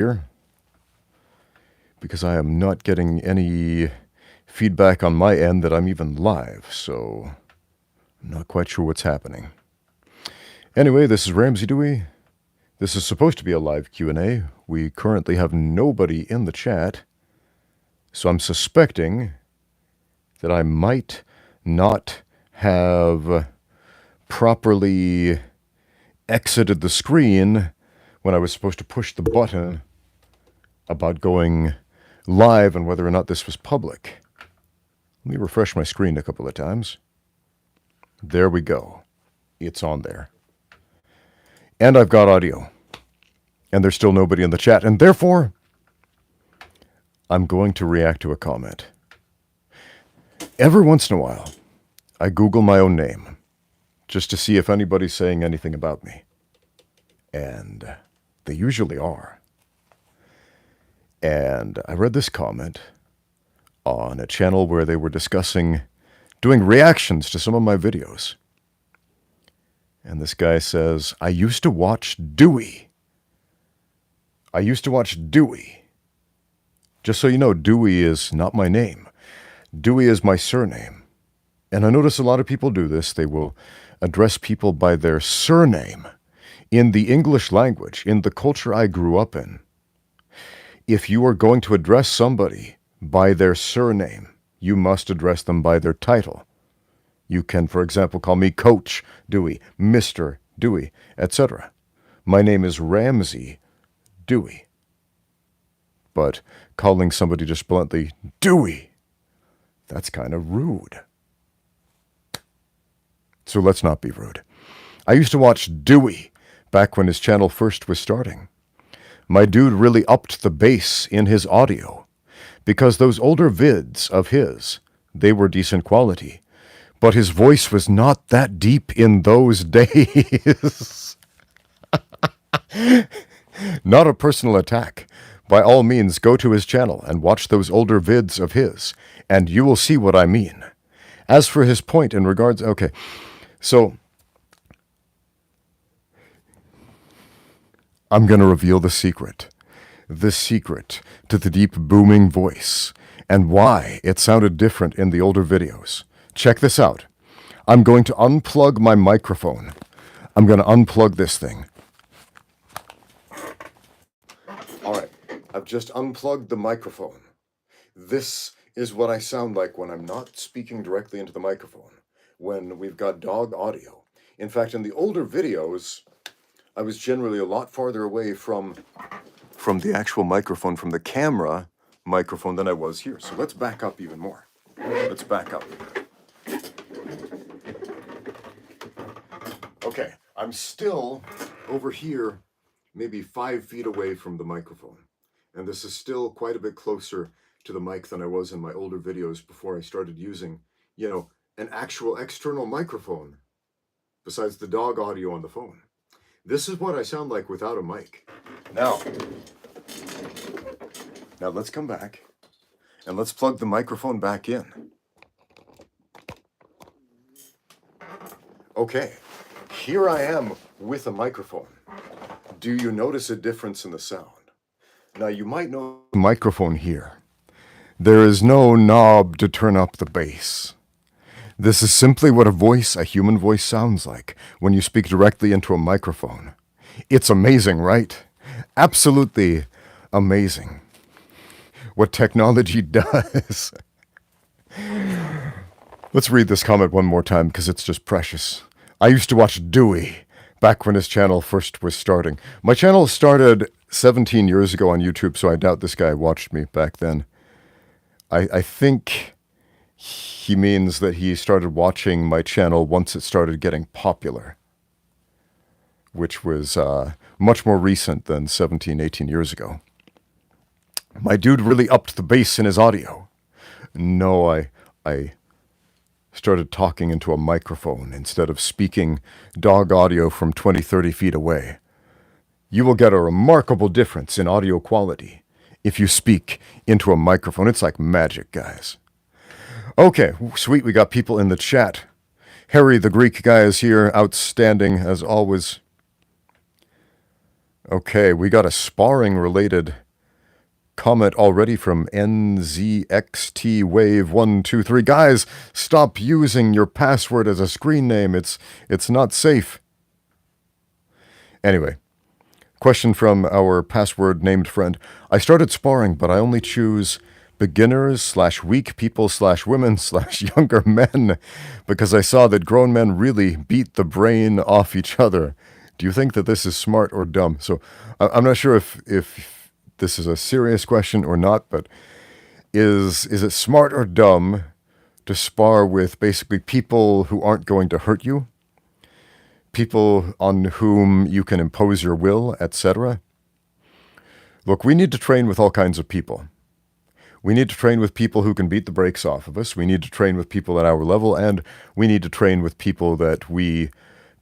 here because I am not getting any feedback on my end that I'm even live, so I'm not quite sure what's happening. Anyway, this is Ramsey Dewey. This is supposed to be a live Q&A. We currently have nobody in the chat, so I'm suspecting that I might not have properly exited the screen when I was supposed to push the button about going live and whether or not this was public. Let me refresh my screen a couple of times. There we go. It's on there. And I've got audio. And there's still nobody in the chat. And therefore, I'm going to react to a comment. Every once in a while, I Google my own name just to see if anybody's saying anything about me. And they usually are. And I read this comment on a channel where they were discussing doing reactions to some of my videos. And this guy says, I used to watch Dewey. Just so you know, Dewey is not my name. Dewey is my surname. And I notice a lot of people do this. They will address people by their surname. In the English language, in the culture I grew up in, if you are going to address somebody by their surname, you must address them by their title. You can, for example, call me Coach Dewey, Mr. Dewey, etc. My name is Ramsey Dewey. But calling somebody just bluntly Dewey, that's kind of rude. So let's not be rude. I used to watch Dewey back when his channel first was starting. My dude really upped the bass in his audio because those older vids of his, they were decent quality. But his voice was not that deep in those days. Not a personal attack. By all means, go to his channel and watch those older vids of his, and you will see what I mean. As for his point in regards... Okay, so... I'm going to reveal the secret to the deep booming voice and why it sounded different in the older videos. Check this out. I'm going to unplug my microphone. I'm going to unplug this thing. All right, I've just unplugged the microphone. This is what I sound like when I'm not speaking directly into the microphone, when we've got dog audio. In fact, in the older videos, I was generally a lot farther away from the actual microphone, from the camera microphone than I was here. So let's back up even more. Let's back up. Okay, I'm still over here, maybe 5 feet away from the microphone. And this is still quite a bit closer to the mic than I was in my older videos before I started using, an actual external microphone besides the dog audio on the phone. This is what I sound like without a mic. Now let's come back and let's plug the microphone back in. Okay, here I am with a microphone. Do you notice a difference in the sound? Now you might know the microphone here. There is no knob to turn up the bass. This is simply what a human voice sounds like when you speak directly into a microphone. It's amazing, right? Absolutely amazing what technology does. Let's read this comment one more time because it's just precious. I used to watch Dewey back when his channel first was starting. My channel started 17 years ago on YouTube, so I doubt this guy watched me back then. I think he means that he started watching my channel once it started getting popular, which was much more recent than 17, 18 years ago. My dude really upped the bass in his audio. No, I started talking into a microphone instead of speaking dog audio from 20, 30 feet away. You will get a remarkable difference in audio quality if you speak into a microphone. It's like magic, guys. Okay, sweet, we got people in the chat. Harry the Greek guy is here, outstanding as always. Okay, we got a sparring-related comment already from NZXT Wave 123. Guys, stop using your password as a screen name. It's not safe. Anyway, question from our password named friend. I started sparring, but I only choose beginners / weak people / women / younger men because I saw that grown men really beat the brain off each other. Do you think that this is smart or dumb? So I'm not sure if this is a serious question or not, but is it smart or dumb to spar with basically people who aren't going to hurt you? People on whom you can impose your will, etc.? Look, we need to train with all kinds of people. We need to train with people who can beat the brakes off of us. We need to train with people at our level, and we need to train with people that we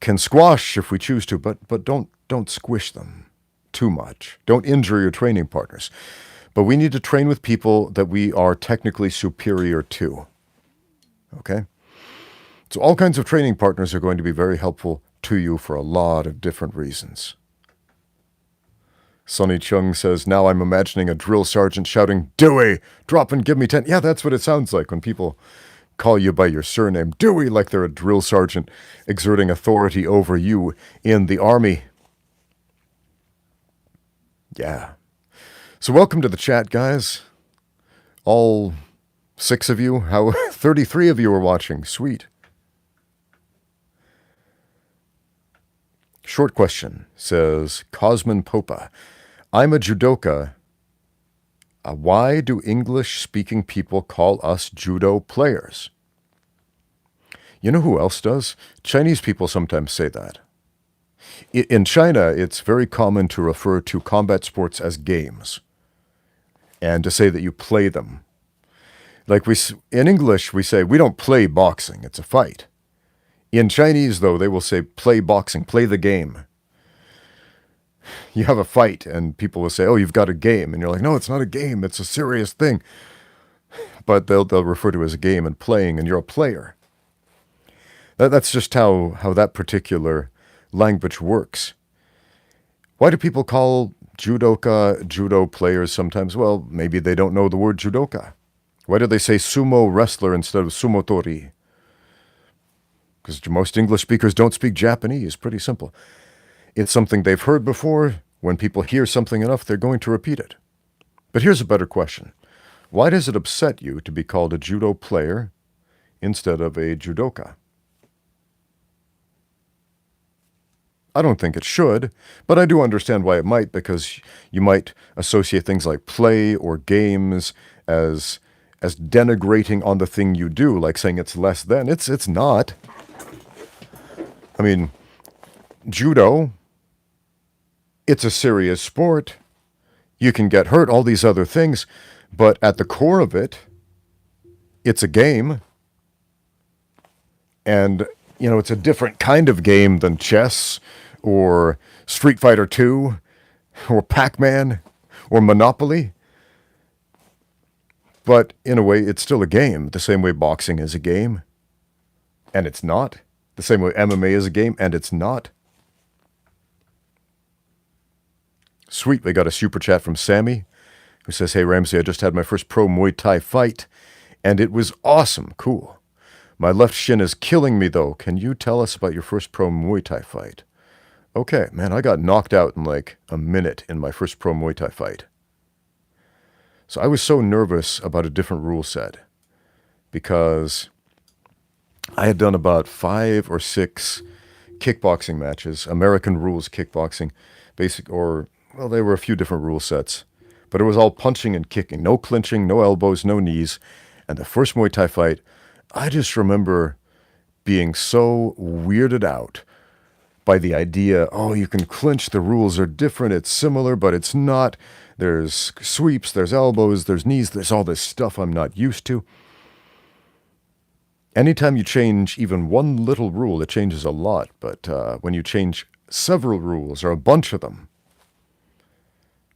can squash if we choose to, but don't squish them too much. Don't injure your training partners. But we need to train with people that we are technically superior to. Okay? So all kinds of training partners are going to be very helpful to you for a lot of different reasons. Sonny Chung says, now I'm imagining a drill sergeant shouting, Dewey, drop and give me 10. Yeah, that's what it sounds like when people call you by your surname, Dewey, like they're a drill sergeant exerting authority over you in the army. Yeah. So welcome to the chat, guys. All 6 of you, 33 of you are watching. Sweet. Short question, says Cosmin Popa. I'm a judoka. Why do English-speaking people call us judo players? You know who else does? Chinese people sometimes say that. In China, it's very common to refer to combat sports as games and to say that you play them. Like in English, we say, we don't play boxing, it's a fight. In Chinese, though, they will say, play boxing, play the game. You have a fight, and people will say, oh, you've got a game. And you're like, no, it's not a game, it's a serious thing. But they'll refer to it as a game and playing, and you're a player. That's just how that particular language works. Why do people call judoka judo players sometimes? Well, maybe they don't know the word judoka. Why do they say sumo wrestler instead of sumotori? Because most English speakers don't speak Japanese. Pretty simple. It's something they've heard before. When people hear something enough, they're going to repeat it. But here's a better question. Why does it upset you to be called a judo player instead of a judoka? I don't think it should, but I do understand why it might, because you might associate things like play or games as denigrating on the thing you do, like saying it's less than. It's not. I mean, judo, it's a serious sport. You can get hurt, all these other things, but at the core of it, it's a game. And, you know, it's a different kind of game than chess or Street Fighter 2 or Pac-Man or Monopoly. But in a way, it's still a game, the same way boxing is a game, and it's not. The same way MMA is a game, and it's not. Sweet, we got a super chat from Sammy, who says, hey, Ramsey, I just had my first pro Muay Thai fight, and it was awesome. Cool. My left shin is killing me, though. Can you tell us about your first pro Muay Thai fight? Okay, man, I got knocked out in like a minute in my first pro Muay Thai fight. So I was so nervous about a different rule set because I had done about 5 or 6 kickboxing matches, American rules kickboxing, they were a few different rule sets, but it was all punching and kicking, no clinching, no elbows, no knees. And the first Muay Thai fight, I just remember being so weirded out by the idea, oh, you can clinch, the rules are different, it's similar, but it's not. There's sweeps, there's elbows, there's knees, there's all this stuff I'm not used to. Anytime you change even one little rule, it changes a lot. But when you change several rules or a bunch of them,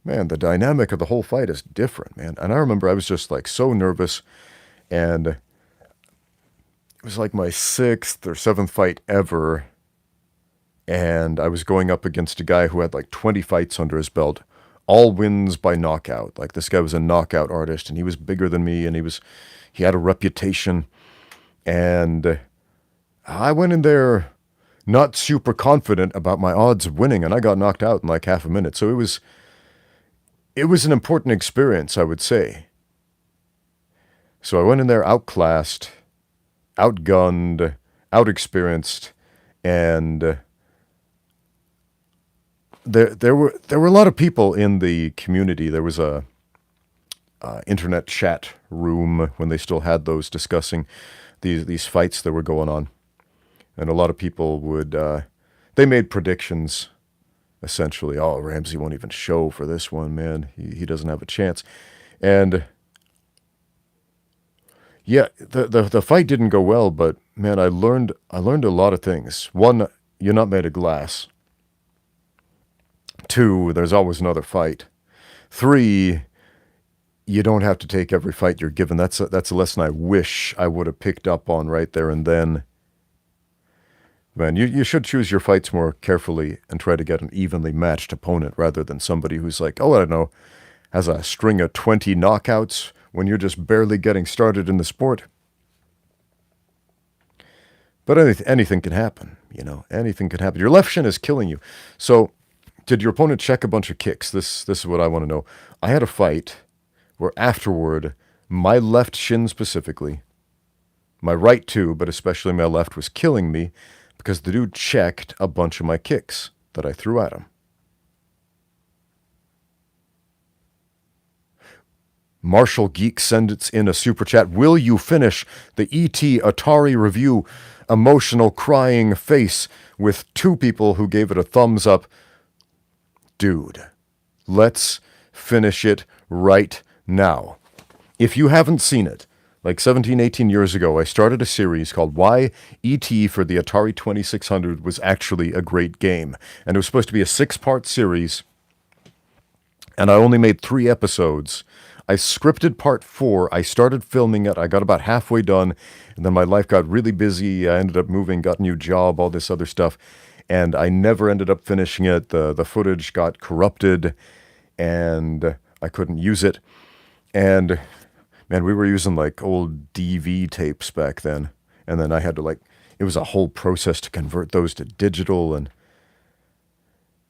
man, the dynamic of the whole fight is different, man. And I remember I was just like so nervous, and it was like my 6th or 7th fight ever. And I was going up against a guy who had like 20 fights under his belt, all wins by knockout. Like this guy was a knockout artist, and he was bigger than me, and he had a reputation. And I went in there not super confident about my odds of winning, and I got knocked out in like half a minute. So it was an important experience, I would say. So I went in there outclassed, outgunned, outexperienced, and there were a lot of people in the community. There was a internet chat room when they still had those, discussing these fights that were going on, and a lot of people would they made predictions. Essentially, oh, Ramsey won't even show for this one, man. He doesn't have a chance. And yeah, the fight didn't go well, but man, I learned a lot of things. One, you're not made of glass. Two, there's always another fight. Three, you don't have to take every fight you're given. That's a lesson I wish I would have picked up on right there and then. Man, you should choose your fights more carefully and try to get an evenly matched opponent rather than somebody who's like, oh, I don't know, has a string of 20 knockouts when you're just barely getting started in the sport. But anything can happen, you know. Anything can happen. Your left shin is killing you. So, did your opponent check a bunch of kicks? This is what I want to know. I had a fight where afterward, my left shin specifically, my right too, but especially my left, was killing me, because the dude checked a bunch of my kicks that I threw at him. Marshall Geek sends in a super chat. Will you finish the E.T. Atari review? Emotional crying face with two people who gave it a thumbs up. Dude, let's finish it right now. If you haven't seen it, like 17, 18 years ago, I started a series called Why E.T. for the Atari 2600 was actually a great game. And it was supposed to be a 6-part series, and I only made 3 episodes. I scripted part 4. I started filming it. I got about halfway done, and then my life got really busy. I ended up moving, got a new job, all this other stuff, and I never ended up finishing it. The footage got corrupted, and I couldn't use it. And man, we were using like old DV tapes back then. And then I had to it was a whole process to convert those to digital. And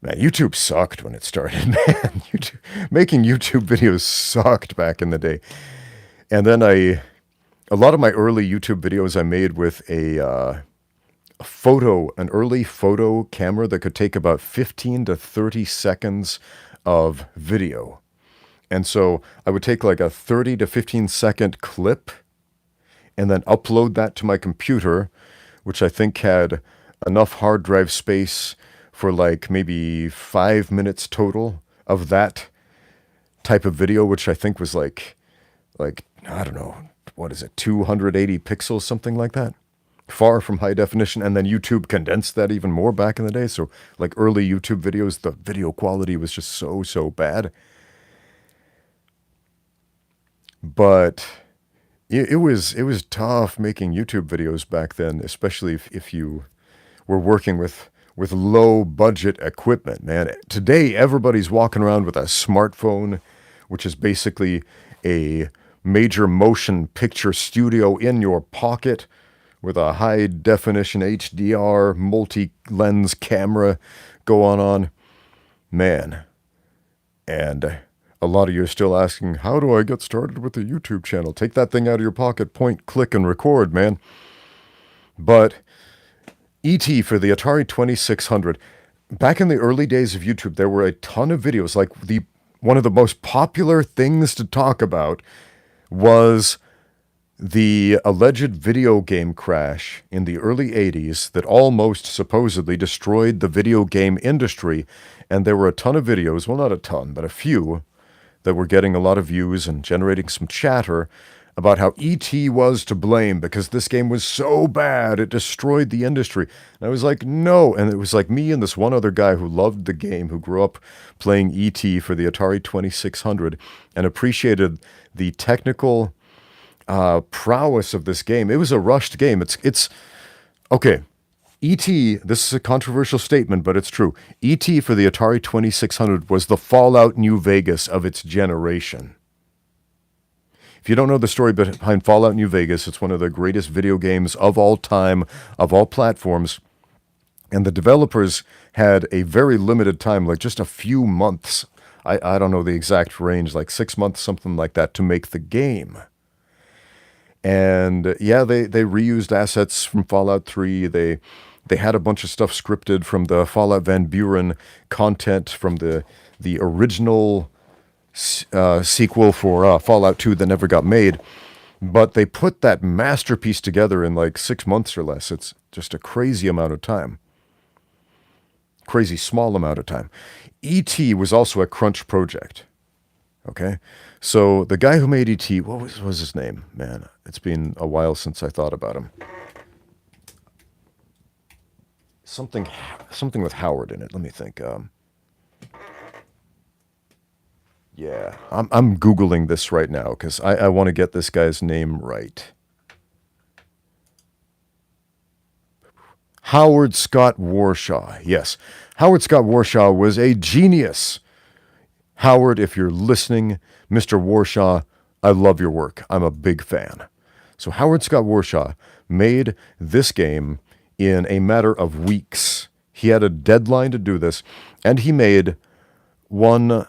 man, YouTube sucked when it started, man. Making YouTube videos sucked back in the day. And then a lot of my early YouTube videos I made with an early photo camera that could take about 15 to 30 seconds of video. And so I would take like a 30 to 15 second clip and then upload that to my computer, which I think had enough hard drive space for like maybe 5 minutes total of that type of video, which I think was like, I don't know, what is it, 280 pixels, something like that. Far from high definition. And then YouTube condensed that even more back in the day. So like early YouTube videos, the video quality was just so bad. But it was tough making YouTube videos back then, especially if you were working with low budget equipment, man. Today, everybody's walking around with a smartphone, which is basically a major motion picture studio in your pocket with a high definition HDR multi-lens camera going on, man. And a lot of you are still asking, how do I get started with a YouTube channel? Take that thing out of your pocket, point, click, and record, man. But E.T. for the Atari 2600, back in the early days of YouTube, there were a ton of videos. Like one of the most popular things to talk about was the alleged video game crash in the early 80s that almost supposedly destroyed the video game industry. And there were a ton of videos, well, not a ton, but a few, that were getting a lot of views and generating some chatter about how E.T. was to blame because this game was so bad, it destroyed the industry. And I was like, no. And it was like me and this one other guy who loved the game, who grew up playing E.T. for the Atari 2600 and appreciated the technical prowess of this game. It was a rushed game. It's okay. E.T., this is a controversial statement, but it's true. E.T. for the Atari 2600 was the Fallout New Vegas of its generation. If you don't know the story behind Fallout New Vegas, it's one of the greatest video games of all time, of all platforms. And the developers had a very limited time, like just a few months. I don't know the exact range, like 6 months, something like that, to make the game. And yeah, they reused assets from Fallout 3. They had a bunch of stuff scripted from the Fallout Van Buren content from the original sequel for Fallout 2 that never got made. But they put that masterpiece together in like 6 months or less. It's just a crazy amount of time. Crazy small amount of time. E.T. was also a crunch project. Okay? So the guy who made E.T., what was his name? Man, it's been a while since I thought about him. Something with Howard in it. Let me think. Yeah, I'm Googling this right now because I want to get this guy's name right. Howard Scott Warshaw. Yes, Howard Scott Warshaw was a genius. Howard, if you're listening, Mr. Warshaw, I love your work. I'm a big fan. So Howard Scott Warshaw made this game in a matter of weeks. He had a deadline to do this, and he made one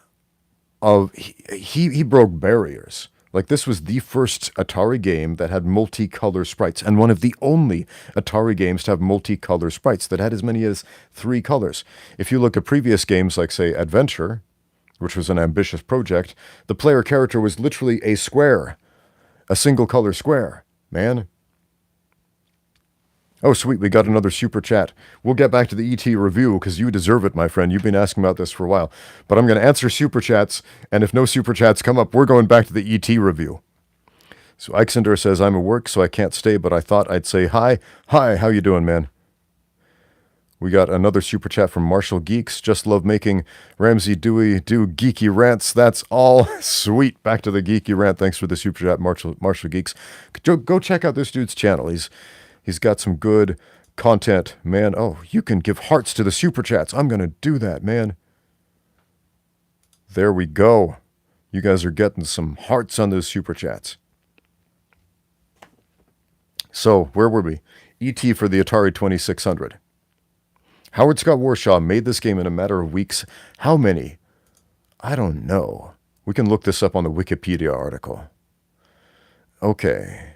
of... He broke barriers. Like, this was the first Atari game that had multicolor sprites, and one of the only Atari games to have multicolor sprites that had as many as 3 colors. If you look at previous games like, say, Adventure, which was an ambitious project, the player character was literally a square, a single color square, man. Oh, sweet, we got another super chat. We'll get back to the ET review because you deserve it, my friend. You've been asking about this for a while. But I'm going to answer super chats, and if no super chats come up, we're going back to the ET review. So Ixender says, I'm at work, so I can't stay, but I thought I'd say hi. Hi, how you doing, man? We got another super chat from Marshall Geeks. Just love making Ramsey Dewey do geeky rants. That's all. Sweet. Back to the geeky rant. Thanks for the super chat, Marshall Geeks. Go check out this dude's channel. He's got some good content, man. Oh, you can give hearts to the super chats. I'm going to do that, man. There we go. You guys are getting some hearts on those super chats. So, where were we? E.T. for the Atari 2600. Howard Scott Warshaw made this game in a matter of weeks. How many? I don't know. We can look this up on the Wikipedia article. Okay.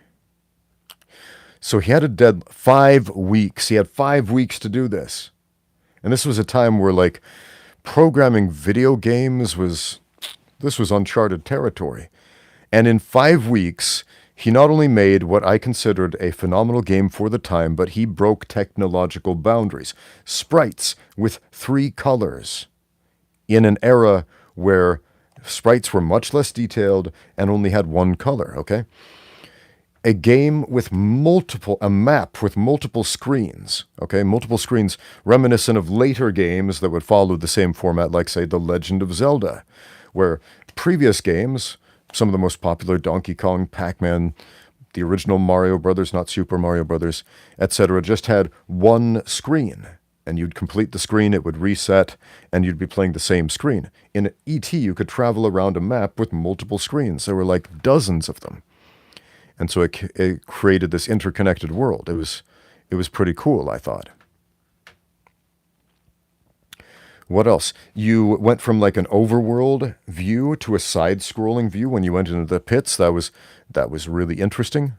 So he had 5 weeks. He had 5 weeks to do this. And this was a time where, like, programming video games was uncharted territory. And in 5 weeks, he not only made what I considered a phenomenal game for the time, but he broke technological boundaries. Sprites with 3 colors in an era where sprites were much less detailed and only had 1 color, okay? A game with a map with multiple screens, okay? Multiple screens reminiscent of later games that would follow the same format, like, say, The Legend of Zelda, where previous games, some of the most popular, Donkey Kong, Pac-Man, the original Mario Brothers, not Super Mario Brothers, etc., just had 1 screen. And you'd complete the screen, it would reset, and you'd be playing the same screen. In E.T., you could travel around a map with multiple screens. There were like dozens of them. And so it created this interconnected world. It was pretty cool, I thought. What else? You went from like an overworld view to a side-scrolling view when you went into the pits. That was really interesting.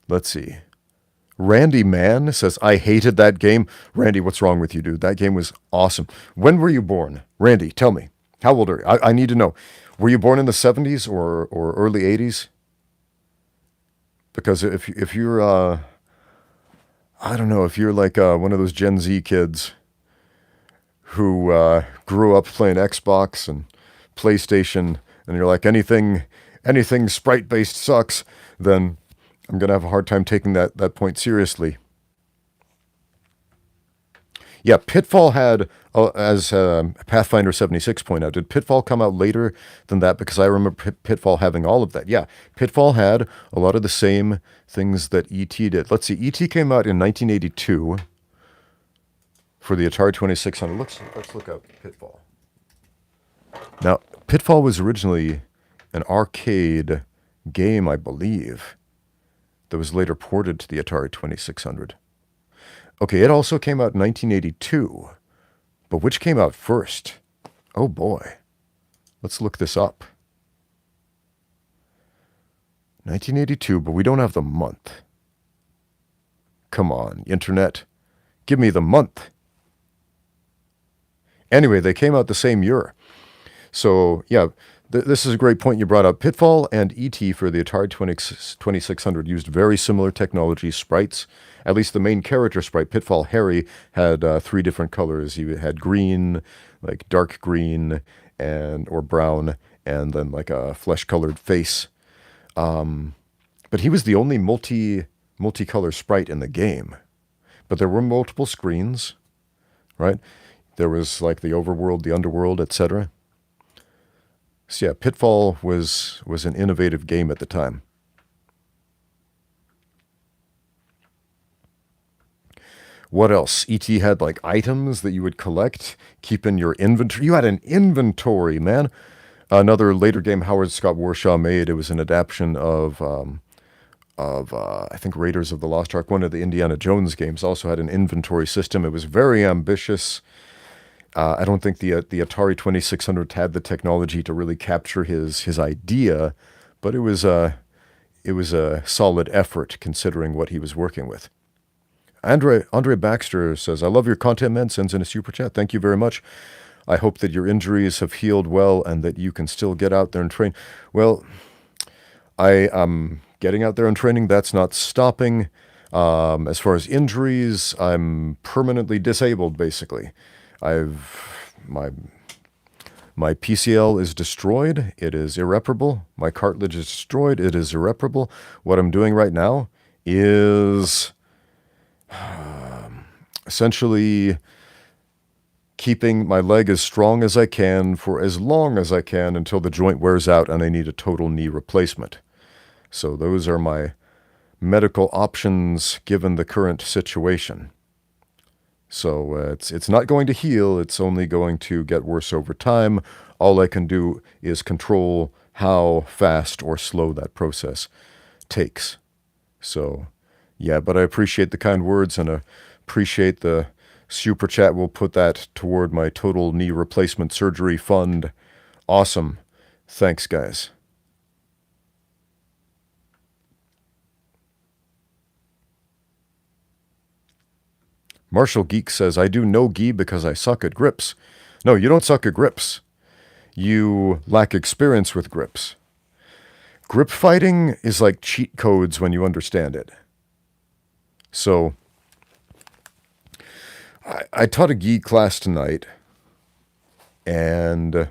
Let's see. Randy Mann says, I hated that game. Randy, what's wrong with you, dude? That game was awesome. When were you born? Randy, tell me. How old are you? I need to know. Were you born in the 70s or early 80s? Because if you're, I don't know, if you're like one of those Gen Z kids who grew up playing Xbox and PlayStation, and you're like, anything sprite-based sucks, then I'm going to have a hard time taking that point seriously. Yeah, Pitfall had, as Pathfinder 76 pointed out, did Pitfall come out later than that? Because I remember Pitfall having all of that. Yeah, Pitfall had a lot of the same things that E.T. did. Let's see, E.T. came out in 1982 for the Atari 2600. Let's look up Pitfall. Now, Pitfall was originally an arcade game, I believe, that was later ported to the Atari 2600. Okay, it also came out in 1982. But which came out first? Oh boy. Let's look this up. 1982, but we don't have the month. Come on, internet. Give me the month. Anyway, they came out the same year. So, yeah, this is a great point you brought up. Pitfall and E.T. for the Atari 2600 used very similar technology, sprites. At least the main character sprite, Pitfall Harry, had 3 different colors. He had green, like dark green, or brown, and then like a flesh-colored face. But he was the only multicolor sprite in the game. But there were multiple screens, right? There was like the overworld, the underworld, etc. So yeah, Pitfall was an innovative game at the time. What else? E.T. had like items that you would collect, keep in your inventory. You had an inventory, man. Another later game Howard Scott Warshaw made. It was an adaptation of I think Raiders of the Lost Ark. One of the Indiana Jones games also had an inventory system. It was very ambitious. I don't think the Atari 2600 had the technology to really capture his idea, but it was a solid effort considering what he was working with. Andre Baxter says, "I love your content, man." Sends in a super chat. Thank you very much. I hope that your injuries have healed well and that you can still get out there and train. Well, I am getting out there and training. That's not stopping. As far as injuries, I'm permanently disabled, basically. My PCL is destroyed. It is irreparable. My cartilage is destroyed. It is irreparable. What I'm doing right now is essentially keeping my leg as strong as I can for as long as I can until the joint wears out and I need a total knee replacement. So those are my medical options given the current situation. So it's not going to heal. It's only going to get worse over time. All I can do is control how fast or slow that process takes. So, yeah, but I appreciate the kind words and appreciate the super chat. We'll put that toward my total knee replacement surgery fund. Awesome. Thanks, guys. Marshall Geek says, "I do no gi because I suck at grips." No, you don't suck at grips. You lack experience with grips. Grip fighting is like cheat codes when you understand it. So, I taught a gi class tonight, and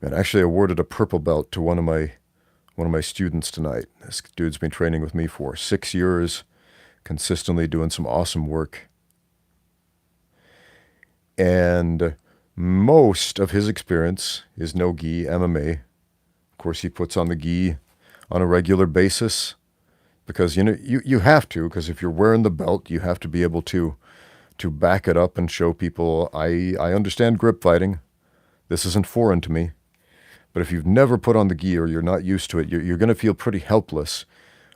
actually awarded a purple belt to one of my students tonight. This dude's been training with me for 6 years, consistently doing some awesome work. And most of his experience is no gi MMA. Of course, he puts on the gi on a regular basis because, you have to, because if you're wearing the belt, you have to be able to back it up and show people, I understand grip fighting. This isn't foreign to me. But if you've never put on the gi or you're not used to it, you're going to feel pretty helpless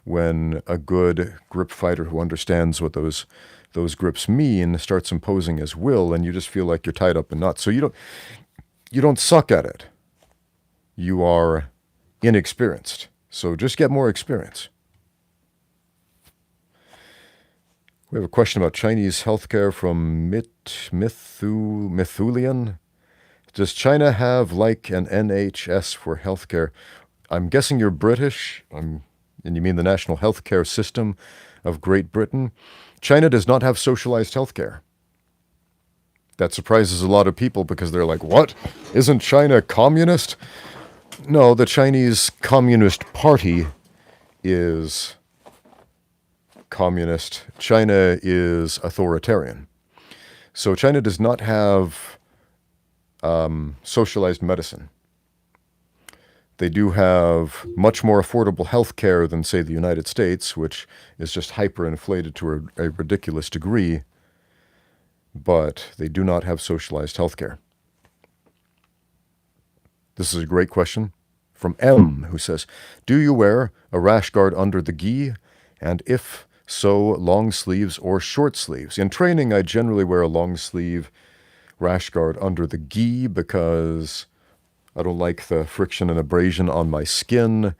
when a good grip fighter who understands what those grips mean starts imposing his will, and you just feel like you're tied up in knots. So you don't suck at it. You are inexperienced. So just get more experience. We have a question about Chinese healthcare from Mithulian. Does China have like an NHS for healthcare? I'm guessing you're British, and you mean the National Healthcare System of Great Britain. China does not have socialized healthcare. That surprises a lot of people because they're like, what? Isn't China communist? No, the Chinese Communist Party is communist. China is authoritarian. So China does not have socialized medicine. They do have much more affordable health care than, say, the United States, which is just hyperinflated to a ridiculous degree, but they do not have socialized health care. This is a great question from M, who says, do you wear a rash guard under the gi? And if so, long sleeves or short sleeves? In training, I generally wear a long sleeve rash guard under the gi because I don't like the friction and abrasion on my skin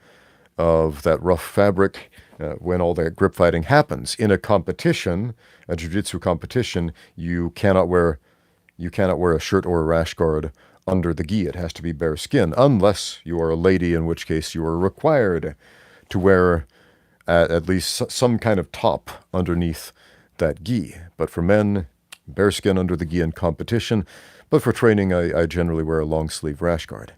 of that rough fabric when all that grip fighting happens. In a competition, a jiu-jitsu competition, you cannot wear a shirt or a rash guard under the gi. It has to be bare skin, unless you are a lady, in which case you are required to wear at least some kind of top underneath that gi. But for men, bare skin under the gi in competition. But for training, I generally wear a long sleeve rash guard.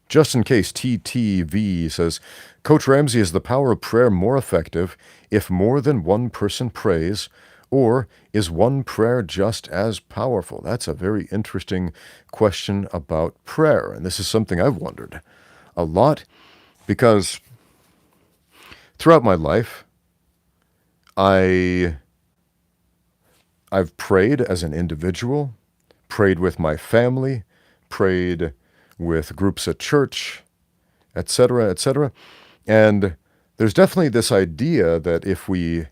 Just in case, TTV says, Coach Ramsey, is the power of prayer more effective if more than one person prays, or is one prayer just as powerful? That's a very interesting question about prayer, and this is something I've wondered a lot, because throughout my life, I've prayed as an individual, prayed with my family, prayed with groups at church, etc., etc. And there's definitely this idea that if we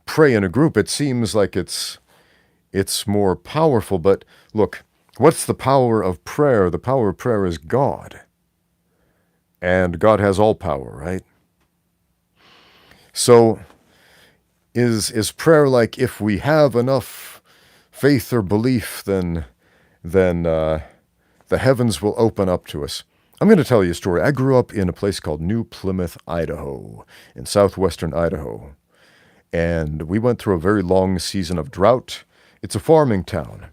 pray in a group, it seems like it's more powerful. But look, what's the power of prayer? The power of prayer is God. And God has all power, right? So is prayer like, if we have enough faith or belief, then the heavens will open up to us? I'm going to tell you a story. I grew up in a place called New Plymouth, Idaho, in southwestern Idaho. And we went through a very long season of drought. It's a farming town.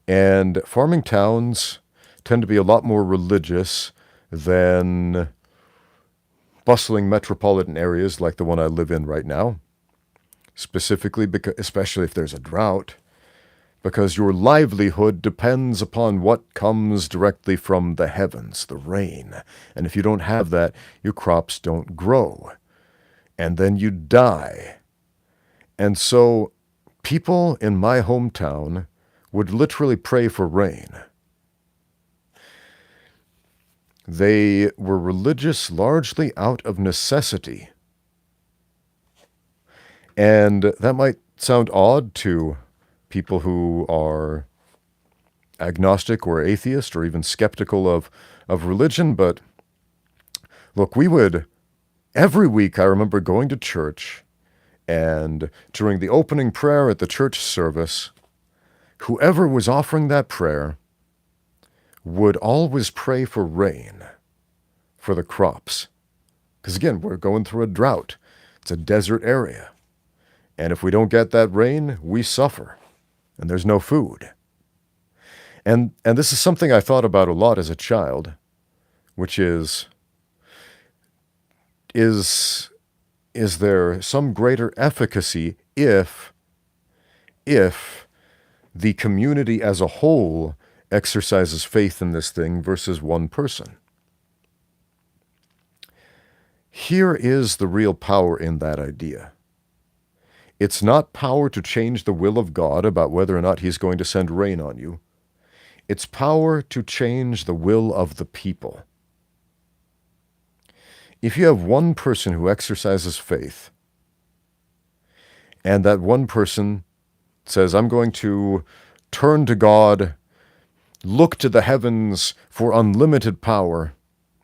And farming towns tend to be a lot more religious than bustling metropolitan areas like the one I live in right now. Specifically, especially if there's a drought, because your livelihood depends upon what comes directly from the heavens, the rain. And if you don't have that, your crops don't grow. And then you die. And so people in my hometown would literally pray for rain. They were religious largely out of necessity. And that might sound odd to people who are agnostic or atheist or even skeptical of religion, but look, every week I remember going to church, and during the opening prayer at the church service, whoever was offering that prayer would always pray for rain, for the crops. Because again, we're going through a drought. It's a desert area. And if we don't get that rain, we suffer. And there's no food. And this is something I thought about a lot as a child, which is there some greater efficacy if the community as a whole exercises faith in this thing versus one person? Here is the real power in that idea. It's not power to change the will of God about whether or not he's going to send rain on you. It's power to change the will of the people. If you have one person who exercises faith, and that one person says, I'm going to turn to God, look to the heavens for unlimited power,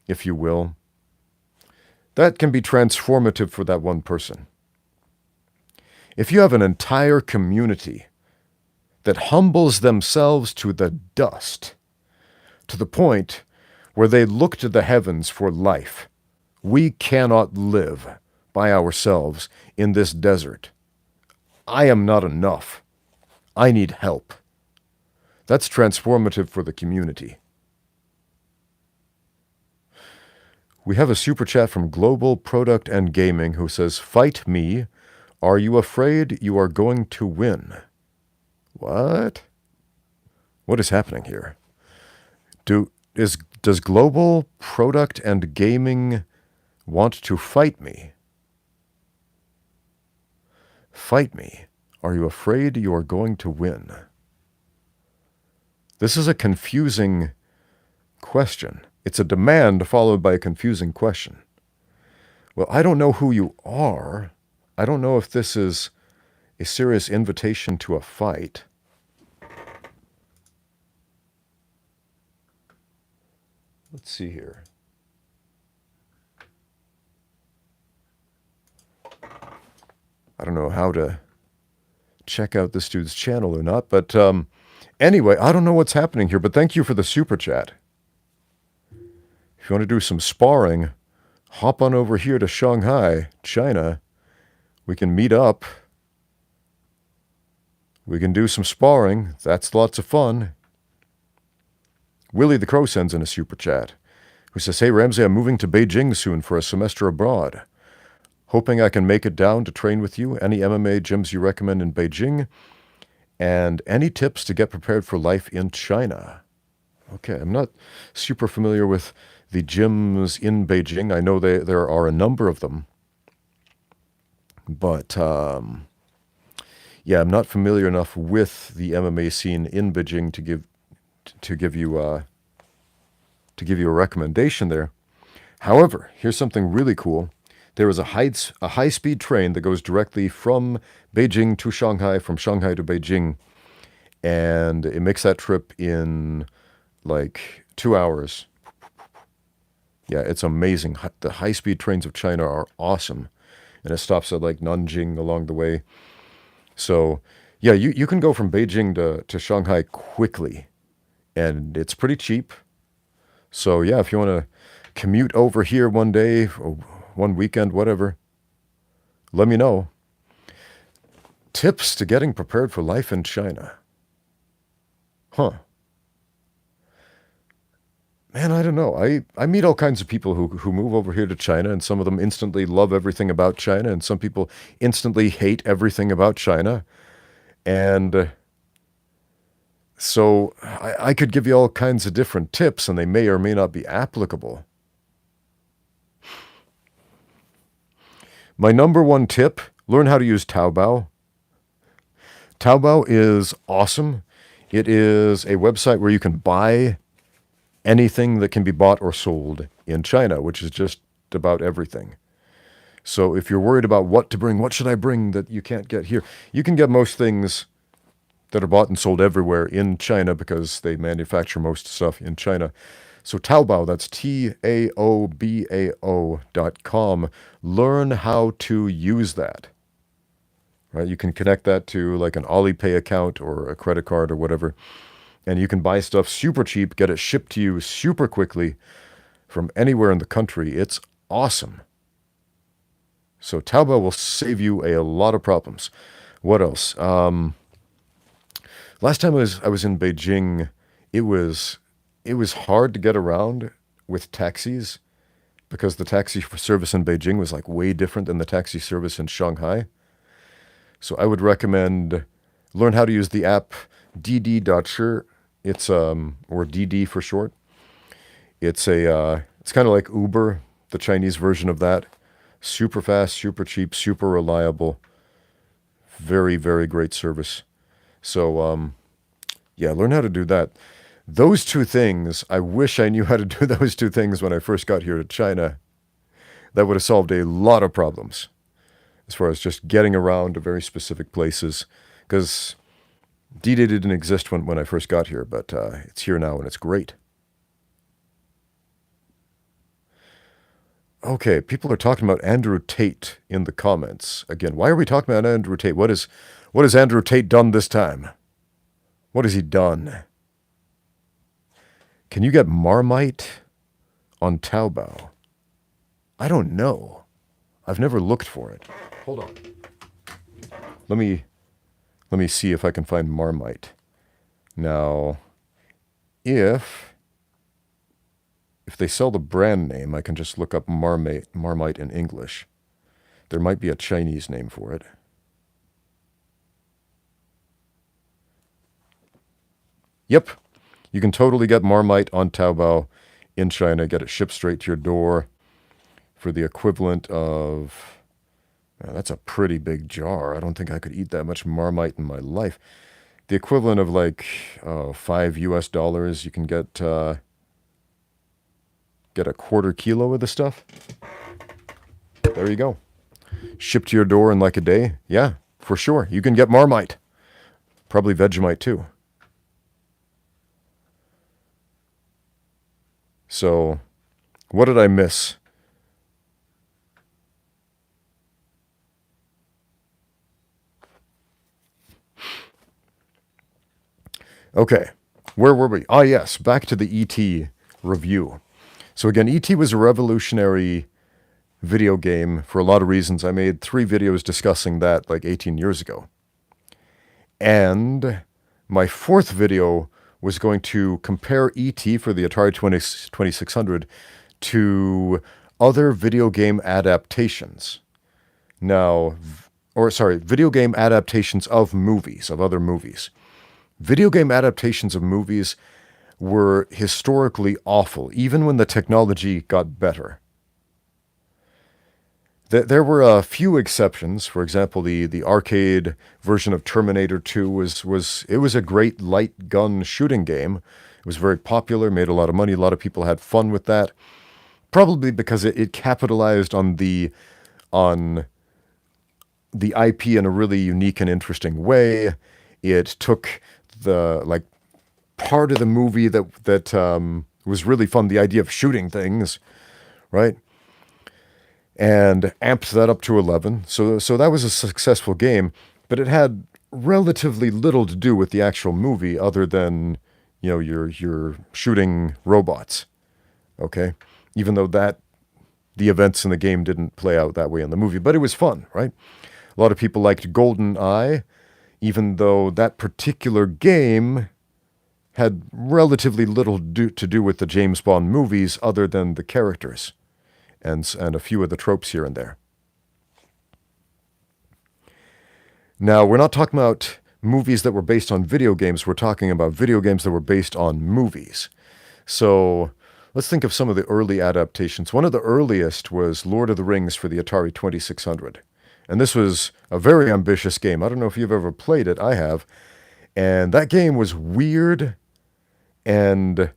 if you will, that can be transformative for that one person. If you have an entire community that humbles themselves to the dust, to the point where they look to the heavens for life, we cannot live by ourselves in this desert. I am not enough. I need help. That's transformative for the community. We have a super chat from Global Product and Gaming who says, "Fight me. Are you afraid you are going to win?" What? What is happening here? Does Global Product and Gaming want to fight me? Fight me. Are you afraid you are going to win? This is a confusing question. It's a demand followed by a confusing question. Well, I don't know who you are. I don't know if this is a serious invitation to a fight. Let's see here. I don't know how to check out this dude's channel or not, but anyway, I don't know what's happening here, but thank you for the super chat. If you want to do some sparring, hop on over here to Shanghai, China. We can meet up. We can do some sparring. That's lots of fun. Willie the Crow sends in a super chat, who says, "Hey Ramsey, I'm moving to Beijing soon for a semester abroad. Hoping I can make it down to train with you. Any MMA gyms you recommend in Beijing? And any tips to get prepared for life in China?" Okay, I'm not super familiar with the gyms in Beijing. I know there are a number of them. But, yeah, I'm not familiar enough with the MMA scene in Beijing to give you a recommendation there. However, here's something really cool. There is a high-speed train that goes directly from Beijing to Shanghai, from Shanghai to Beijing, and it makes that trip in like 2 hours. Yeah, it's amazing. The high-speed trains of China are awesome, and it stops at like Nanjing along the way. So, yeah, you can go from Beijing to Shanghai quickly, and it's pretty cheap. So, yeah, if you want to commute over here one day, or one weekend, whatever, let me know. Tips to getting prepared for life in China. Huh. Man, I don't know. I meet all kinds of people who move over here to China, and some of them instantly love everything about China, and some people instantly hate everything about China. And so I could give you all kinds of different tips, and they may or may not be applicable. My number one tip, learn how to use Taobao. Taobao is awesome. It is a website where you can buy anything that can be bought or sold in China, which is just about everything. So if you're worried about what to bring, what should I bring that you can't get here, you can get most things that are bought and sold everywhere in China because they manufacture most stuff in China. So Taobao, that's TAOBAO.com. Learn how to use that. Right? You can connect that to like an Alipay account or a credit card or whatever. And you can buy stuff super cheap, get it shipped to you super quickly from anywhere in the country. It's awesome. So Taobao will save you a lot of problems. What else? Last time I was in Beijing, it was hard to get around with taxis because the taxi service in Beijing was like way different than the taxi service in Shanghai. So I would recommend learn how to use the app Didi.shi. It's or DD for short. It's it's kind of like Uber, the Chinese version of that. Super fast, super cheap, super reliable. Very, very great service. So yeah, learn how to do that. Those two things, I wish I knew how to do those two things when I first got here to China. That would have solved a lot of problems as far as just getting around to very specific places. Because D-Day didn't exist when I first got here, but it's here now and it's great. Okay, people are talking about Andrew Tate in the comments. Again, why are we talking about Andrew Tate? What has Andrew Tate done this time? What has he done? Can you get Marmite on Taobao? I don't know. I've never looked for it. Hold on. Let me see if I can find Marmite. Now, if they sell the brand name, I can just look up Marmite in English. There might be a Chinese name for it. Yep, you can totally get Marmite on Taobao in China, get it shipped straight to your door for the equivalent of... that's a pretty big jar. I don't think I could eat that much Marmite in my life. The equivalent of like $5 US, you can get a quarter kilo of the stuff. There you go. Shipped to your door in like a day. Yeah, for sure. You can get Marmite. Probably Vegemite too. So, what did I miss? Okay, where were we? Ah, yes, back to the E.T. review. So again, E.T. was a revolutionary video game for a lot of reasons. I made 3 videos discussing that like 18 years ago. And my 4th video was going to compare E.T. for the Atari 2600 to other video game adaptations. Now, video game adaptations of movies, of other movies. Video game adaptations of movies were historically awful, even when the technology got better. There were a few exceptions. For example, the arcade version of Terminator 2 was a great light gun shooting game. It was very popular, made a lot of money. A lot of people had fun with that, probably because it capitalized on the IP in a really unique and interesting way. It took the part of the movie that was really fun, the idea of shooting things, right? And amped that up to 11. So that was a successful game, but it had relatively little to do with the actual movie other than, you're shooting robots. Okay? Even though the events in the game didn't play out that way in the movie, but it was fun, right? A lot of people liked GoldenEye, even though that particular game had relatively little to do with the James Bond movies other than the characters and a few of the tropes here and there. Now, we're not talking about movies that were based on video games. We're talking about video games that were based on movies. So let's think of some of the early adaptations. One of the earliest was Lord of the Rings for the Atari 2600. And this was a very ambitious game. I don't know if you've ever played it. I have. And that game was weird and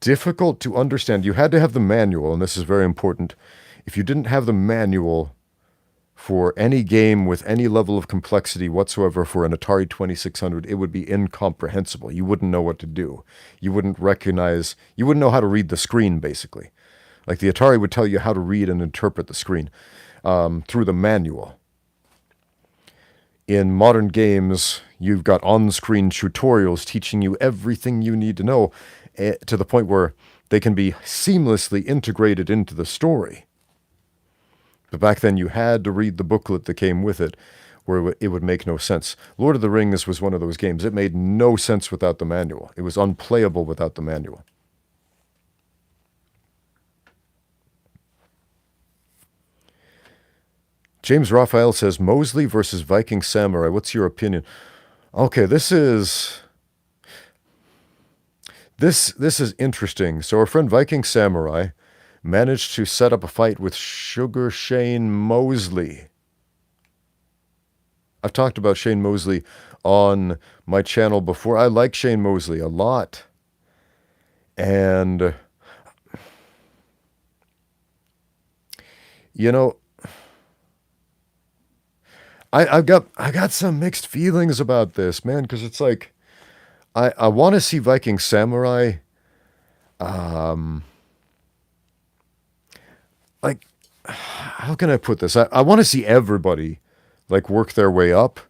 difficult to understand. You had to have the manual, and this is very important. If you didn't have the manual for any game with any level of complexity whatsoever for an Atari 2600, it would be incomprehensible. You wouldn't know what to do. You wouldn't know how to read the screen, basically. Like the Atari would tell you how to read and interpret the screen through the manual. In modern games, you've got on-screen tutorials teaching you everything you need to know, to the point where they can be seamlessly integrated into the story. But back then you had to read the booklet that came with it, where it would make no sense. Lord of the Rings was one of those games. It made no sense without the manual. It was unplayable without the manual. James Raphael says, Mosley versus Viking Samurai. What's your opinion? Okay, this is interesting. So our friend Viking Samurai managed to set up a fight with Sugar Shane Mosley. I've talked about Shane Mosley on my channel before. I like Shane Mosley a lot. And, I got some mixed feelings about this, man, because it's like, I want to see Viking Samurai, how can I put this? I want to see everybody, work their way up,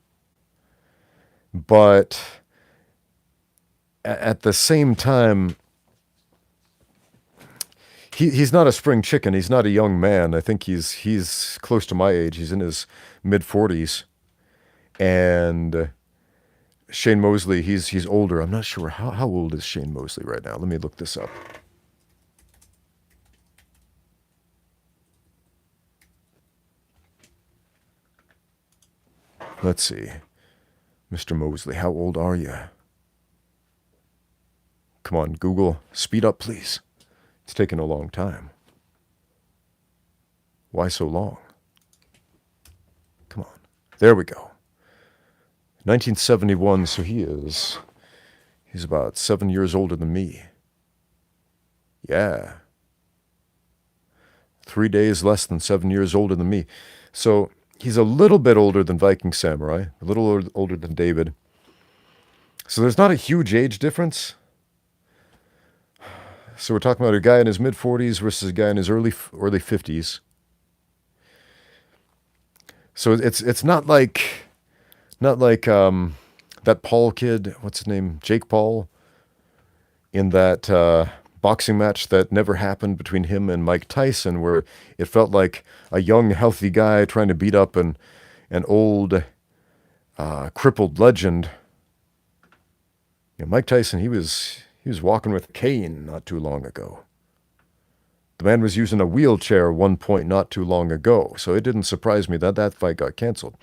but at the same time, he's not a spring chicken. He's not a young man. I think he's close to my age. He's in his mid-40s, and Shane Mosley, he's older. I'm not sure. How old is Shane Mosley right now? Let me look this up. Let's see. Mr. Mosley, how old are you? Come on, Google, speed up, please. It's taken a long time. Why so long? Come on. There we go. 1971, so he's about 7 years older than me. Yeah. 3 days less than 7 years older than me. So he's a little bit older than Viking Samurai, a little older than David. So there's not a huge age difference. So we're talking about a guy in his mid-40s versus a guy in his early 50s. So it's not like that Paul kid, what's his name, Jake Paul, in that boxing match that never happened between him and Mike Tyson, where it felt like a young, healthy guy trying to beat up an old, crippled legend. You know, Mike Tyson, he was walking with a cane not too long ago. The man was using a wheelchair at one point not too long ago, so it didn't surprise me that that fight got canceled.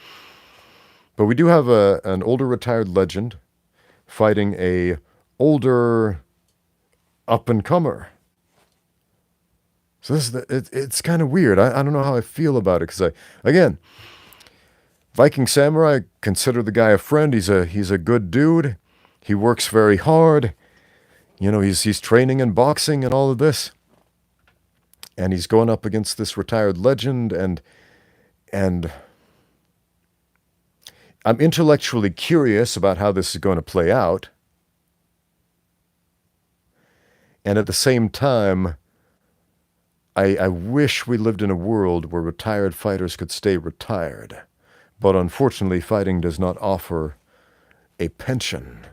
But we do have an older retired legend fighting a older up-and-comer. So it's kind of weird. I don't know how I feel about it, because again, Viking Samurai, consider the guy a friend. He's a good dude. He works very hard. You know, he's training in boxing and all of this. And he's going up against this retired legend, and I'm intellectually curious about how this is going to play out. And at the same time, I wish we lived in a world where retired fighters could stay retired. But unfortunately, fighting does not offer a pension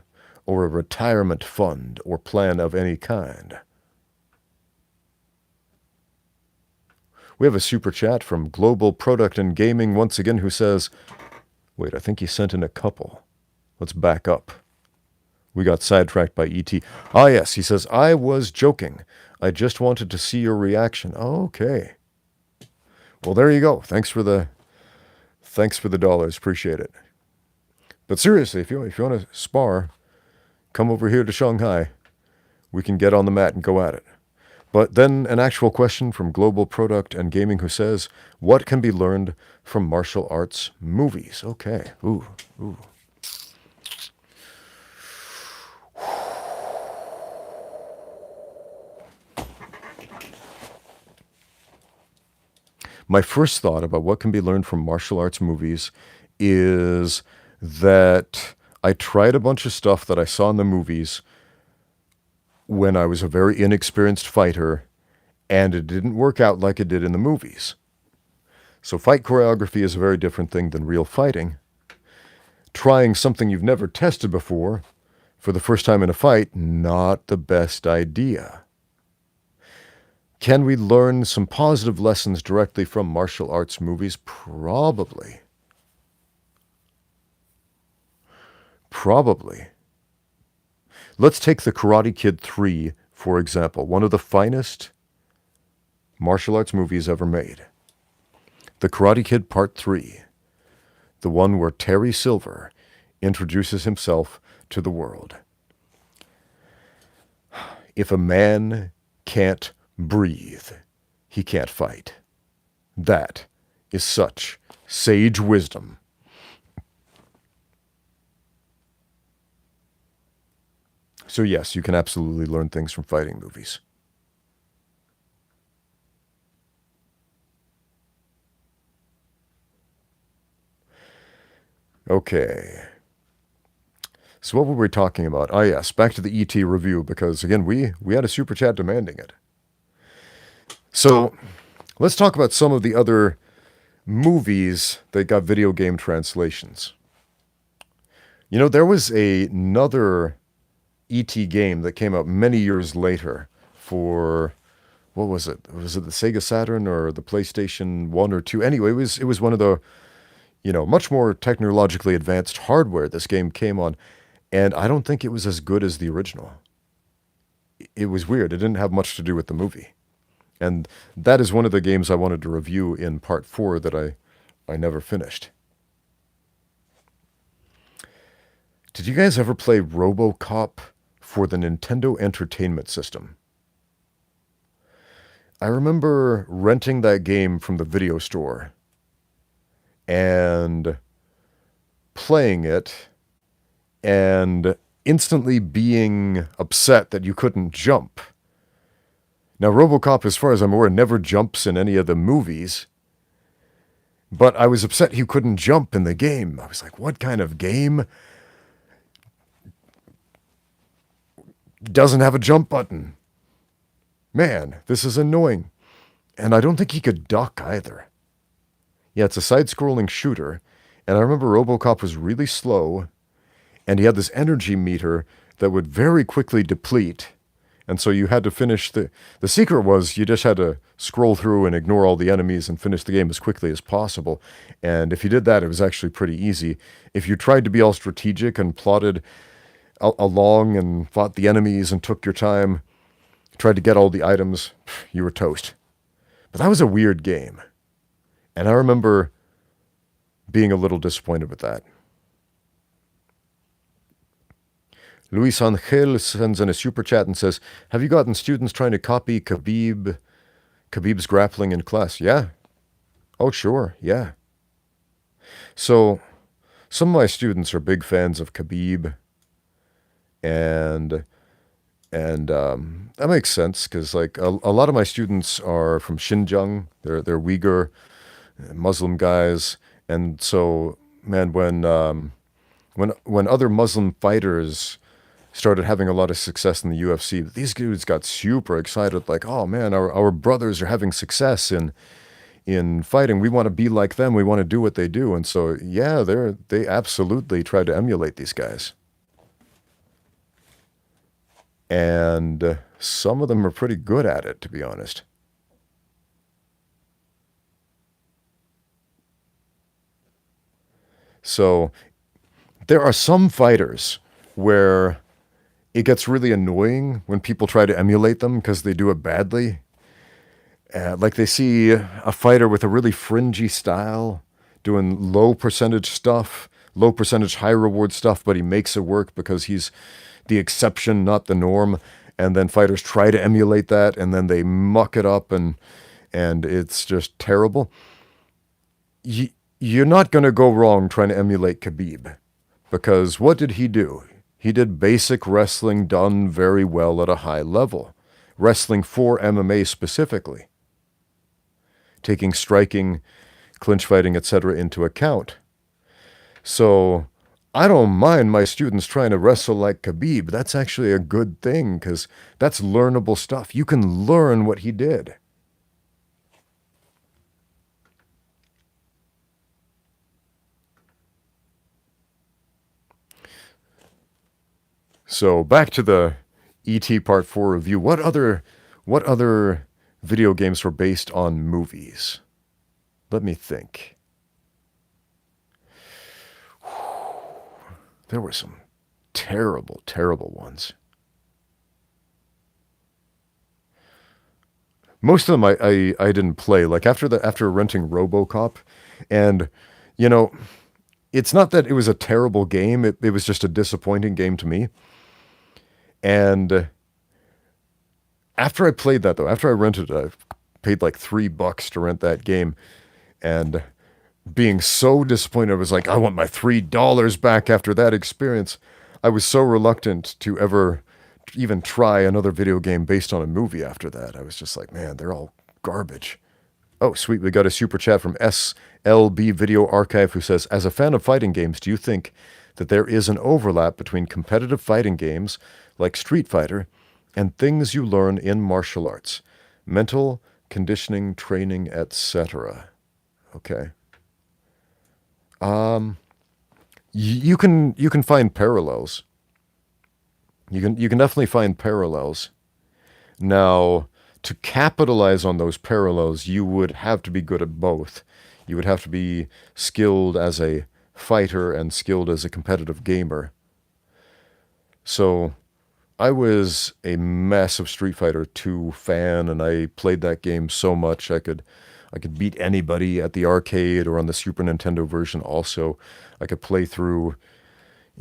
or a retirement fund or plan of any kind. We have a super chat from Global Product and Gaming once again, who says, wait, I think he sent in a couple. Let's back up. We got sidetracked by ET. Ah, yes, he says, I was joking. I just wanted to see your reaction. Oh, okay. Well, there you go. Thanks for the dollars. Appreciate it. But seriously, if you want to spar, come over here to Shanghai. We can get on the mat and go at it. But then an actual question from Global Product and Gaming, who says, what can be learned from martial arts movies? Okay. Ooh. My first thought about what can be learned from martial arts movies is that I tried a bunch of stuff that I saw in the movies when I was a very inexperienced fighter, and it didn't work out like it did in the movies. So fight choreography is a very different thing than real fighting. Trying something you've never tested before for the first time in a fight, not the best idea. Can we learn some positive lessons directly from martial arts movies? Probably. Let's take The Karate Kid 3, for example, one of the finest martial arts movies ever made. The Karate Kid Part 3, the one where Terry Silver introduces himself to the world. If a man can't breathe, he can't fight. That is such sage wisdom. So yes, you can absolutely learn things from fighting movies. Okay. So what were we talking about? Ah, yes, back to the ET review, because again, we had a super chat demanding it. So let's talk about some of the other movies that got video game translations. You know, there was another E.T. game that came out many years later for, what was it? Was it the Sega Saturn or the PlayStation 1 or 2? Anyway, it was one of the, much more technologically advanced hardware this game came on. And I don't think it was as good as the original. It was weird. It didn't have much to do with the movie. And that is one of the games I wanted to review in part 4 that I never finished. Did you guys ever play RoboCop for the Nintendo Entertainment System? I remember renting that game from the video store and playing it and instantly being upset that you couldn't jump. Now, RoboCop, as far as I'm aware, never jumps in any of the movies, but I was upset he couldn't jump in the game. I was like, what kind of game doesn't have a jump button? Man, this is annoying. And I don't think he could duck either. Yeah, it's a side-scrolling shooter, and I remember RoboCop was really slow, and he had this energy meter that would very quickly deplete. And so you had to finish the secret was you just had to scroll through and ignore all the enemies and finish the game as quickly as possible. And if you did that, it was actually pretty easy. If you tried to be all strategic and plotted along and fought the enemies and took your time, tried to get all the items, you were toast. But that was a weird game. And I remember being a little disappointed with that. Luis Angel sends in a super chat and says, have you gotten students trying to copy Khabib's grappling in class? Yeah. Oh, sure. Yeah. So some of my students are big fans of Khabib, and that makes sense because like a lot of my students are from Xinjiang. They're Uyghur Muslim guys, and so man, when other Muslim fighters started having a lot of success in the UFC, these dudes got super excited, like, oh man, our brothers are having success in fighting. We want to be like them. We want to do what they do. And so, yeah, they absolutely try to emulate these guys. And some of them are pretty good at it, to be honest. So there are some fighters where it gets really annoying when people try to emulate them because they do it badly. Like they see a fighter with a really fringy style doing low percentage stuff, low percentage, high reward stuff, but he makes it work because he's the exception, not the norm. And then fighters try to emulate that, and then they muck it up, and it's just terrible. You're not going to go wrong trying to emulate Khabib, because what did he do? He did basic wrestling done very well at a high level. Wrestling for MMA specifically. Taking striking, clinch fighting, etc. into account. So I don't mind my students trying to wrestle like Khabib. That's actually a good thing because that's learnable stuff. You can learn what he did. So back to the E.T. Part 4 review. What other video games were based on movies? Let me think. There were some terrible, terrible ones. Most of them I didn't play. Like after renting RoboCop, and you know, it's not that it was a terrible game. It was just a disappointing game to me. And after I played that, though, after I rented it, I paid like $3 to rent that game. And being so disappointed, I was like, I want my $3 back after that experience. I was so reluctant to ever even try another video game based on a movie after that. I was just like, man, they're all garbage. Oh, sweet. We got a super chat from SLB Video Archive who says, as a fan of fighting games, do you think that there is an overlap between competitive fighting games like Street Fighter and things you learn in martial arts? Mental, conditioning, training, etc. Okay. You can find parallels. You can definitely find parallels. Now, to capitalize on those parallels, you would have to be good at both. You would have to be skilled as a fighter and skilled as a competitive gamer. So I was a massive Street Fighter 2 fan, and I played that game so much I could beat anybody at the arcade or on the Super Nintendo version also. I could play through,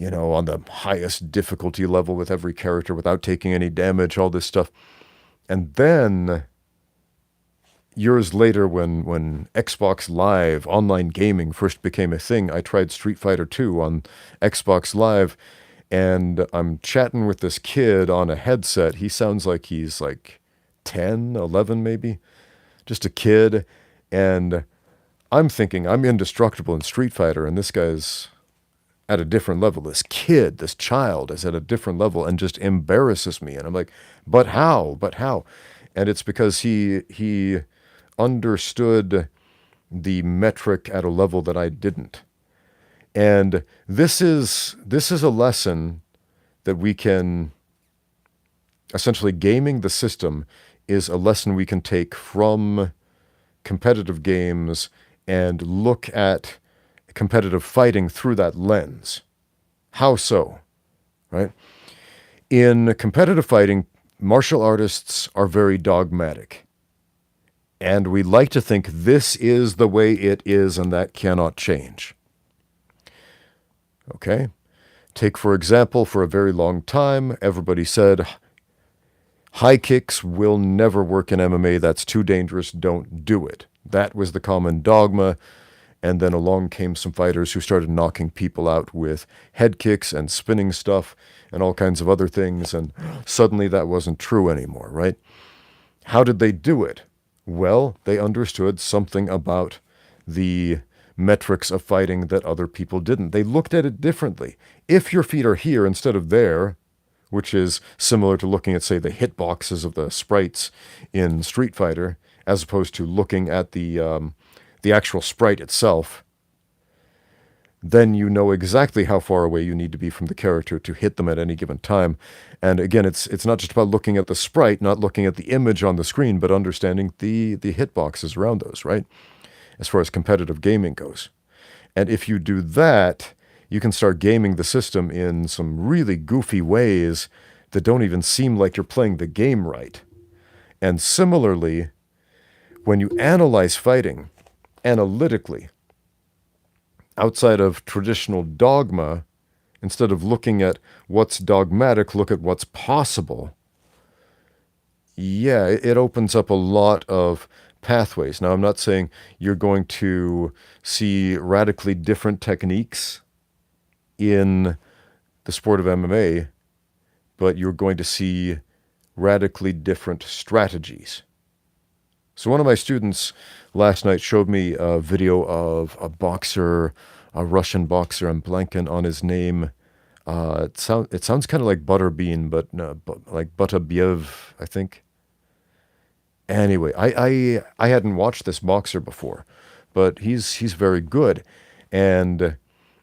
on the highest difficulty level with every character without taking any damage, all this stuff. And then years later, when Xbox Live online gaming first became a thing, I tried Street Fighter 2 on Xbox Live, and I'm chatting with this kid on a headset. He sounds like he's like 10, 11 maybe, just a kid. And I'm thinking I'm indestructible in Street Fighter, and this guy's at a different level. This kid, this child is at a different level and just embarrasses me. And I'm like, but how? But how? And it's because he understood the metric at a level that I didn't. And this is a lesson that we can, essentially gaming the system is a lesson we can take from competitive games and look at competitive fighting through that lens. How so? Right? In competitive fighting, martial artists are very dogmatic. And we like to think this is the way it is and that cannot change. Okay? Take, for example, for a very long time, everybody said, high kicks will never work in MMA. That's too dangerous. Don't do it. That was the common dogma. And then along came some fighters who started knocking people out with head kicks and spinning stuff and all kinds of other things. And suddenly that wasn't true anymore, right? How did they do it? Well, they understood something about the metrics of fighting that other people didn't. They looked at it differently. If your feet are here instead of there, which is similar to looking at, say, the hitboxes of the sprites in Street Fighter, as opposed to looking at the actual sprite itself, then you know exactly how far away you need to be from the character to hit them at any given time. And again, it's not just about looking at the sprite, not looking at the image on the screen, but understanding the hitboxes around those, right? As far as competitive gaming goes. And if you do that, you can start gaming the system in some really goofy ways that don't even seem like you're playing the game right. And similarly, when you analyze fighting analytically, outside of traditional dogma, instead of looking at what's dogmatic, look at what's possible. Yeah, it opens up a lot of pathways. Now, I'm not saying you're going to see radically different techniques in the sport of MMA, but you're going to see radically different strategies. So one of my students last night showed me a video of a boxer, a Russian boxer. I'm blanking on his name. It sounds kind of like Butterbean, but like Butabiev, I think. Anyway, I hadn't watched this boxer before, but he's very good, and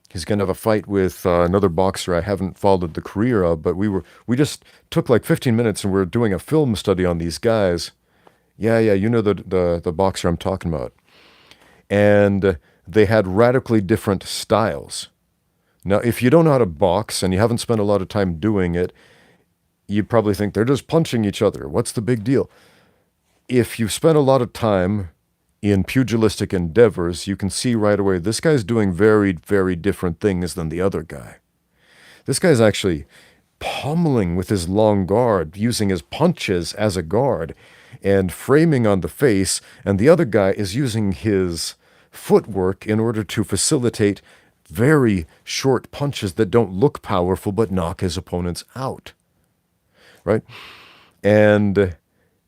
he's gonna have a fight with another boxer I haven't followed the career of. But we just took like 15 minutes and we're doing a film study on these guys. Yeah, you know the boxer I'm talking about. And they had radically different styles. Now, if you don't know how to box and you haven't spent a lot of time doing it, you probably think they're just punching each other. What's the big deal? If you've spent a lot of time in pugilistic endeavors, you can see right away this guy's doing very, very different things than the other guy. This guy's actually pummeling with his long guard, using his punches as a guard, and framing on the face, and the other guy is using his footwork in order to facilitate very short punches that don't look powerful but knock his opponents out, right? And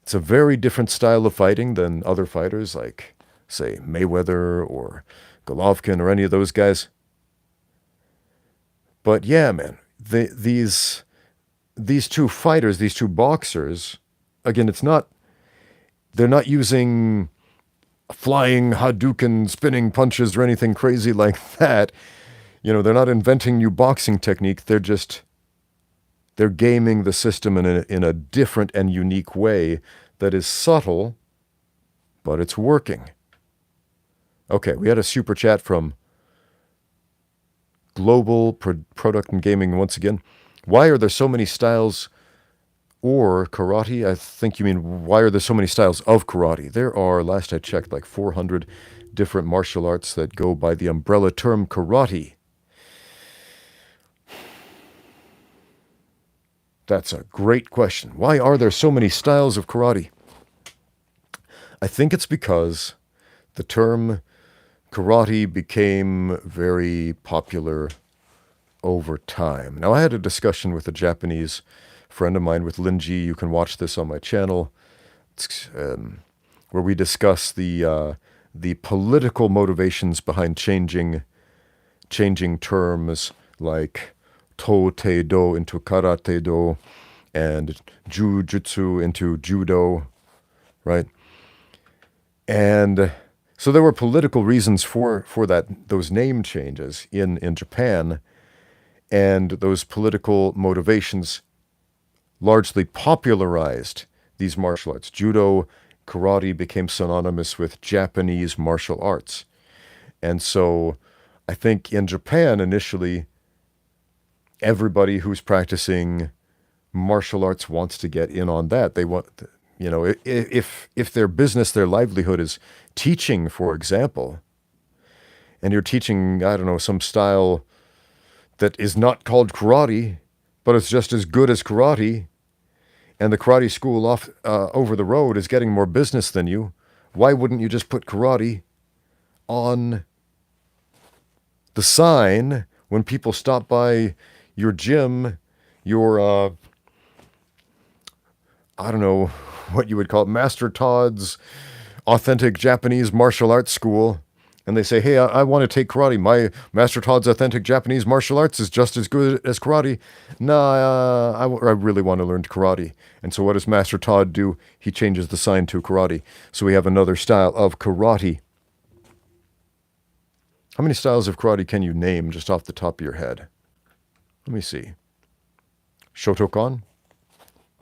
it's a very different style of fighting than other fighters like, say, Mayweather or Golovkin or any of those guys. But yeah, man, these two fighters, these two boxers, again, they're not using flying Hadouken spinning punches or anything crazy like that. They're not inventing new boxing technique. They're gaming the system in a different and unique way that is subtle, but it's working. Okay, we had a super chat from Global Product and Gaming once again. Why are there so many styles or karate? I think you mean, why are there so many styles of karate? There are, last I checked, like 400 different martial arts that go by the umbrella term karate. That's a great question. Why are there so many styles of karate? I think it's because the term karate became very popular over time. Now, I had a discussion with a Japanese friend of mine, with Linji. You can watch this on my channel, where we discuss the political motivations behind changing terms like to te do into karate do and jiu-jitsu into judo, right? And so there were political reasons for those name changes in Japan, and those political motivations largely popularized these martial arts. Judo, karate became synonymous with Japanese martial arts. And so I think in Japan initially, everybody who's practicing martial arts wants to get in on that. They want, if their business, their livelihood is teaching, for example, and you're teaching, I don't know, some style that is not called karate, but it's just as good as karate, and the karate school over the road is getting more business than you, why wouldn't you just put karate on the sign when people stop by your gym, your, I don't know what you would call it, Master Todd's Authentic Japanese Martial Arts School, and they say, hey, I want to take karate. My Master Todd's Authentic Japanese Martial Arts is just as good as karate. Nah, I really want to learn karate. And so what does Master Todd do? He changes the sign to karate. So we have another style of karate. How many styles of karate can you name just off the top of your head? Let me see. Shotokan,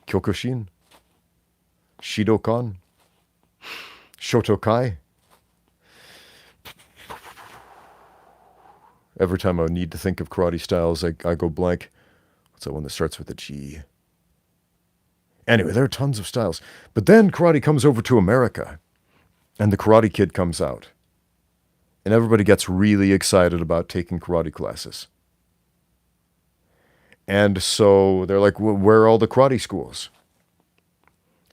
kyokushin, shidokan, shotokai. Every time I need to think of karate styles, I go blank. What's that one that starts with a G? Anyway, there are tons of styles. But then karate comes over to America, and the Karate Kid comes out. And everybody gets really excited about taking karate classes. And so they're like, well, where are all the karate schools?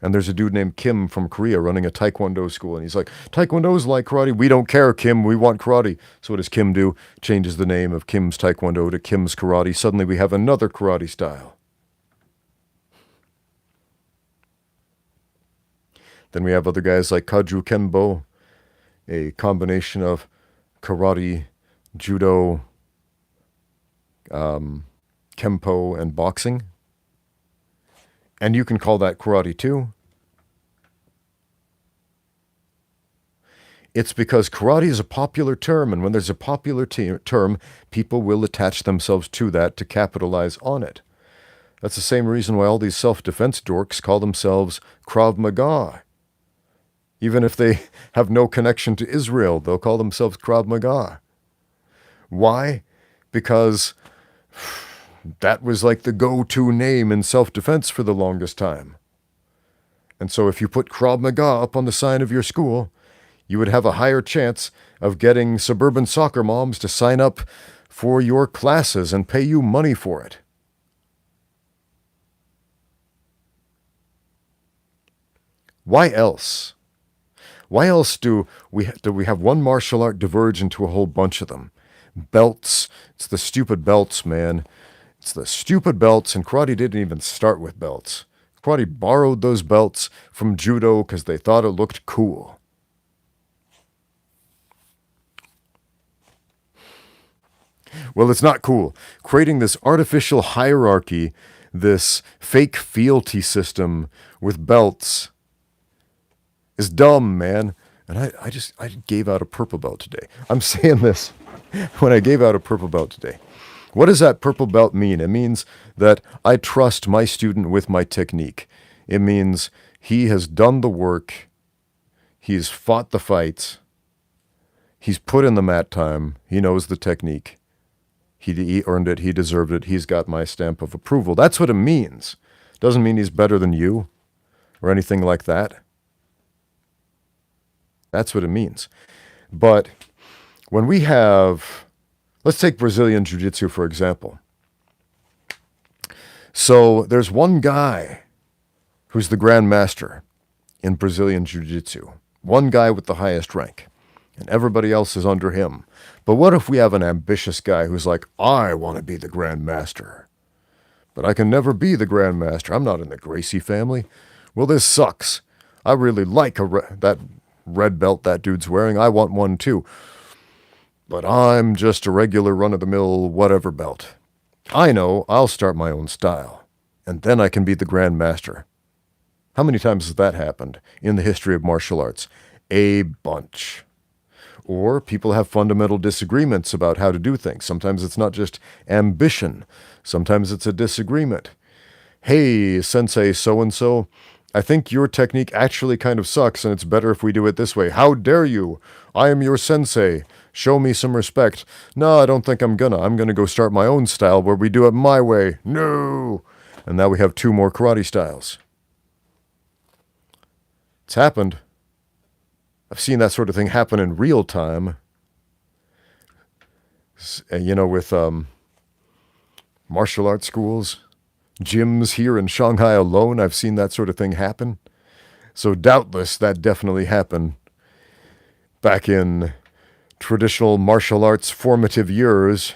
And there's a dude named Kim from Korea running a Taekwondo school. And he's like, Taekwondo is like karate. We don't care, Kim. We want karate. So what does Kim do? Changes the name of Kim's Taekwondo to Kim's Karate. Suddenly we have another karate style. Then we have other guys like Kaju Kenbo, a combination of karate, judo, kempo, and boxing. And you can call that karate too. It's because karate is a popular term, and when there's a popular term, people will attach themselves to that to capitalize on it. That's the same reason why all these self-defense dorks call themselves Krav Maga. Even if they have no connection to Israel, they'll call themselves Krav Maga. Why? Because that was like the go-to name in self-defense for the longest time. And so if you put Krav Maga up on the sign of your school, you would have a higher chance of getting suburban soccer moms to sign up for your classes and pay you money for it. Why else? Why else do we have one martial art diverge into a whole bunch of them? Belts. It's the stupid belts, man. It's the stupid belts, and karate didn't even start with belts. Karate borrowed those belts from judo because they thought it looked cool. Well, it's not cool. Creating this artificial hierarchy, this fake fealty system with belts is dumb, man. And I gave out a purple belt today. I'm saying this when I gave out a purple belt today. What does that purple belt mean? It means that I trust my student with my technique. It means he has done the work. He's fought the fights. He's put in the mat time. He knows the technique. He earned it. He deserved it. He's got my stamp of approval. That's what it means. Doesn't mean he's better than you or anything like that. That's what it means. But when we have, let's take Brazilian Jiu-Jitsu, for example. So there's one guy who's the Grand Master in Brazilian Jiu-Jitsu. One guy with the highest rank. And everybody else is under him. But what if we have an ambitious guy who's like, I want to be the Grand Master, but I can never be the Grand Master. I'm not in the Gracie family. Well, this sucks. I really like that red belt that dude's wearing. I want one too. But I'm just a regular run-of-the-mill whatever belt. I know I'll start my own style, and then I can be the Grand Master. How many times has that happened in the history of martial arts? A bunch. Or people have fundamental disagreements about how to do things. Sometimes it's not just ambition. Sometimes it's a disagreement. Hey, sensei so-and-so, I think your technique actually kind of sucks and it's better if we do it this way. How dare you? I am your sensei. Show me some respect. No, I don't think I'm gonna. I'm gonna go start my own style where we do it my way. No! And now we have 2 more karate styles. It's happened. I've seen that sort of thing happen in real time. You know, with martial arts schools, gyms here in Shanghai alone, I've seen that sort of thing happen. So doubtless that definitely happened back in traditional martial arts formative years.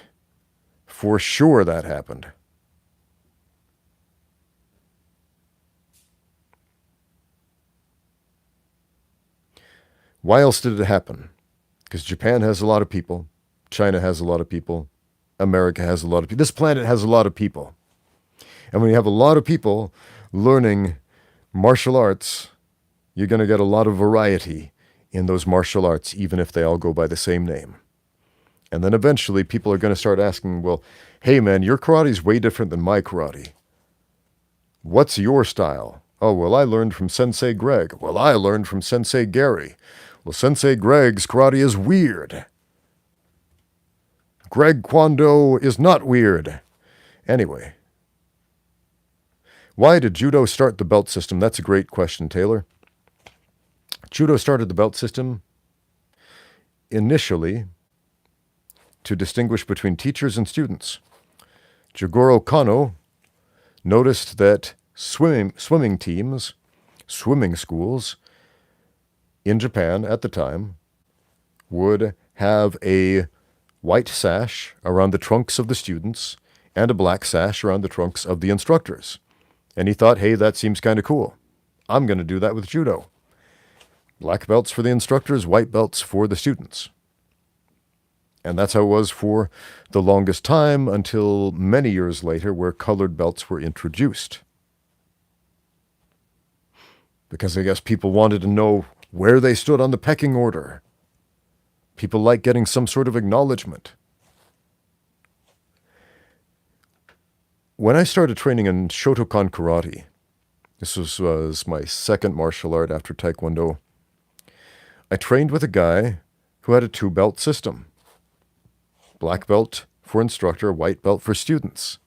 For sure that happened. Why else did it happen? Because Japan has a lot of people. China has a lot of people. America has a lot of people. This planet has a lot of people. And when you have a lot of people learning martial arts, you're going to get a lot of variety in those martial arts, even if they all go by the same name. And then eventually people are going to start asking, well, hey man, your karate is way different than my karate. What's your style? Oh, well, I learned from Sensei Greg. Well, I learned from Sensei Gary. Well, Sensei Greg's karate is weird. Greg Kwando is not weird. Anyway, why did judo start the belt system? That's a great question, Taylor. Judo started the belt system initially to distinguish between teachers and students. Jigoro Kano noticed that swimming teams, swimming schools in Japan at the time would have a white sash around the trunks of the students and a black sash around the trunks of the instructors. And he thought, hey, that seems kind of cool. I'm going to do that with judo. Black belts for the instructors, white belts for the students. And that's how it was for the longest time until many years later where colored belts were introduced. Because I guess people wanted to know where they stood on the pecking order. People like getting some sort of acknowledgement. When I started training in Shotokan karate, this was my second martial art after Taekwondo, I trained with a guy who had a 2-belt system. Black belt for instructor, white belt for students.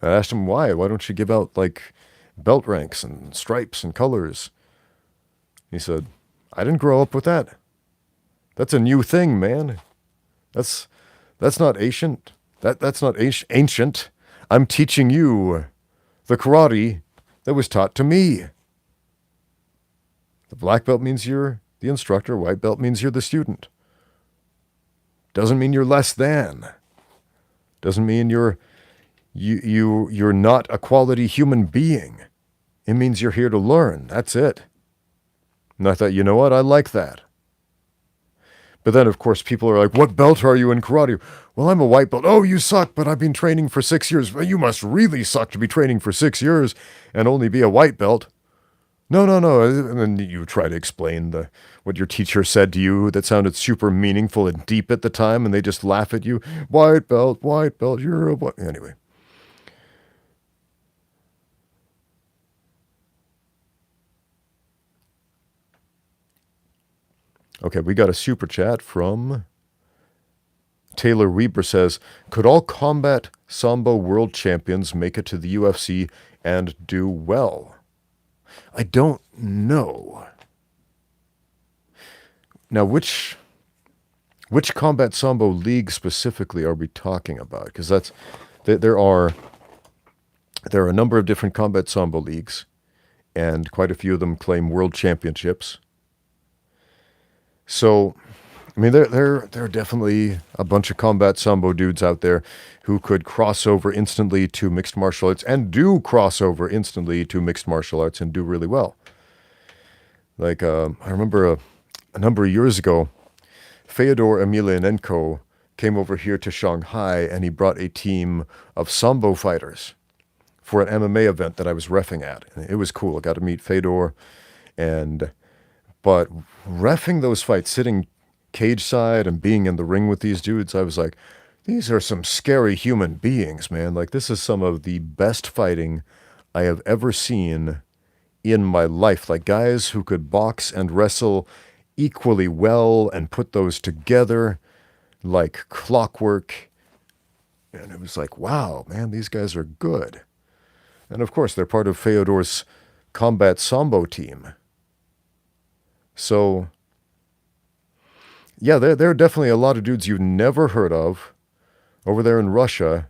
I asked him, why? Why don't you give out, like, belt ranks and stripes and colors? He said, I didn't grow up with that. That's a new thing, man. That's not ancient. That's not ancient. I'm teaching you the karate that was taught to me. The black belt means you're the instructor. White belt means you're the student. Doesn't mean you're less than. Doesn't mean you're not a quality human being. It means you're here to learn. That's it. And I thought, you know what? I like that. But then, of course, people are like, what belt are you in karate? Well, I'm a white belt. Oh, you suck, but I've been training for 6 years. Well, you must really suck to be training for 6 years and only be a white belt. No. And then you try to explain what your teacher said to you that sounded super meaningful and deep at the time, and they just laugh at you. White belt, you're a white... Anyway. Okay, we got a super chat from Taylor Weber says, could all combat sambo world champions make it to the UFC and do well? I don't know. Now, which combat sambo league specifically are we talking about? Because there are a number of different combat sambo leagues, and quite a few of them claim world championships. So, I mean, there are definitely a bunch of combat sambo dudes out there who could cross over instantly to mixed martial arts, and do cross over instantly to mixed martial arts and do really well. Like, I remember a number of years ago, Fyodor Emelianenko came over here to Shanghai, and he brought a team of sambo fighters for an MMA event that I was reffing at. And it was cool. I got to meet Fedor, but reffing those fights, sitting cage side and being in the ring with these dudes, I was like, these are some scary human beings, man. Like, this is some of the best fighting I have ever seen in my life. Like, guys who could box and wrestle equally well and put those together like clockwork. And it was like, wow, man, these guys are good. And of course, they're part of Fyodor's combat sambo team. So, yeah, there are definitely a lot of dudes you've never heard of over there in Russia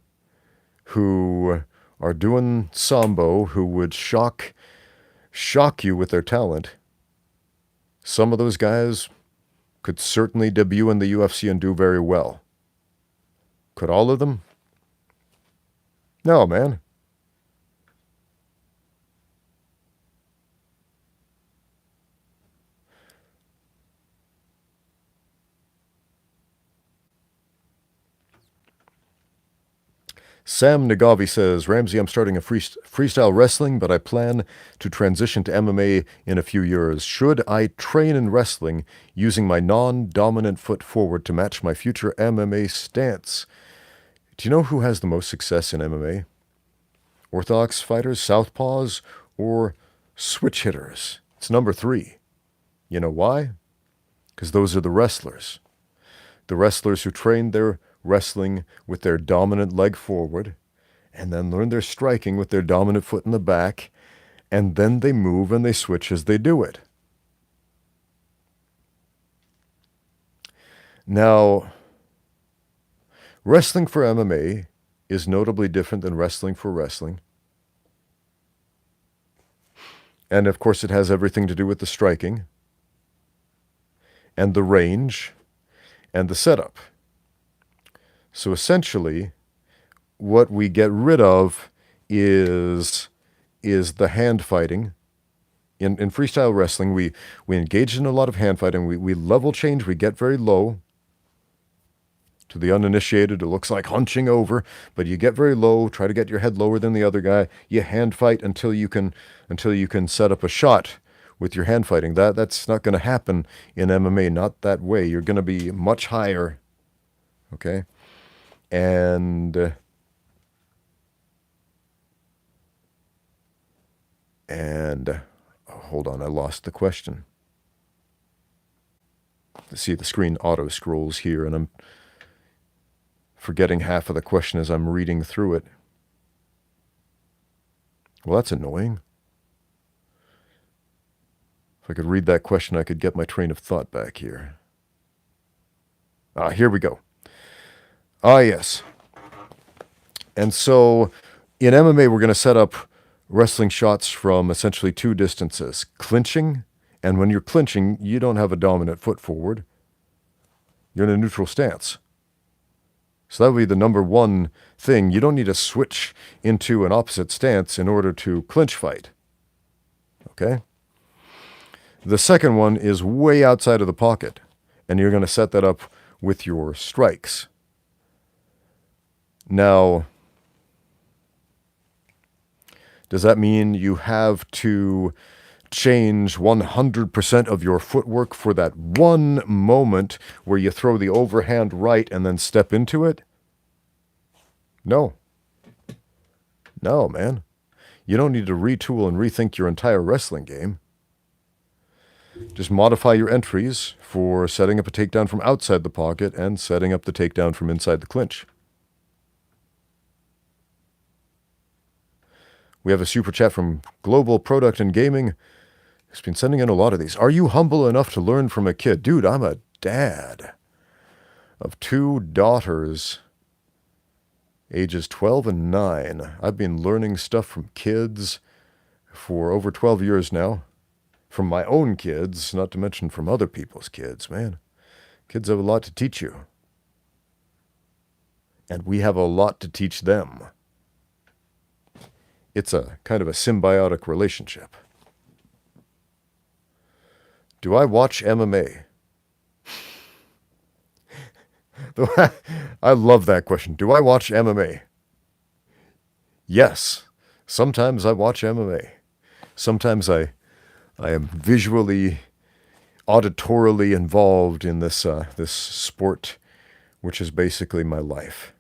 who are doing sambo, who would shock you with their talent. Some of those guys could certainly debut in the UFC and do very well. Could all of them? No, man. Sam Nagavi says, Ramsey, I'm starting a freestyle wrestling, but I plan to transition to MMA in a few years. Should I train in wrestling using my non-dominant foot forward to match my future MMA stance? Do you know who has the most success in MMA? Orthodox fighters, southpaws, or switch hitters? It's number 3. You know why? Because those are the wrestlers. The wrestlers who train their wrestling with their dominant leg forward, and then learn their striking with their dominant foot in the back, and then they move and they switch as they do it. Now, wrestling for MMA is notably different than wrestling for wrestling. And of course, it has everything to do with the striking, and the range, and the setup. So essentially, what we get rid of is the hand fighting. In freestyle wrestling, we engage in a lot of hand fighting. We level change. We get very low. To the uninitiated, it looks like hunching over, but you get very low. Try to get your head lower than the other guy. You hand fight until you can set up a shot with your hand fighting. That's not going to happen in MMA. Not that way. You're going to be much higher. Okay. And hold on, I lost the question. See, the screen auto scrolls here, and I'm forgetting half of the question as I'm reading through it. Well, that's annoying. If I could read that question, I could get my train of thought back here. Here we go. Yes. And so in MMA, we're going to set up wrestling shots from essentially 2 distances. Clinching, and when you're clinching, you don't have a dominant foot forward. You're in a neutral stance. So that would be the number 1 thing. You don't need to switch into an opposite stance in order to clinch fight. Okay? The second one is way outside of the pocket, and you're going to set that up with your strikes. Now, does that mean you have to change 100% of your footwork for that one moment where you throw the overhand right and then step into it? No. No, man. You don't need to retool and rethink your entire wrestling game. Just modify your entries for setting up a takedown from outside the pocket and setting up the takedown from inside the clinch. We have a super chat from Global Product and Gaming. He's been sending in a lot of these. Are you humble enough to learn from a kid? Dude, I'm a dad of 2 daughters, ages 12 and 9. I've been learning stuff from kids for over 12 years now. From my own kids, not to mention from other people's kids, man. Kids have a lot to teach you. And we have a lot to teach them. It's a kind of a symbiotic relationship. Do I watch MMA? I love that question. Do I watch MMA? Yes. Sometimes I watch MMA. Sometimes I am visually, auditorily involved in this sport, which is basically my life.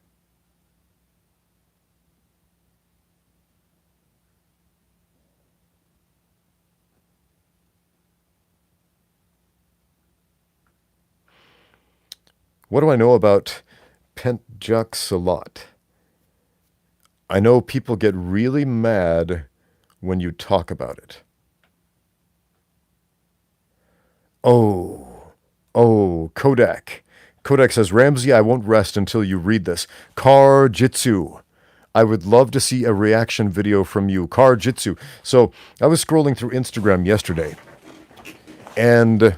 What do I know about pentjuxalot? I know people get really mad when you talk about it. Oh, Kodak. Kodak says, Ramsey, I won't rest until you read this. Car Jitsu. I would love to see a reaction video from you. Car Jitsu. So I was scrolling through Instagram yesterday, and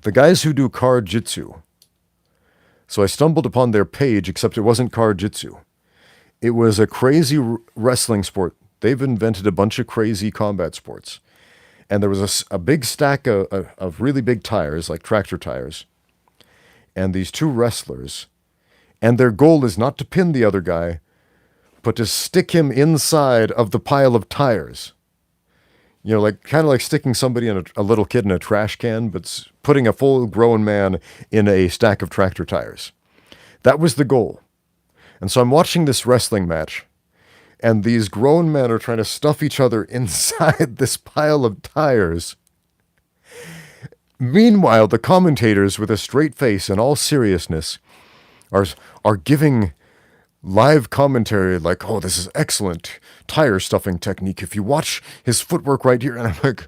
the guys who do Car Jitsu, so I stumbled upon their page, except it wasn't Car Jitsu. It was a crazy wrestling sport. They've invented a bunch of crazy combat sports. And there was a big stack of really big tires, like tractor tires. And these 2 wrestlers, and their goal is not to pin the other guy, but to stick him inside of the pile of tires. You know, like kind of like sticking somebody in a little kid in a trash can, but putting a full-grown man in a stack of tractor tires. That was the goal. And so I'm watching this wrestling match, and these grown men are trying to stuff each other inside this pile of tires. Meanwhile, the commentators, with a straight face and all seriousness, are giving live commentary like, oh, this is excellent tire stuffing technique. If you watch his footwork right here. And I'm like,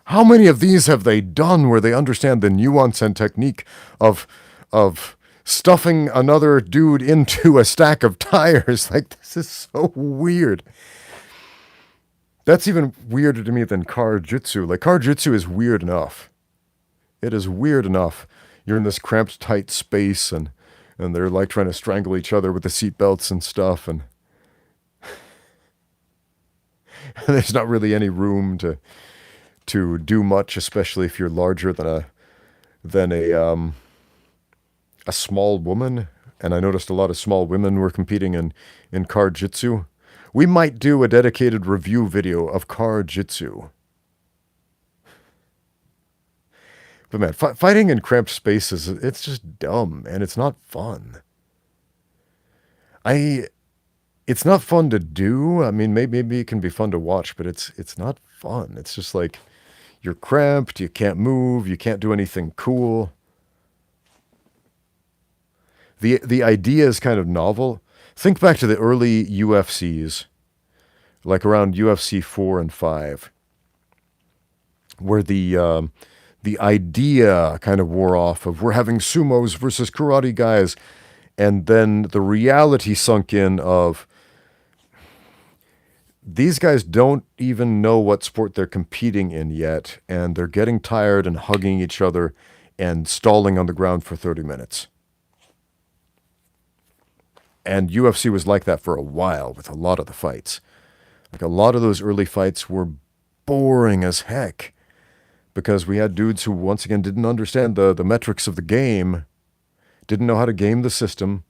how many of these have they done where they understand the nuance and technique of stuffing another dude into a stack of tires? Like, this is so weird. That's even weirder to me than Car Jitsu. Like, Car Jitsu is weird enough. It is weird enough. You're in this cramped, tight space, and they're like trying to strangle each other with the seatbelts and stuff, and there's not really any room to do much, especially if you're larger than a small woman. And I noticed a lot of small women were competing in Car Jitsu. We might do a dedicated review video of Car Jitsu. But man, fighting in cramped spaces, it's just dumb, and it's not fun. It's not fun to do. I mean, maybe it can be fun to watch, but it's not fun. It's just like, you're cramped, you can't move, you can't do anything cool. The idea is kind of novel. Think back to the early UFCs, like around UFC 4 and 5, where the idea kind of wore off of we're having sumos versus karate guys, and then the reality sunk in of these guys don't even know what sport they're competing in yet, and they're getting tired and hugging each other and stalling on the ground for 30 minutes. And UFC was like that for a while with a lot of the fights. Like, a lot of those early fights were boring as heck, because we had dudes who, once again, didn't understand the metrics of the game, didn't know how to game the system,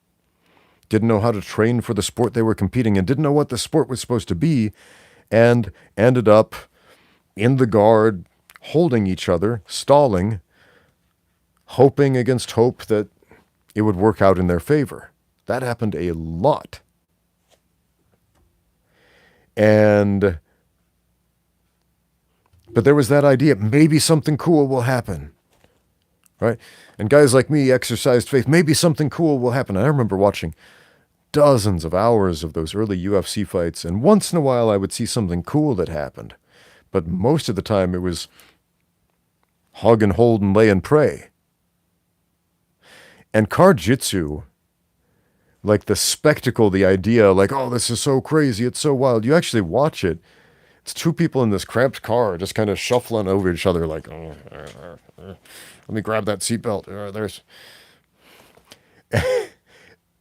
didn't know how to train for the sport they were competing in, didn't know what the sport was supposed to be, and ended up in the guard, holding each other, stalling, hoping against hope that it would work out in their favor. That happened a lot. And But there was that idea, maybe something cool will happen, right? And guys like me exercised faith, maybe something cool will happen. And I remember watching dozens of hours of those early UFC fights, and once in a while I would see something cool that happened. But most of the time it was hug and hold and lay and pray. And Jiu-Jitsu, like the spectacle, the idea, like, oh, this is so crazy, it's so wild. You actually watch it. It's two people in this cramped car just kind of shuffling over each other like, let me grab that seatbelt. There's...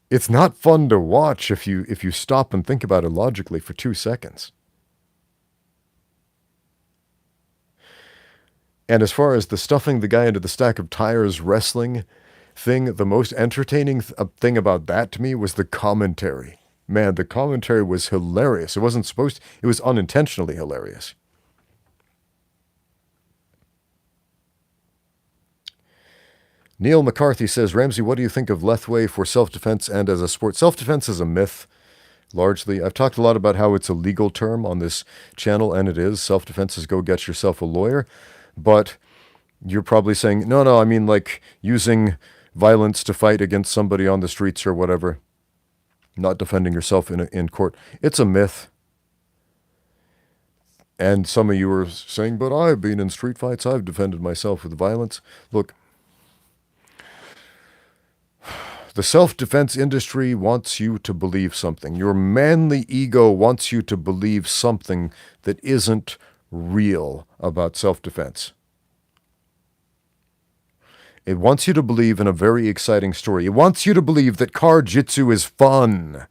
It's not fun to watch if you stop and think about it logically for 2 seconds. And as far as the stuffing the guy into the stack of tires wrestling thing, the most entertaining thing about that to me was the commentary. Man, the commentary was hilarious. It wasn't supposed to, it was unintentionally hilarious. Neil McCarthy says, Ramsey, what do you think of Lethway for self-defense and as a sport? Self-defense is a myth, largely. I've talked a lot about how it's a legal term on this channel, and it is. Self-defense is go get yourself a lawyer. But you're probably saying, no, I mean like using violence to fight against somebody on the streets or whatever. Not defending yourself in court. It's a myth. And some of you are saying, but I've been in street fights. I've defended myself with violence. Look, the self-defense industry wants you to believe something. Your manly ego wants you to believe something that isn't real about self-defense. It wants you to believe in a very exciting story. It wants you to believe that Jiu-Jitsu is fun.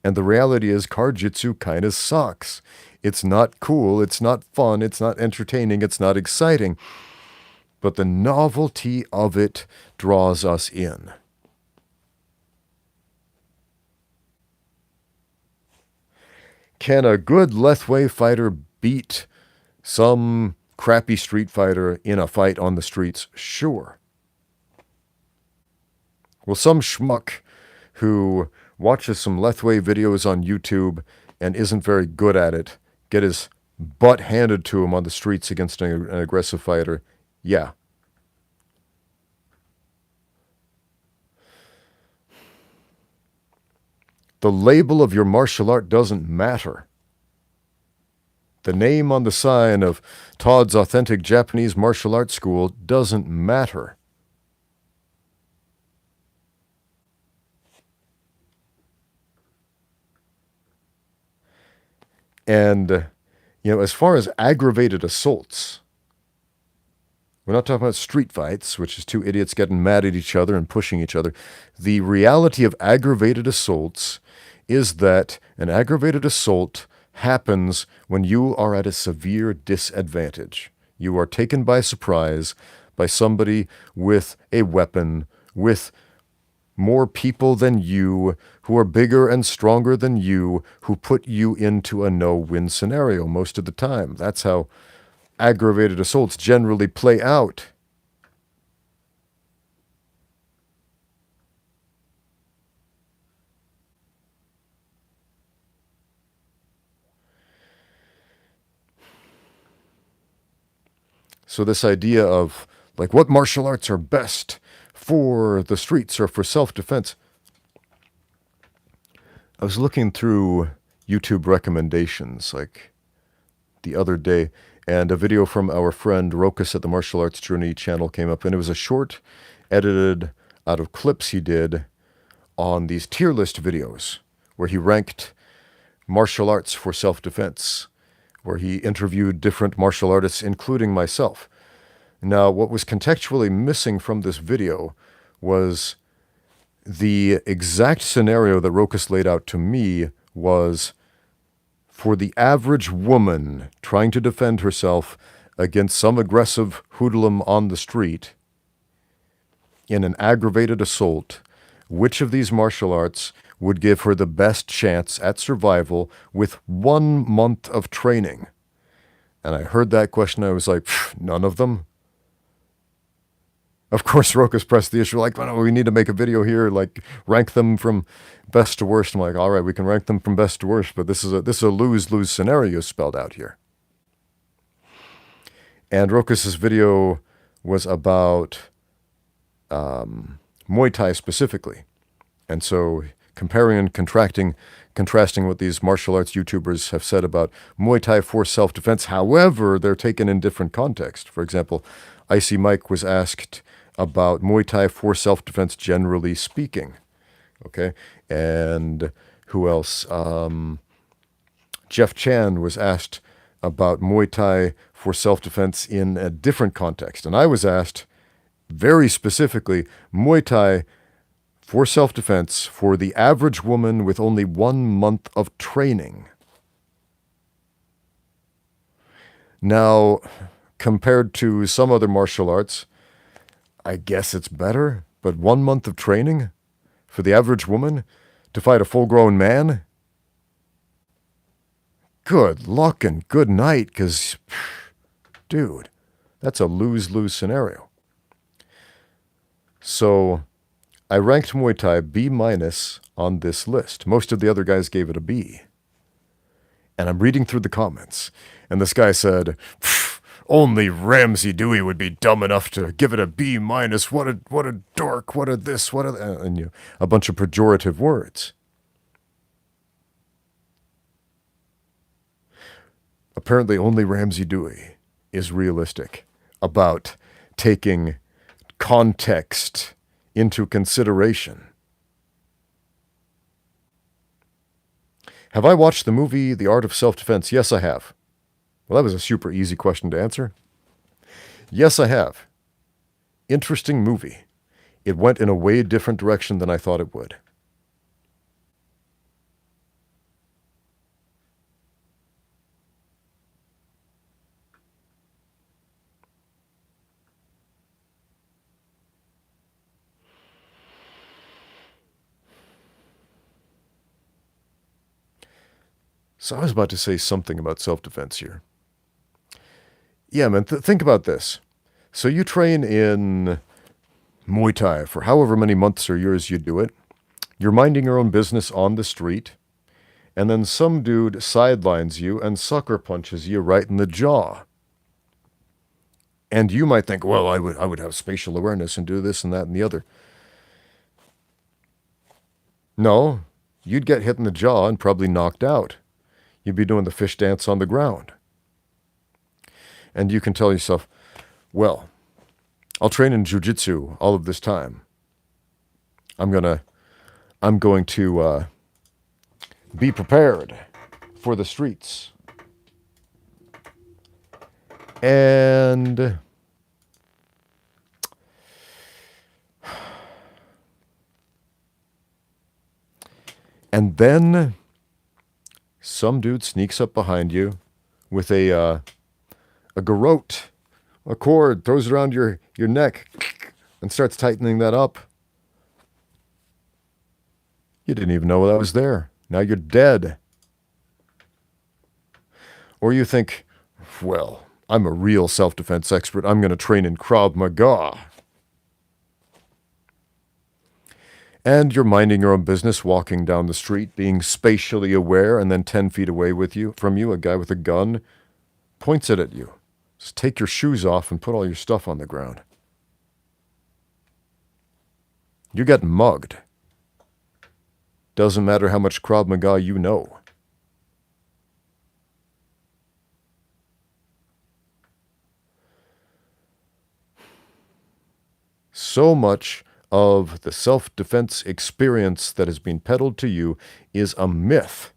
And the reality is Jiu-Jitsu kind of sucks. It's not cool, it's not fun, it's not entertaining, it's not exciting. But the novelty of it draws us in. Can a good Lethway fighter beat some crappy street fighter in a fight on the streets? Sure. Will some schmuck who watches some Lethway videos on YouTube and isn't very good at it get his butt handed to him on the streets against an aggressive fighter? Yeah. The label of your martial art doesn't matter. The name on the sign of Todd's Authentic Japanese Martial Arts School doesn't matter. And, as far as aggravated assaults, we're not talking about street fights, which is two idiots getting mad at each other and pushing each other. The reality of aggravated assaults is that an aggravated assault happens when you are at a severe disadvantage. You are taken by surprise by somebody with a weapon, with more people than you, who are bigger and stronger than you, who put you into a no-win scenario most of the time. That's how aggravated assaults generally play out. So this idea of, like, what martial arts are best for the streets or for self-defense. I was looking through YouTube recommendations, like, the other day, and a video from our friend Rokus at the Martial Arts Journey channel came up, and it was a short, edited out of clips he did on these tier list videos, where he ranked martial arts for self-defense, where he interviewed different martial artists, including myself. Now, what was contextually missing from this video was the exact scenario that Rokus laid out to me was for the average woman trying to defend herself against some aggressive hoodlum on the street in an aggravated assault, which of these martial arts would give her the best chance at survival with 1 month of training? And I heard that question, I was like, none of them. Of course, Rokus pressed the issue, like, well, we need to make a video here, like, rank them from best to worst. I'm like, all right, we can rank them from best to worst, but this is a lose-lose scenario spelled out here. And Rokus's video was about Muay Thai specifically. And so comparing and contrasting what these martial arts YouTubers have said about Muay Thai for self-defense. However, they're taken in different context. For example, Icy Mike was asked about Muay Thai for self-defense generally speaking. Okay? And who else? Jeff Chan was asked about Muay Thai for self-defense in a different context. And I was asked very specifically, Muay Thai for self-defense for the average woman with only 1 month of training. Now, compared to some other martial arts, I guess it's better, but 1 month of training for the average woman to fight a full-grown man? Good luck and good night, because, dude, that's a lose-lose scenario. So I ranked Muay Thai B- on this list. Most of the other guys gave it a B. And I'm reading through the comments, and this guy said, only Ramsey Dewey would be dumb enough to give it a B-. What a dork, what a this, what a... And a bunch of pejorative words. Apparently only Ramsey Dewey is realistic about taking context into consideration. Have I watched the movie The Art of Self-Defense? Yes, I have. Well, that was a super easy question to answer. Yes, I have. Interesting movie. It went in a way different direction than I thought it would. So I was about to say something about self-defense here. Yeah, man, think about this. So you train in Muay Thai for however many months or years you do it. You're minding your own business on the street, and then some dude sidelines you and sucker punches you right in the jaw. And you might think, well, I would have spatial awareness and do this and that and the other. No, you'd get hit in the jaw and probably knocked out. You'd be doing the fish dance on the ground. And you can tell yourself, well, I'll train in jiu-jitsu all of this time. I'm going to be prepared for the streets. And then some dude sneaks up behind you with a garrote, a cord, throws it around your neck, and starts tightening that up. You didn't even know that was there. Now you're dead. Or you think, well, I'm a real self-defense expert. I'm going to train in Krav Maga. And you're minding your own business, walking down the street, being spatially aware, and then 10 feet away from you, a guy with a gun points it at you. Just take your shoes off and put all your stuff on the ground. You get mugged. Doesn't matter how much Krav Maga you know. So much of the self-defense experience that has been peddled to you is a myth.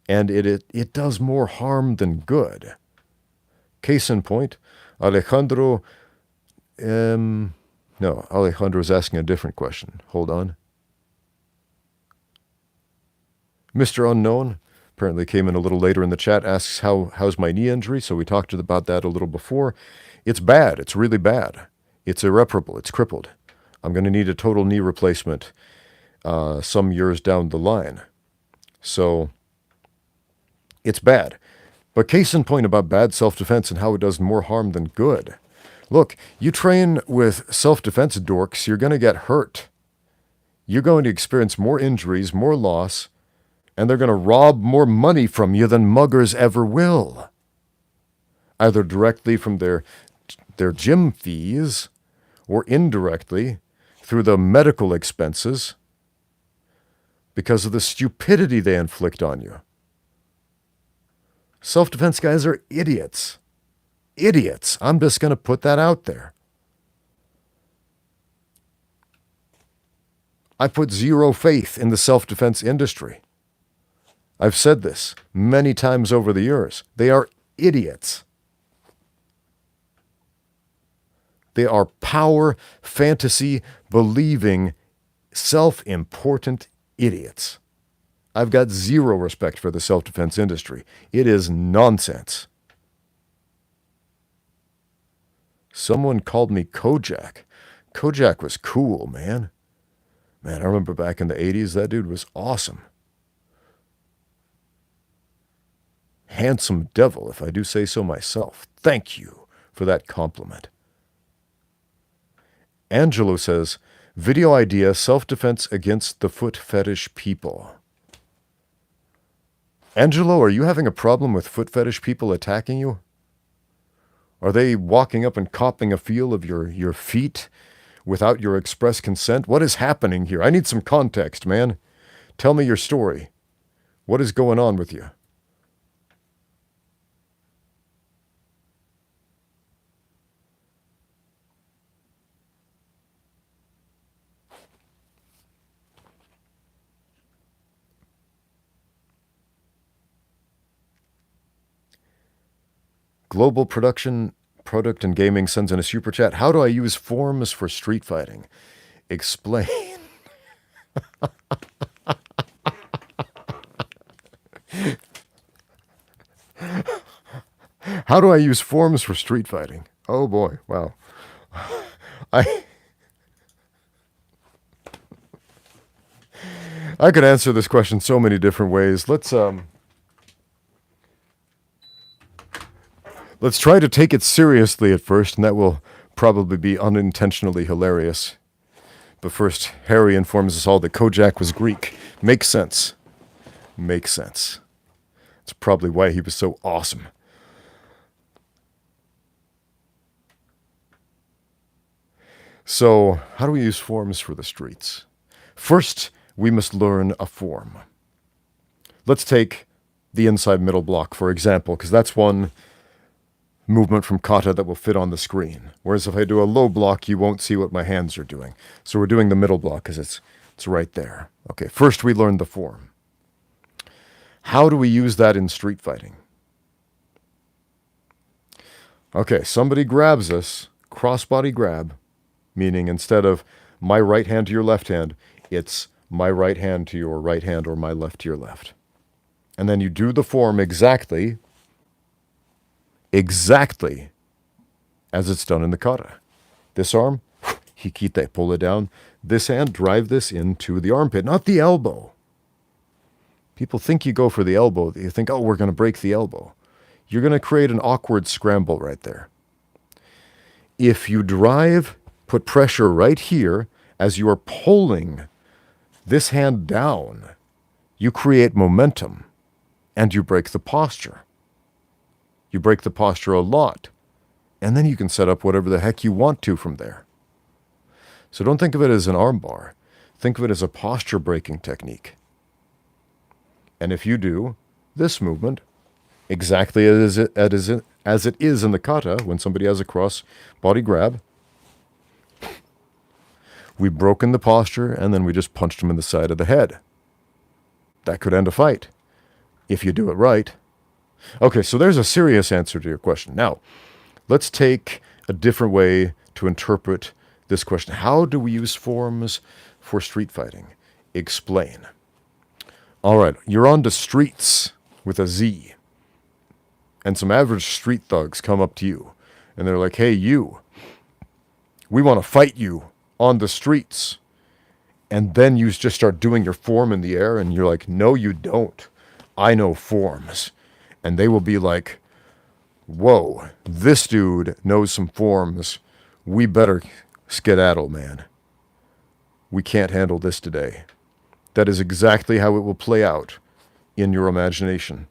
And it does more harm than good. Case in point, Alejandro is asking a different question. Hold on. Mr. Unknown apparently came in a little later in the chat, asks how's my knee injury, so we talked about that a little before. It's bad. It's really bad. It's irreparable. It's crippled. I'm going to need a total knee replacement some years down the line. So it's bad. But case in point about bad self-defense and how it does more harm than good. Look, you train with self-defense dorks, you're going to get hurt. You're going to experience more injuries, more loss, And they're going to rob more money from you than muggers ever will. Either directly from their gym fees or indirectly through the medical expenses because of the stupidity they inflict on you. Self-defense guys are idiots. Idiots. I'm just going to put that out there. I put zero faith in the self-defense industry. I've said this many times over the years. They are idiots. They are power, fantasy, believing, self-important idiots. I've got zero respect for the self-defense industry. It is nonsense. Someone called me Kojak. Kojak was cool, man. Man, I remember back in the 80s, that dude was awesome. Handsome devil, if I do say so myself. Thank you for that compliment. Angelo says, video idea, self-defense against the foot fetish people. Angelo, are you having a problem with foot fetish people attacking you? Are they walking up and copping a feel of your feet without your express consent? What is happening here? I need some context, man. Tell me your story. What is going on with you? Global Product and Gaming sends in a super chat. How do I use forms for street fighting? Explain. How do I use forms for street fighting? Oh boy, wow. I could answer this question so many different ways. Let's try to take it seriously at first, and that will probably be unintentionally hilarious. But first, Harry informs us all that Kojak was Greek. Makes sense. Makes sense. That's probably why he was so awesome. So, how do we use forms for the streets? First, we must learn a form. Let's take the inside middle block, for example, because that's one movement from kata that will fit on the screen. Whereas if I do a low block, you won't see what my hands are doing. So we're doing the middle block because it's right there. Okay, first we learn the form. How do we use that in street fighting? Okay, somebody grabs us, crossbody grab, meaning instead of my right hand to your left hand, it's my right hand to your right hand or my left to your left. And then you do the form exactly as it's done in the kata. This arm, hikite, pull it down. This hand, drive this into the armpit, not the elbow. People think you go for the elbow. You think, oh, we're going to break the elbow. You're going to create an awkward scramble right there. If you drive, put pressure right here as you are pulling this hand down, you create momentum and you break the posture. You break the posture a lot, and then you can set up whatever the heck you want to from there. So don't think of it as an arm bar. Think of it as a posture breaking technique. And if you do this movement exactly as it is in the kata, when somebody has a cross body grab, we've broken the posture and then we just punched them in the side of the head. That could end a fight if you do it right. Okay, so there's a serious answer to your question. Now, let's take a different way to interpret this question. How do we use forms for street fighting? Explain. All right, you're on the streets with a Z, and some average street thugs come up to you, and they're like, hey, you, we want to fight you on the streets. And then you just start doing your form in the air, and you're like, no, you don't. I know forms. And they will be like, whoa, this dude knows some forms. We better skedaddle, man. We can't handle this today. That is exactly how it will play out in your imagination.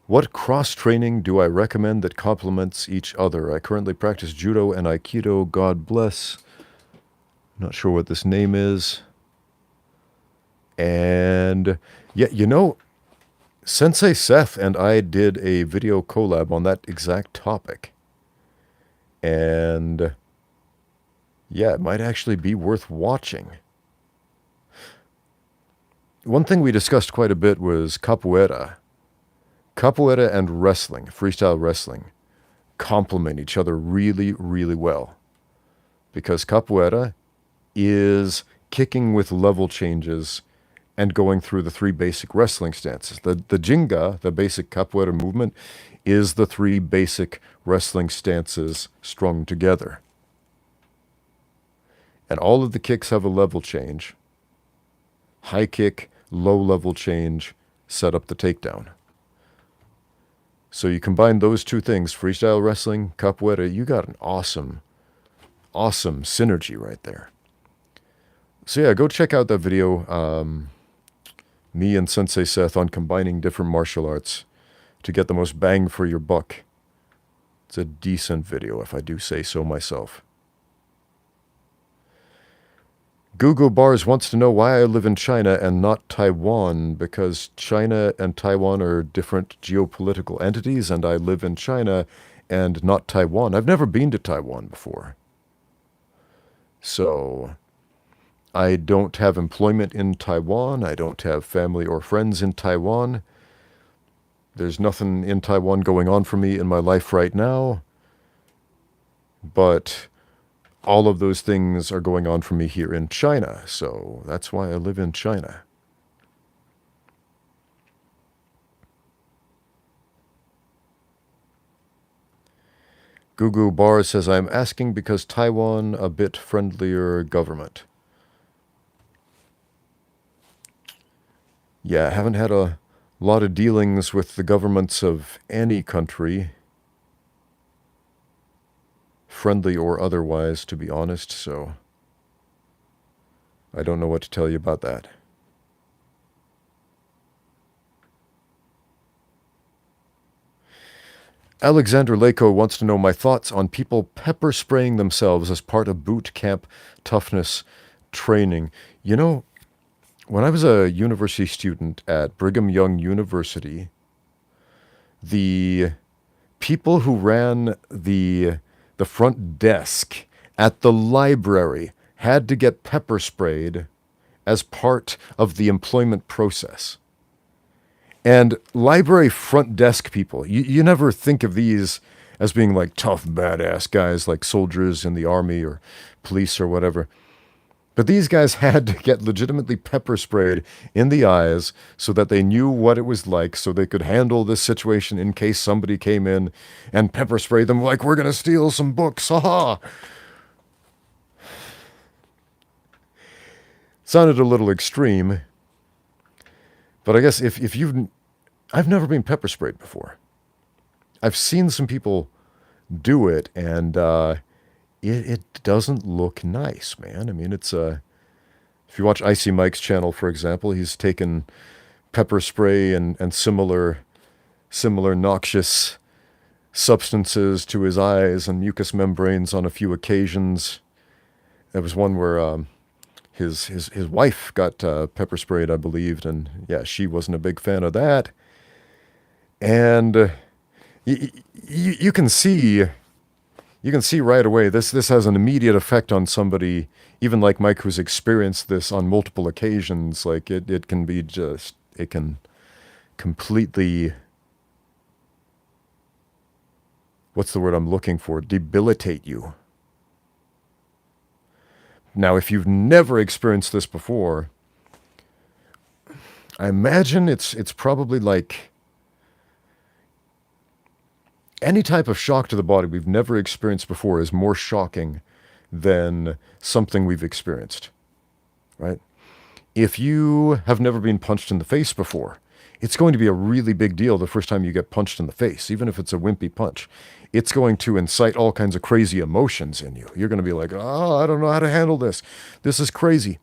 What cross-training do I recommend that complements each other? I currently practice judo and aikido, God bless. Not sure what this name is. And yeah, you know, Sensei Seth and I did a video collab on that exact topic. And yeah, it might actually be worth watching. One thing we discussed quite a bit was capoeira. Capoeira and wrestling, freestyle wrestling, complement each other really, really well. Because capoeira is kicking with level changes and going through the three basic wrestling stances. The ginga, the basic capoeira movement, is the three basic wrestling stances strung together. And all of the kicks have a level change. High kick, low level change, set up the takedown. So you combine those two things, freestyle wrestling, capoeira, you got an awesome, awesome synergy right there. So yeah, go check out that video, me and Sensei Seth on combining different martial arts to get the most bang for your buck. It's a decent video, if I do say so myself. Google Bars wants to know why I live in China and not Taiwan, because China and Taiwan are different geopolitical entities, and I live in China and not Taiwan. I've never been to Taiwan before. So I don't have employment in Taiwan. I don't have family or friends in Taiwan. There's nothing in Taiwan going on for me in my life right now. But all of those things are going on for me here in China, so that's why I live in China. Gugu Bar says, I'm asking because Taiwan a bit friendlier government. Yeah, I haven't had a lot of dealings with the governments of any country, friendly or otherwise, to be honest, so I don't know what to tell you about that. Alexander Lako wants to know my thoughts on people pepper spraying themselves as part of boot camp toughness training. You know, when I was a university student at Brigham Young University, the people who ran the front desk at the library had to get pepper sprayed as part of the employment process. And library front desk people, you never think of these as being like tough, badass guys like soldiers in the army or police or whatever. But these guys had to get legitimately pepper sprayed in the eyes so that they knew what it was like, so they could handle this situation in case somebody came in and pepper sprayed them like, we're going to steal some books, haha. Sounded a little extreme, but I guess if you've... I've never been pepper sprayed before. I've seen some people do it, and it doesn't look nice, man. I mean, it's if you watch Icy Mike's channel, for example, he's taken pepper spray and similar noxious substances to his eyes and mucous membranes on a few occasions. There was one where his wife got pepper sprayed, I believed, and yeah, she wasn't a big fan of that. And you can see right away this has an immediate effect on somebody, even like Mike, who's experienced this on multiple occasions. Like it can be just, it can completely, what's the word I'm looking for? Debilitate you. Now, if you've never experienced this before, I imagine it's probably like any type of shock to the body we've never experienced before is more shocking than something we've experienced. right? If you have never been punched in the face before, it's going to be a really big deal the first time you get punched in the face, even if it's a wimpy punch. It's going to incite all kinds of crazy emotions in you. You're going to be like, oh, I don't know how to handle this. This is crazy.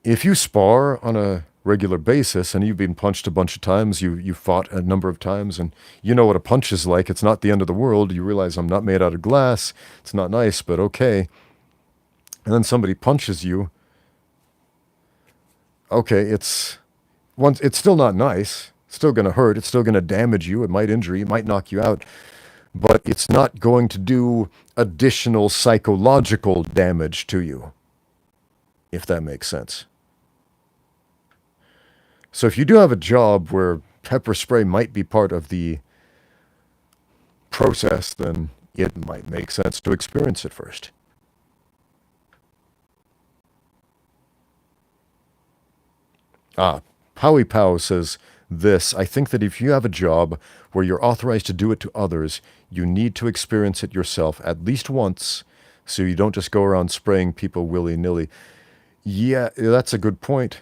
If you spar on a regular basis and you've been punched a bunch of times, you fought a number of times, and you know what a punch is like. It's not the end of the world. You realize I'm not made out of glass. It's not nice, but okay. And then somebody punches you. Okay, it's still not nice. It's still going to hurt. It's still going to damage you. It might injure you. It might knock you out. But it's not going to do additional psychological damage to you, if that makes sense. So if you do have a job where pepper spray might be part of the process, then it might make sense to experience it first. Howie Pow says this: I think that if you have a job where you're authorized to do it to others, you need to experience it yourself at least once, so you don't just go around spraying people willy-nilly. Yeah, that's a good point.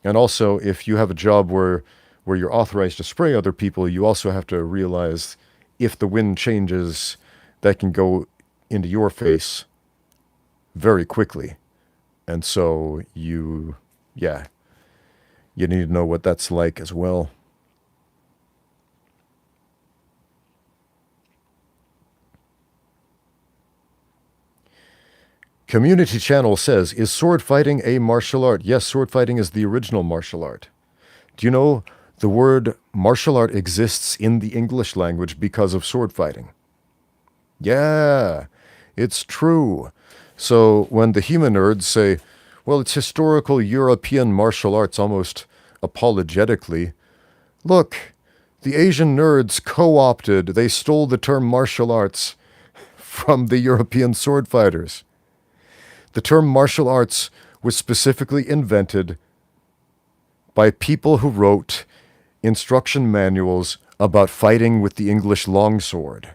And also, if you have a job where you're authorized to spray other people, you also have to realize if the wind changes, that can go into your face very quickly. And so you need to know what that's like as well. Community Channel says, is sword fighting a martial art? Yes, sword fighting is the original martial art. Do you know the word martial art exists in the English language because of sword fighting? Yeah, it's true. So when the human nerds say, well, it's historical European martial arts, almost apologetically, look, the Asian nerds co-opted, they stole the term martial arts from the European sword fighters. The term martial arts was specifically invented by people who wrote instruction manuals about fighting with the English longsword.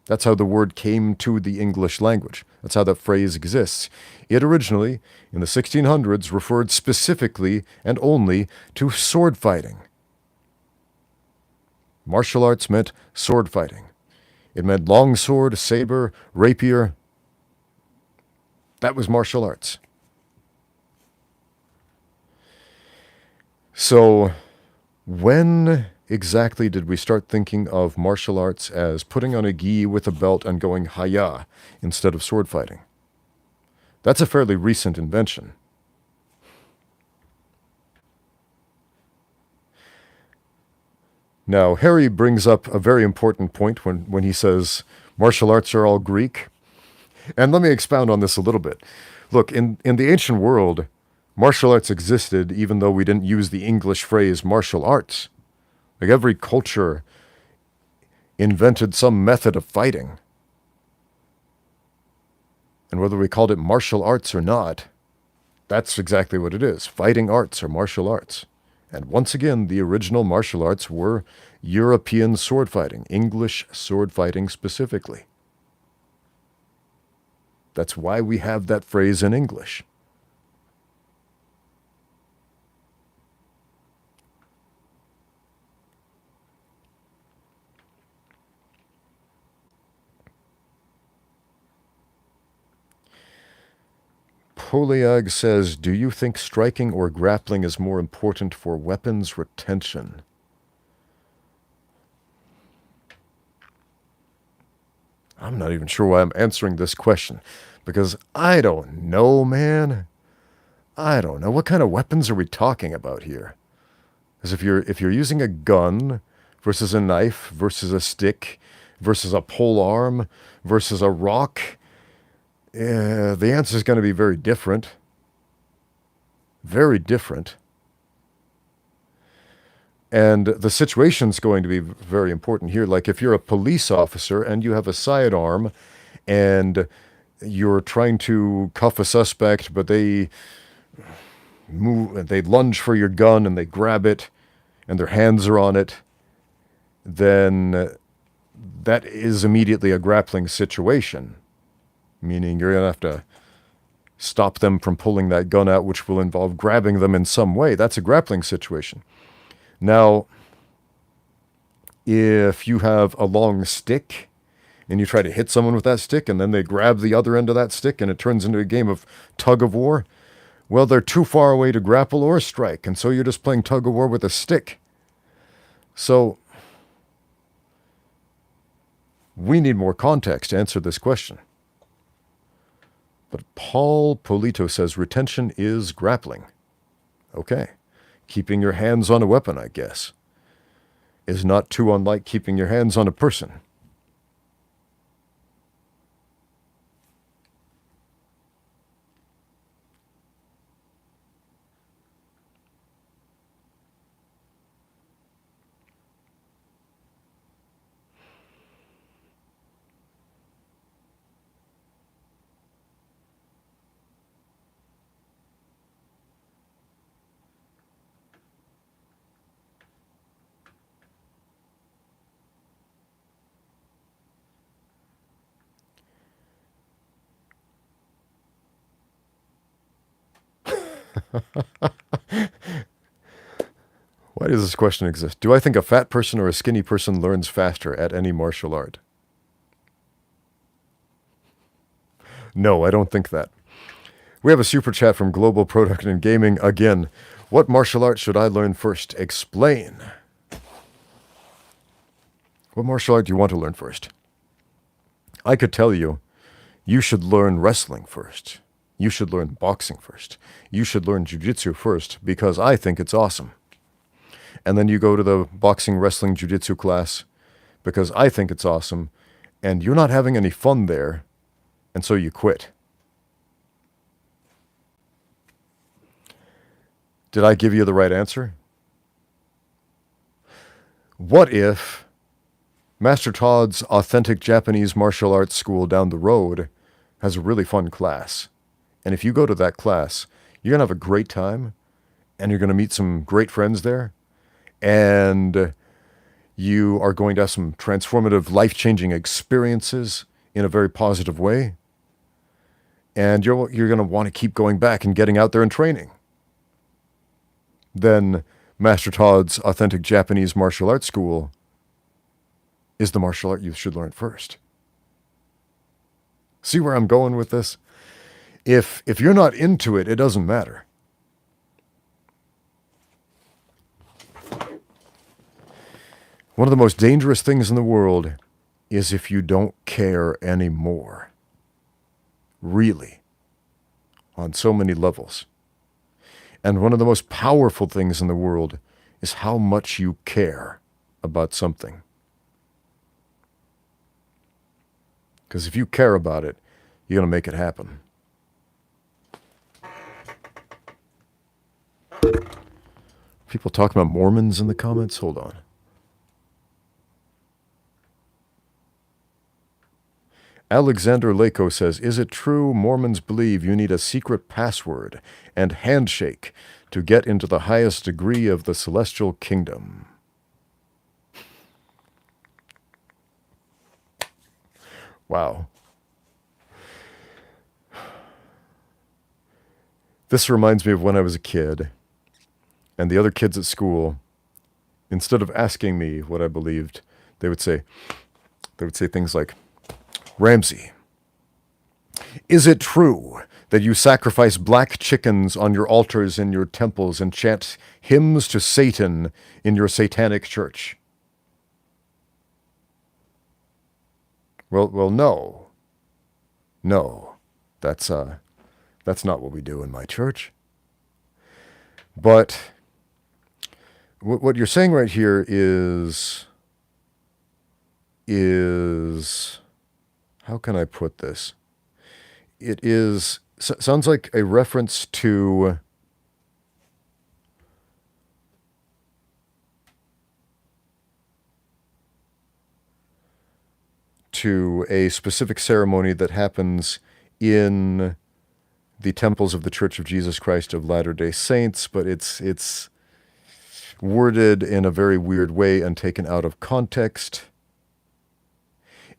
That's how the word came to the English language. That's how that phrase exists. It originally, in the 1600s, referred specifically and only to sword fighting. Martial arts meant sword fighting. It meant longsword, saber, rapier. That was martial arts. So, when exactly did we start thinking of martial arts as putting on a gi with a belt and going hi-ya instead of sword fighting? That's a fairly recent invention. Now, Harry brings up a very important point when he says martial arts are all Greek. And let me expound on this a little bit. Look, in the ancient world, martial arts existed even though we didn't use the English phrase martial arts. Like every culture invented some method of fighting. And whether we called it martial arts or not, that's exactly what it is. Fighting arts or martial arts. And once again, the original martial arts were European sword fighting, English sword fighting specifically. That's why we have that phrase in English. Poliag says, do you think striking or grappling is more important for weapons retention? I'm not even sure why I'm answering this question, because I don't know, man. I don't know. What kind of weapons are we talking about here? Because if you're using a gun versus a knife versus a stick versus a pole arm versus a rock, the answer is going to be very different. Very different. And the situation's going to be very important here. Like if you're a police officer and you have a sidearm and you're trying to cuff a suspect, but they lunge for your gun and they grab it and their hands are on it, then that is immediately a grappling situation. Meaning you're going to have to stop them from pulling that gun out, which will involve grabbing them in some way. That's a grappling situation. Now, if you have a long stick and you try to hit someone with that stick and then they grab the other end of that stick and it turns into a game of tug of war, well, they're too far away to grapple or strike, and so you're just playing tug of war with a stick. So, we need more context to answer this question. But Paul Polito says retention is grappling. Okay. Keeping your hands on a weapon, I guess, is not too unlike keeping your hands on a person. Why does this question exist? Do I think a fat person or a skinny person learns faster at any martial art? No, I don't think that. We have a super chat from Global Product and Gaming again. What martial art should I learn first? Explain. What martial art do you want to learn first? I could tell you, you should learn wrestling first. You should learn boxing first. You should learn jiu-jitsu first because I think it's awesome. And then you go to the boxing, wrestling, jiu-jitsu class because I think it's awesome, and you're not having any fun there, and so you quit. Did I give you the right answer? What if Master Todd's authentic Japanese martial arts school down the road has a really fun class? And if you go to that class, you're going to have a great time, and you're going to meet some great friends there, and you are going to have some transformative, life-changing experiences in a very positive way, and you're going to want to keep going back and getting out there and training. Then Master Todd's authentic Japanese martial arts school is the martial art you should learn first. See where I'm going with this? If you're not into it, it doesn't matter. One of the most dangerous things in the world is if you don't care anymore. Really. On so many levels. And one of the most powerful things in the world is how much you care about something. Because if you care about it, you're going to make it happen. People talking about Mormons in the comments? Hold on. Alexander Lako says, is it true Mormons believe you need a secret password and handshake to get into the highest degree of the celestial kingdom? Wow. This reminds me of when I was a kid, and the other kids at school, instead of asking me what I believed, they would say things like, Ramsey, is it true that you sacrifice black chickens on your altars in your temples and chant hymns to Satan in your satanic church? Well, no. No, that's not what we do in my church. But what you're saying right here is how can I put this? It sounds like a reference to a specific ceremony that happens in the temples of the Church of Jesus Christ of Latter-day Saints, but it's worded in a very weird way and taken out of context.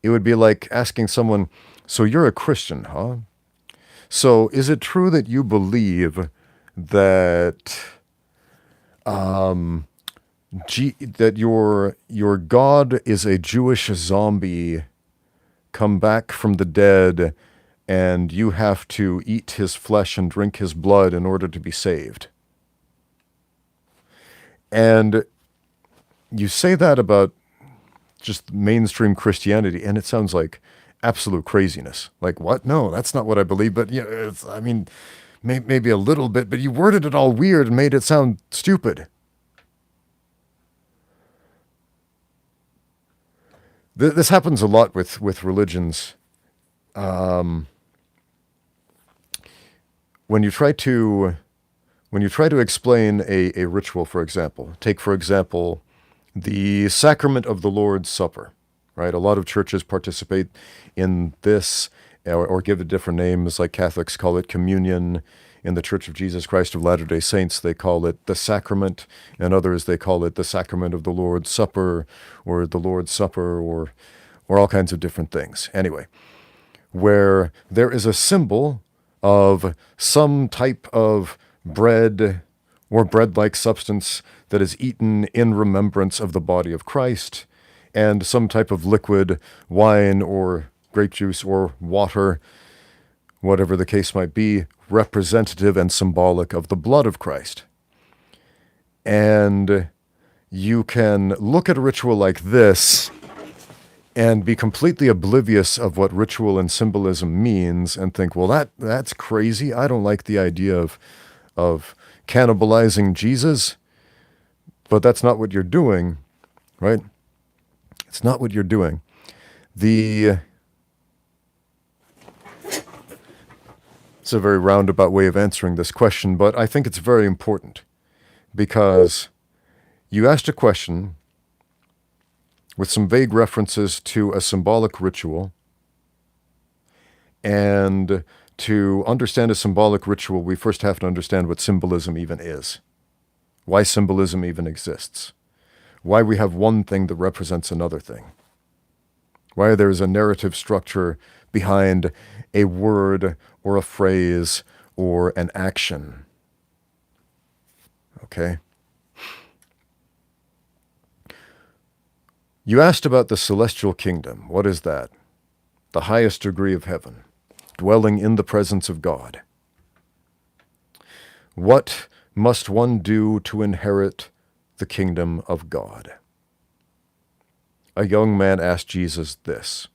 It would be like asking someone, so you're a Christian, huh? So is it true that you believe that that your God is a Jewish zombie come back from the dead, and you have to eat his flesh and drink his blood in order to be saved? And you say that about just mainstream Christianity, and it sounds like absolute craziness. Like, what? No, that's not what I believe. But yeah, I mean, maybe a little bit, but you worded it all weird and made it sound stupid. This happens a lot with religions. When you try to explain a ritual, for example, take for example the sacrament of the Lord's Supper, right? A lot of churches participate in this, or give it different names, like Catholics call it communion. In the Church of Jesus Christ of Latter-day Saints, they call it the sacrament, and others they call it the sacrament of the Lord's Supper, or the Lord's Supper, or all kinds of different things. Anyway, where there is a symbol of some type of bread or bread-like substance that is eaten in remembrance of the body of Christ, and some type of liquid, wine or grape juice or water, whatever the case might be, representative and symbolic of the blood of Christ. And you can look at a ritual like this and be completely oblivious of what ritual and symbolism means and think, well, that's crazy. I don't like the idea of cannibalizing Jesus. But that's not what you're doing, right? It's not what you're doing. It's a very roundabout way of answering this question, but I think it's very important because you asked a question with some vague references to a symbolic ritual, and to understand a symbolic ritual, we first have to understand what symbolism even is, why symbolism even exists, why we have one thing that represents another thing, why there is a narrative structure behind a word or a phrase or an action. Okay? You asked about the celestial kingdom. What is that? The highest degree of heaven, dwelling in the presence of God. What must one do to inherit the kingdom of God? A young man asked Jesus this,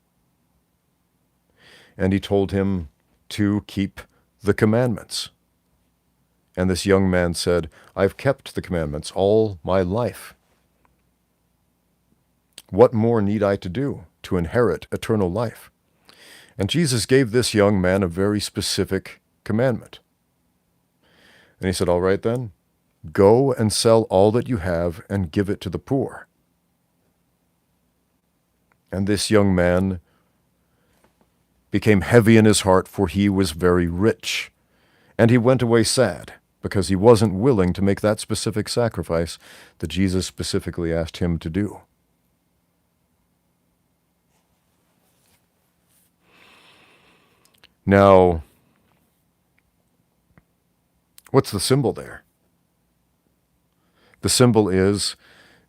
and he told him to keep the commandments. And this young man said, I've kept the commandments all my life. What more need I to do to inherit eternal life? And Jesus gave this young man a very specific commandment. And he said, all right then, go and sell all that you have and give it to the poor. And this young man became heavy in his heart, for he was very rich. And he went away sad, because he wasn't willing to make that specific sacrifice that Jesus specifically asked him to do. Now, what's the symbol there? The symbol is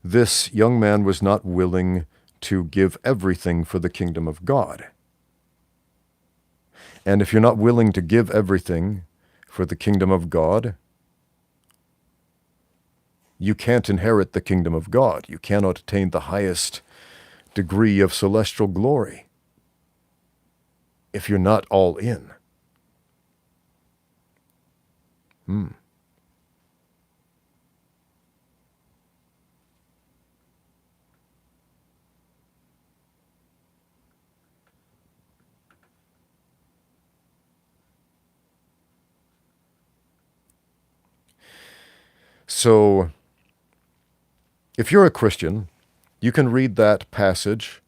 this young man was not willing to give everything for the kingdom of God. And if you're not willing to give everything for the kingdom of God, you can't inherit the kingdom of God. You cannot attain the highest degree of celestial glory if you're not all in. So, if you're a Christian, you can read that passage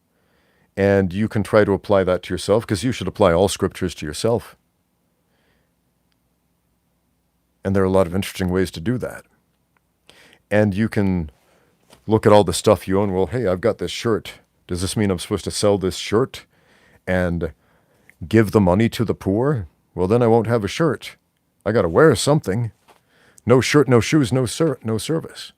and you can try to apply that to yourself, because you should apply all scriptures to yourself. And there are a lot of interesting ways to do that. And you can look at all the stuff you own. Well, hey, I've got this shirt. Does this mean I'm supposed to sell this shirt and give the money to the poor? Well, then I won't have a shirt. I got to wear something. No shirt, no shoes, no service.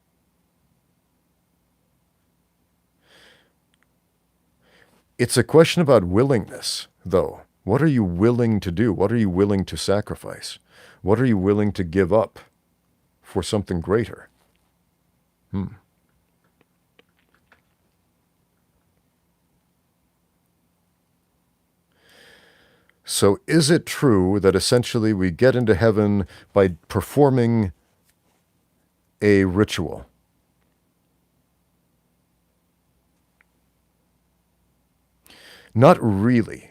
It's a question about willingness, though. What are you willing to do? What are you willing to sacrifice? What are you willing to give up for something greater? So is it true that essentially we get into heaven by performing a ritual? Not really.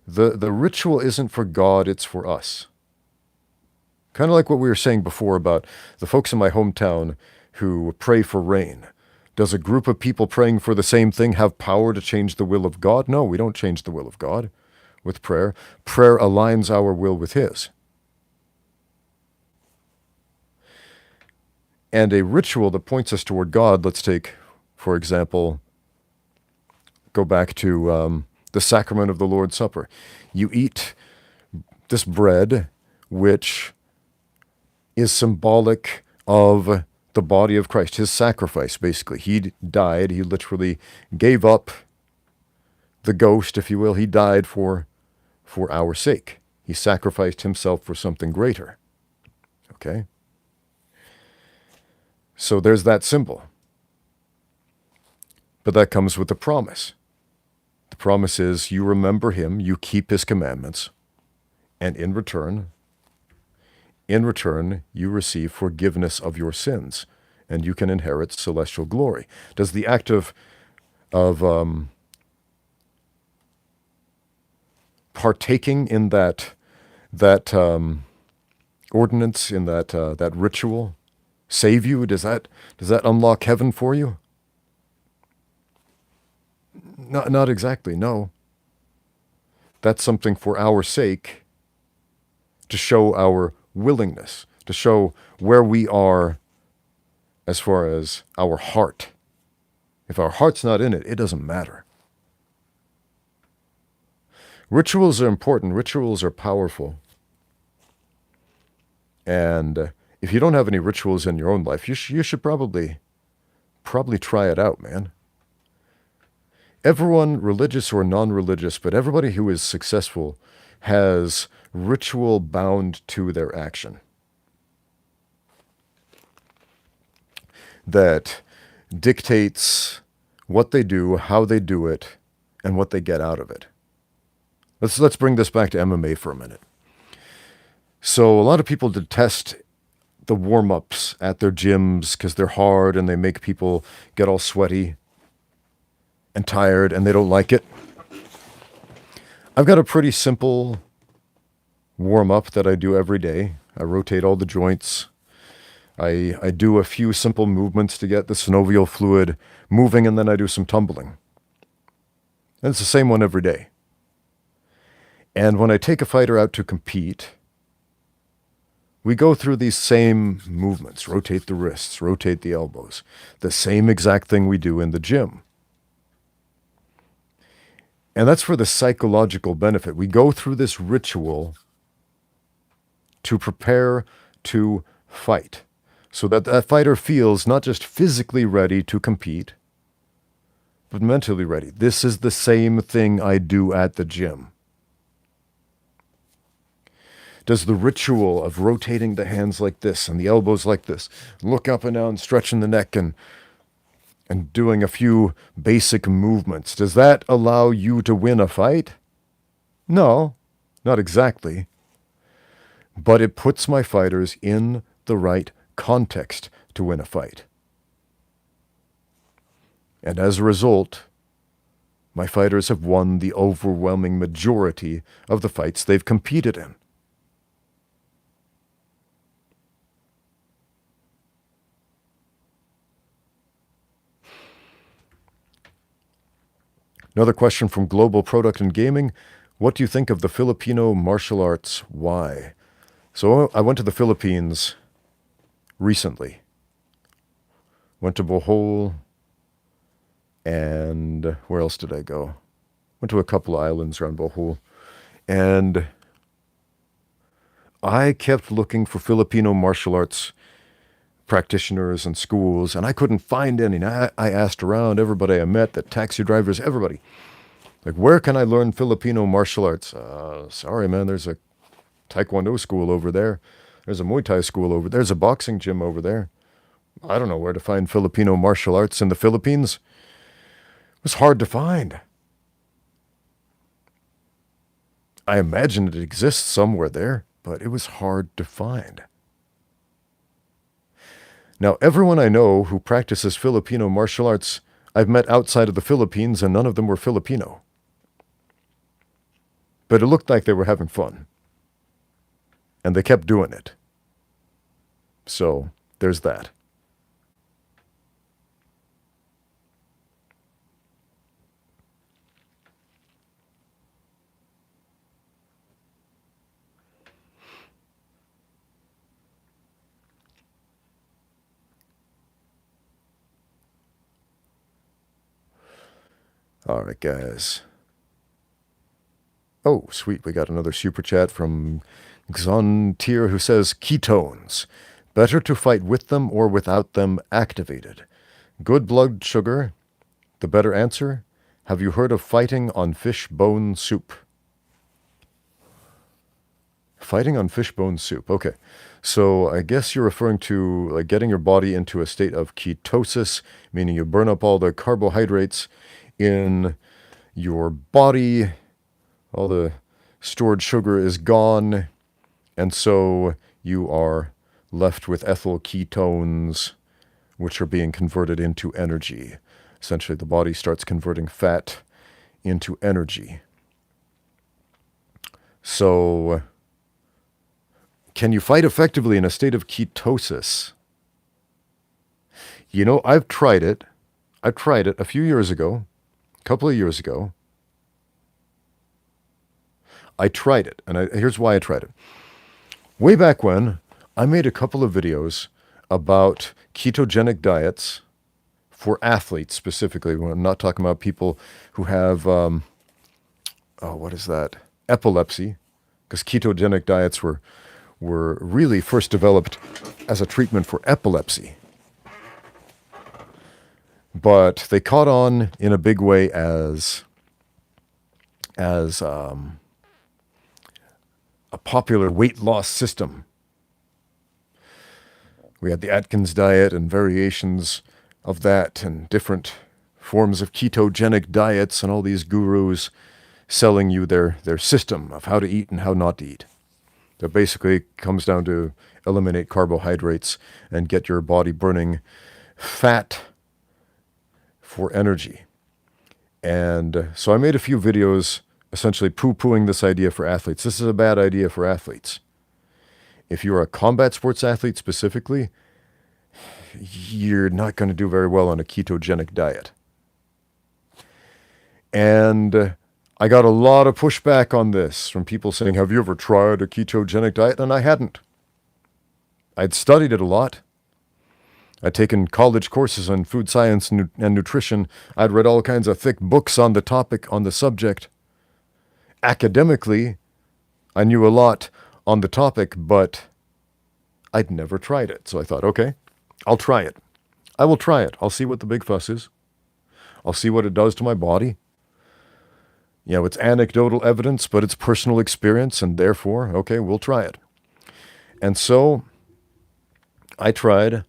The ritual isn't for God, it's for us. Kind of like what we were saying before about the folks in my hometown who pray for rain. Does a group of people praying for the same thing have power to change the will of God? No, we don't change the will of God with prayer. Prayer aligns our will with His. And a ritual that points us toward God, let's take, for example, go back to the sacrament of the Lord's Supper. You eat this bread, which is symbolic of the body of Christ, His sacrifice, basically. He died. He literally gave up the ghost, if you will. He died for our sake. He sacrificed Himself for something greater. Okay? So there's that symbol. But that comes with a promise. The promise is you remember Him, you keep His commandments, and in return, you receive forgiveness of your sins, and you can inherit celestial glory. Does the act of partaking in that ordinance, in that ritual, save you? Does that unlock heaven for you? Not exactly, no. That's something for our sake, to show our willingness, to show where we are as far as our heart. If our heart's not in it, it doesn't matter. Rituals are important. Rituals are powerful. And if you don't have any rituals in your own life, you should probably try it out, man. Everyone, religious or non-religious, but everybody who is successful has ritual bound to their action that dictates what they do, how they do it, and what they get out of it. Let's bring this back to MMA for a minute. So a lot of people detest the warm-ups at their gyms because they're hard and they make people get all sweaty and tired, and they don't like it. I've got a pretty simple warm-up that I do every day. I rotate all the joints. I do a few simple movements to get the synovial fluid moving, and then I do some tumbling. And it's the same one every day. And when I take a fighter out to compete, we go through these same movements, rotate the wrists, rotate the elbows, the same exact thing we do in the gym. And that's for the psychological benefit. We go through this ritual to prepare to fight, so that that fighter feels not just physically ready to compete, but mentally ready. This is the same thing I do at the gym. Does the ritual of rotating the hands like this and the elbows like this, look up and down, stretching the neck and doing a few basic movements, does that allow you to win a fight? No, not exactly. But it puts my fighters in the right context to win a fight. And as a result, my fighters have won the overwhelming majority of the fights they've competed in. Another question from Global Product and Gaming. What do you think of the Filipino martial arts? Why? So I went to the Philippines recently. Went to Bohol, and where else did I go? Went to a couple of islands around Bohol. And I kept looking for Filipino martial arts practitioners and schools, and I couldn't find any. And I asked around everybody I met, the taxi drivers, everybody, like, where can I learn Filipino martial arts? Sorry, man, there's a Taekwondo school over there. There's a Muay Thai school over there. There's a boxing gym over there. I don't know where to find Filipino martial arts in the Philippines. It was hard to find. I imagine it exists somewhere there, but it was hard to find. Now, everyone I know who practices Filipino martial arts, I've met outside of the Philippines, and none of them were Filipino. But it looked like they were having fun. And they kept doing it. So, there's that. All right, guys. Oh, sweet. We got another super chat from Xontier who says, ketones. Better to fight with them or without them activated. Good blood sugar. The better answer. Have you heard of fighting on fish bone soup? Fighting on fish bone soup. Okay. So I guess you're referring to like getting your body into a state of ketosis, meaning you burn up all the carbohydrates in your body. All the stored sugar is gone, and so you are left with ethyl ketones, which are being converted into energy. Essentially, the body starts converting fat into energy. So, can you fight effectively in a state of ketosis? You know, I've tried it. I tried it a few years ago, a couple of years ago. I tried it, and here's why I tried it. Way back when, I made a couple of videos about ketogenic diets for athletes specifically. I'm not talking about people who have, what is that? Epilepsy, because ketogenic diets were really first developed as a treatment for epilepsy. But they caught on in a big way as a popular weight loss system. We had the Atkins diet and variations of that and different forms of ketogenic diets and all these gurus selling you their system of how to eat and how not to eat. That basically comes down to eliminate carbohydrates and get your body burning fat for energy. And so I made a few videos essentially poo-pooing this idea for athletes. This is a bad idea for athletes. If you're a combat sports athlete specifically, you're not going to do very well on a ketogenic diet. And I got a lot of pushback on this from people saying, have you ever tried a ketogenic diet? And I hadn't. I'd studied it a lot. I'd taken college courses on food science and nutrition. I'd read all kinds of thick books on the topic, on the subject. Academically, I knew a lot on the topic, but I'd never tried it. So I thought, okay, I'll try it. I will try it. I'll see what the big fuss is. I'll see what it does to my body. You know, it's anecdotal evidence, but it's personal experience, and therefore, okay, we'll try it. And so I tried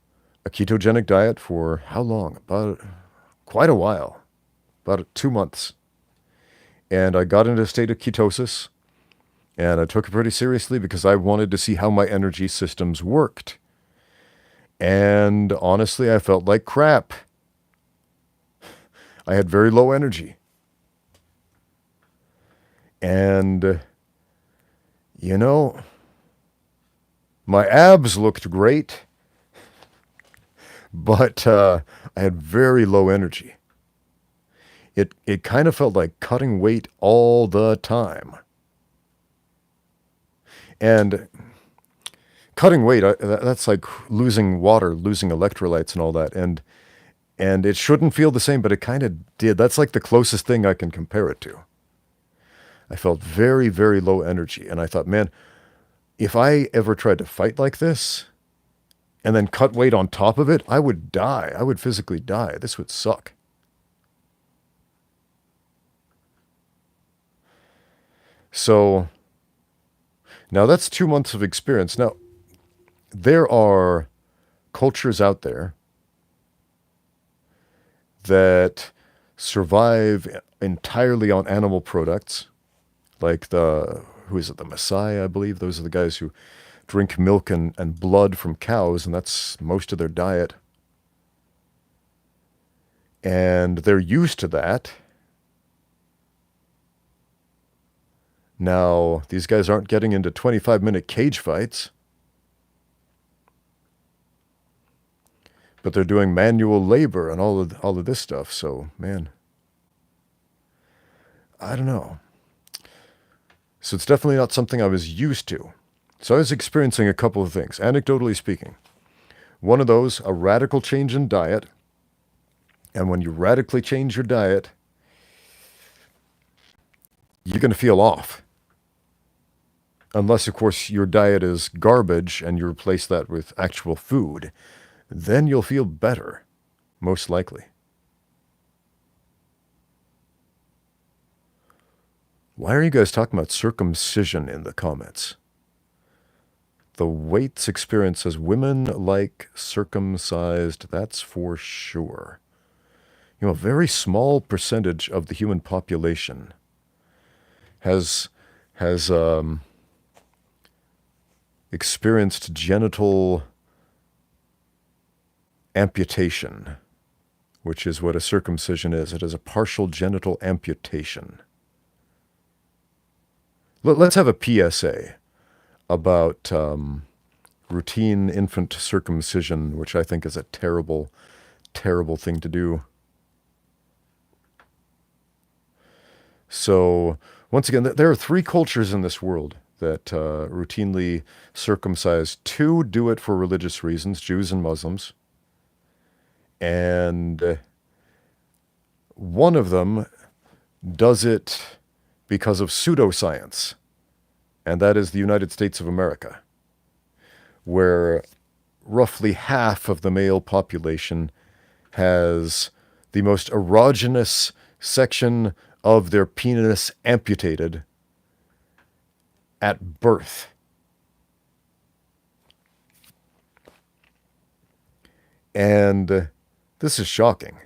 a ketogenic diet for how long? About quite a while, about 2 months. And I got into a state of ketosis, and I took it pretty seriously because I wanted to see how my energy systems worked. And honestly, I felt like crap. I had very low energy. And, you know, my abs looked great, but I had very low energy. It kind of felt like cutting weight all the time. And cutting weight, that's like losing water, losing electrolytes and all that. And it shouldn't feel the same, but it kind of did. That's like the closest thing I can compare it to. I felt very, very low energy. And I thought, man, if I ever tried to fight like this and then cut weight on top of it, I would die. I would physically die. This would suck. So now that's 2 months of experience. Now, there are cultures out there that survive entirely on animal products, like the Maasai, I believe. Those are the guys who drink milk and blood from cows, and that's most of their diet. And they're used to that. Now, these guys aren't getting into 25-minute cage fights, but they're doing manual labor and all of this stuff. So, man, I don't know. So it's definitely not something I was used to. So I was experiencing a couple of things, anecdotally speaking. One of those, a radical change in diet. And when you radically change your diet, you're going to feel off. Unless, of course, your diet is garbage and you replace that with actual food. Then you'll feel better, most likely. Why are you guys talking about circumcision in the comments? The Waits experience says women like circumcised, that's for sure. You know, a very small percentage of the human population has experienced genital amputation, which is what a circumcision is. It is a partial genital amputation. Let's have a PSA about routine infant circumcision, which I think is a terrible, terrible thing to do. So, once again, there are 3 cultures in this world that routinely circumcise. 2 do it for religious reasons, Jews and Muslims. And one of them does it because of pseudoscience, and that is the United States of America, where roughly half of the male population has the most erogenous section of their penis amputated at birth. And this is shocking.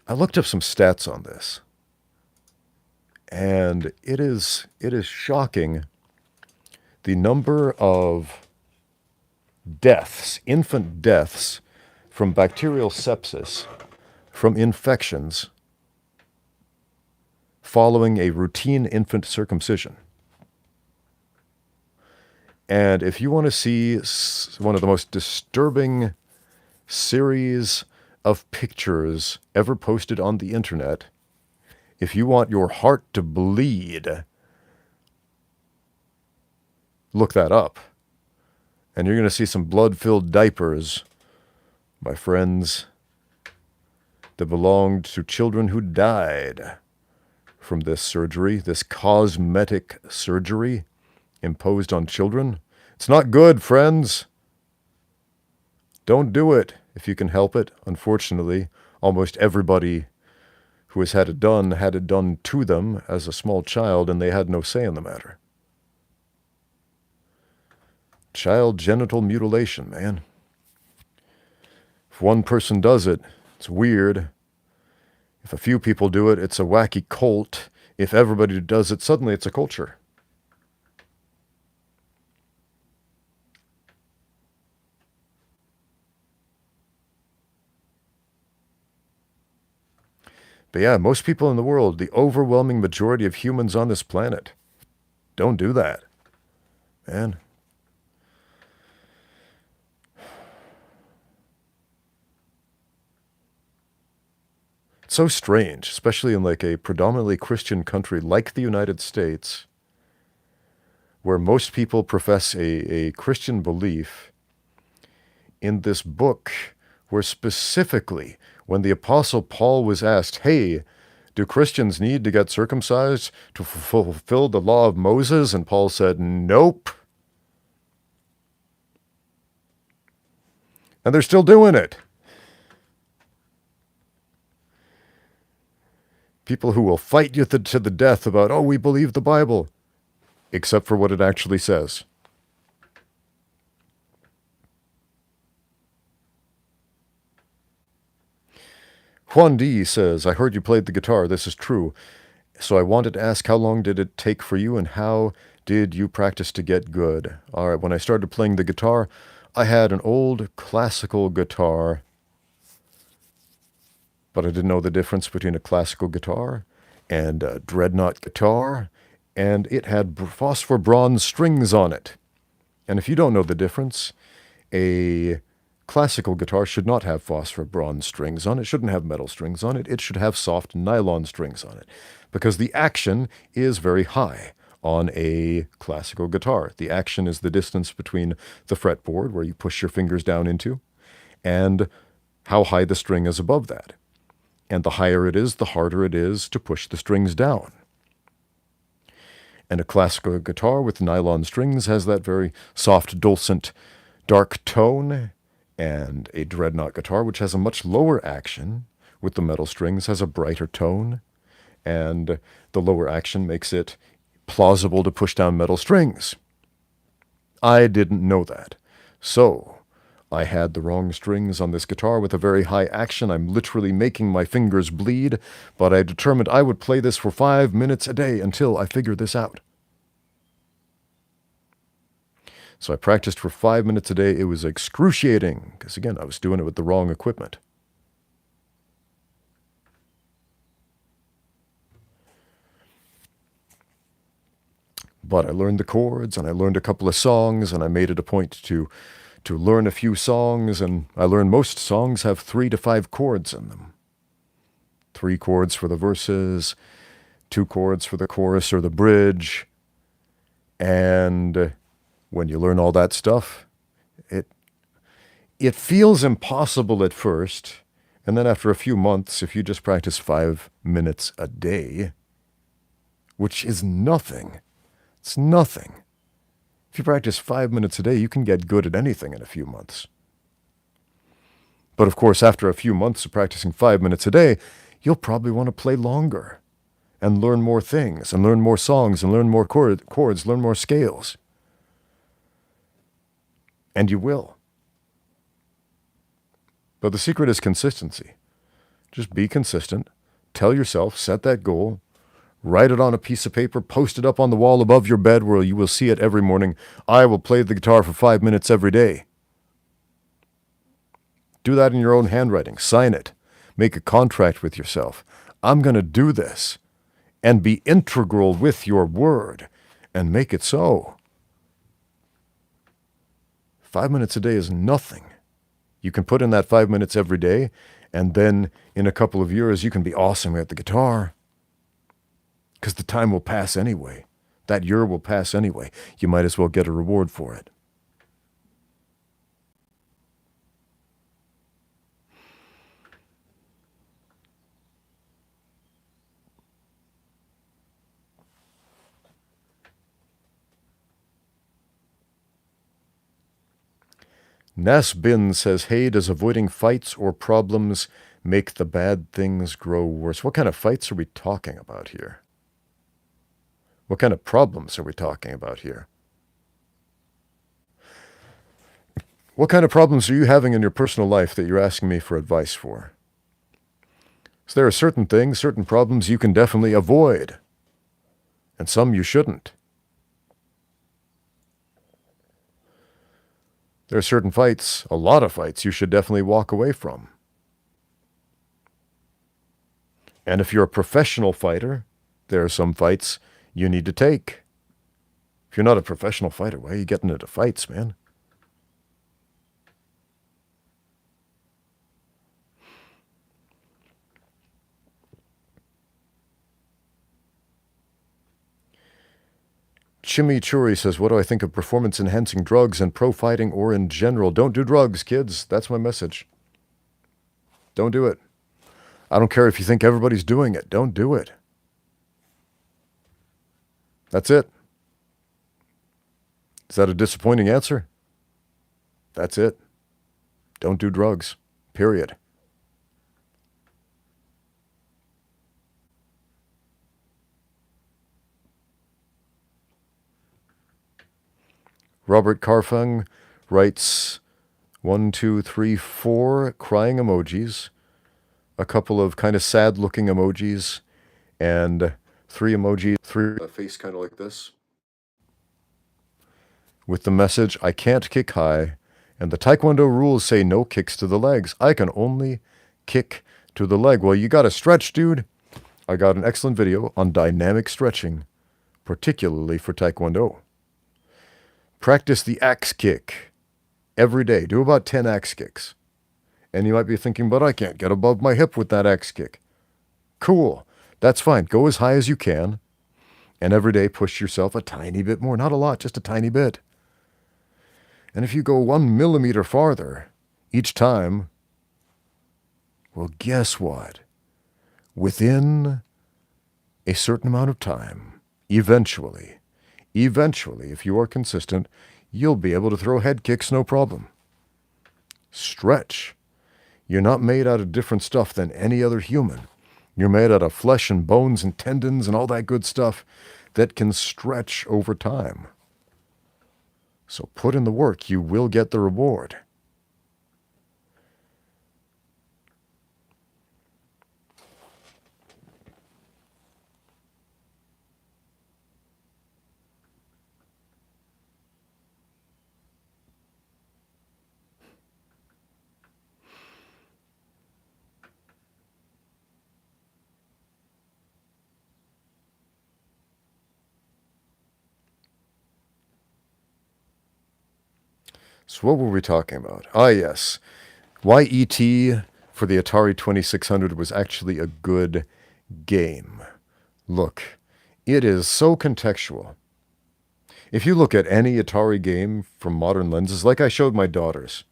I looked up some stats on this, and it is shocking the number of deaths, infant deaths, from bacterial sepsis, from infections, following a routine infant circumcision. And if you want to see one of the most disturbing series of pictures ever posted on the internet, if you want your heart to bleed, look that up. And you're going to see some blood-filled diapers, my friends, that belonged to children who died from this surgery, this cosmetic surgery imposed on children. It's not good, friends. Don't do it if you can help it. Unfortunately, almost everybody who has had it done to them as a small child, and they had no say in the matter. Child genital mutilation, man. If one person does it, it's weird. If a few people do it, it's a wacky cult. If everybody does it, suddenly it's a culture. But yeah, most people in the world, the overwhelming majority of humans on this planet, don't do that. Man. It's so strange, especially in like a predominantly Christian country like the United States, where most people profess a Christian belief. In this book, where specifically, when the Apostle Paul was asked, hey, Do Christians need to get circumcised to fulfill the law of Moses? And Paul said, nope. And they're still doing it. People who will fight you to the death about, oh, we believe the Bible, except for what it actually says. Juan D says, I heard you played the guitar. This is true. So I wanted to ask, how long did it take for you and how did you practice to get good? All right, when I started playing the guitar, I had an old classical guitar, but I didn't know the difference between a classical guitar and a dreadnought guitar, and it had phosphor bronze strings on it. And if you don't know the difference, a classical guitar should not have phosphor bronze strings on it. It shouldn't have metal strings on it. It should have soft nylon strings on it, because the action is very high on a classical guitar. The action is the distance between the fretboard, where you push your fingers down into, and how high the string is above that. And the higher it is, the harder it is to push the strings down. And a classical guitar with nylon strings has that very soft, dulcet, dark tone, and a dreadnought guitar, which has a much lower action with the metal strings, has a brighter tone, and the lower action makes it plausible to push down metal strings. I didn't know that. So I had the wrong strings on this guitar with a very high action. I'm literally making my fingers bleed, but I determined I would play this for 5 minutes a day until I figured this out. So I practiced for 5 minutes a day. It was excruciating, because again, I was doing it with the wrong equipment. But I learned the chords, and I learned a couple of songs, and I made it a point to learn a few songs, and I learned most songs have 3 to 5 chords in them. 3 chords for the verses, 2 chords for the chorus or the bridge, and when you learn all that stuff, it feels impossible at first, and then after a few months, if you just practice 5 minutes a day, which is nothing, it's nothing. If you practice 5 minutes a day, you can get good at anything in a few months. But of course, after a few months of practicing 5 minutes a day, you'll probably want to play longer and learn more things and learn more songs and learn more chords, learn more scales. And you will. But the secret is consistency. Just be consistent. Tell yourself, set that goal. Write it on a piece of paper, post it up on the wall above your bed where you will see it every morning. I will play the guitar for 5 minutes every day. Do that in your own handwriting. Sign it. Make a contract with yourself. I'm going to do this. And be integral with your word. And make it so. 5 minutes a day is nothing. You can put in that 5 minutes every day, and then in a couple of years you can be awesome at the guitar. Because the time will pass anyway. That year will pass anyway. You might as well get a reward for it. Nasbin says, hey, does avoiding fights or problems make the bad things grow worse? What kind of fights are we talking about here? What kind of problems are we talking about here? What kind of problems are you having in your personal life that you're asking me for advice for? So there are certain things, certain problems you can definitely avoid, and some you shouldn't. There are certain fights, a lot of fights, you should definitely walk away from. And if you're a professional fighter, there are some fights you need to take. If you're not a professional fighter, why are you getting into fights, man? Chimichurri says, what do I think of performance-enhancing drugs and pro-fighting or in general? Don't do drugs, kids. That's my message. Don't do it. I don't care if you think everybody's doing it. Don't do it. That's it. Is that a disappointing answer? That's it. Don't do drugs. Period. Robert Carfung writes 1, 2, 3, 4 crying emojis, a couple of kind of sad-looking emojis, and 3 emojis, 3 a face kind of like this, with the message, I can't kick high, and the Taekwondo rules say no kicks to the legs. I can only kick to the leg. Well, you got to stretch, dude. I got an excellent video on dynamic stretching, particularly for Taekwondo. Practice the axe kick every day. Do about 10 axe kicks. And you might be thinking, but I can't get above my hip with that axe kick. Cool. That's fine. Go as high as you can. And every day push yourself a tiny bit more. Not a lot, just a tiny bit. And if you go 1 millimeter farther each time, well, guess what? Within a certain amount of time, eventually, if you are consistent, you'll be able to throw head kicks no problem. Stretch. You're not made out of different stuff than any other human. You're made out of flesh and bones and tendons and all that good stuff that can stretch over time. So put in the work. You will get the reward. So what were we talking about? Ah, yes. Why E.T. for the Atari 2600 was actually a good game. Look, it is so contextual. If you look at any Atari game from modern lenses, like I showed my daughters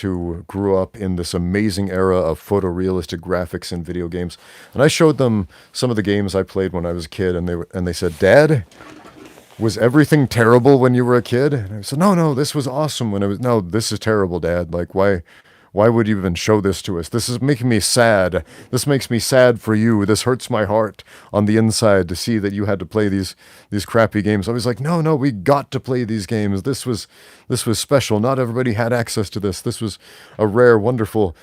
who grew up in this amazing era of photorealistic graphics in video games, and I showed them some of the games I played when I was a kid, and they said, Dad, was everything terrible when you were a kid? And I said, no, this was awesome when I was, no, this is terrible, Dad. Like, why would you even show this to us? This is making me sad. This makes me sad for you. This hurts my heart on the inside to see that you had to play these crappy games. I was like, no, we got to play these games. This was special. Not everybody had access to this. This was a rare, wonderful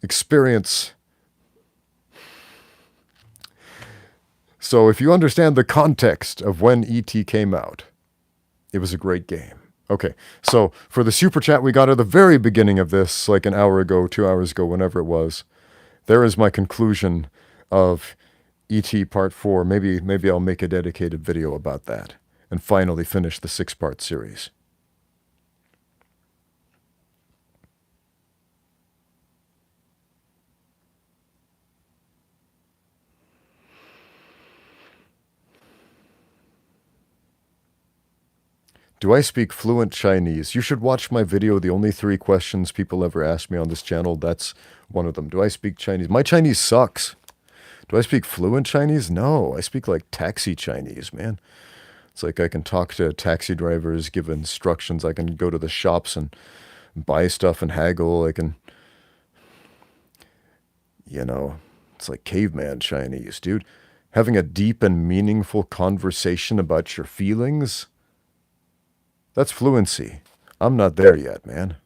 experience. So if you understand the context of when E.T. came out, it was a great game. Okay, so for the super chat we got at the very beginning of this, like an hour ago, 2 hours ago, whenever it was, there is my conclusion of E.T. Part 4. Maybe I'll make a dedicated video about that and finally finish the 6-part series. Do I speak fluent Chinese? You should watch my video, The Only 3 Questions People Ever Ask Me on this channel. That's one of them. Do I speak Chinese? My Chinese sucks. Do I speak fluent Chinese? No, I speak like taxi Chinese, man. It's like I can talk to taxi drivers, give instructions. I can go to the shops and buy stuff and haggle. I can, it's like caveman Chinese, dude. Having a deep and meaningful conversation about your feelings, that's fluency. I'm not there yet, man.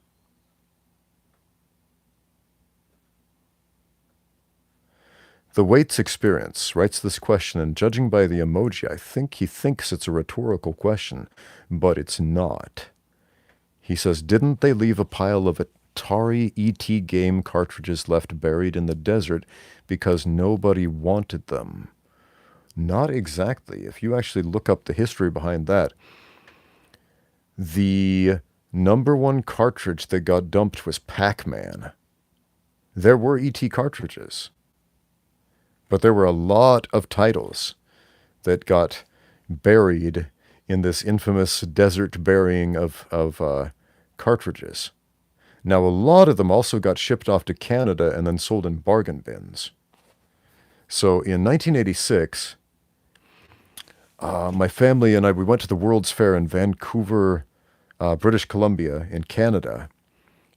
The Waits Experience writes this question, and judging by the emoji, I think he thinks it's a rhetorical question, but it's not. He says, didn't they leave a pile of Atari ET game cartridges left buried in the desert because nobody wanted them? Not exactly. If you actually look up the history behind that, the #1 cartridge that got dumped was Pac-Man. There were ET cartridges, but there were a lot of titles that got buried in this infamous desert burying of cartridges. Now, a lot of them also got shipped off to Canada and then sold in bargain bins. So in 1986, my family and I, we went to the World's Fair in Vancouver, British Columbia in Canada.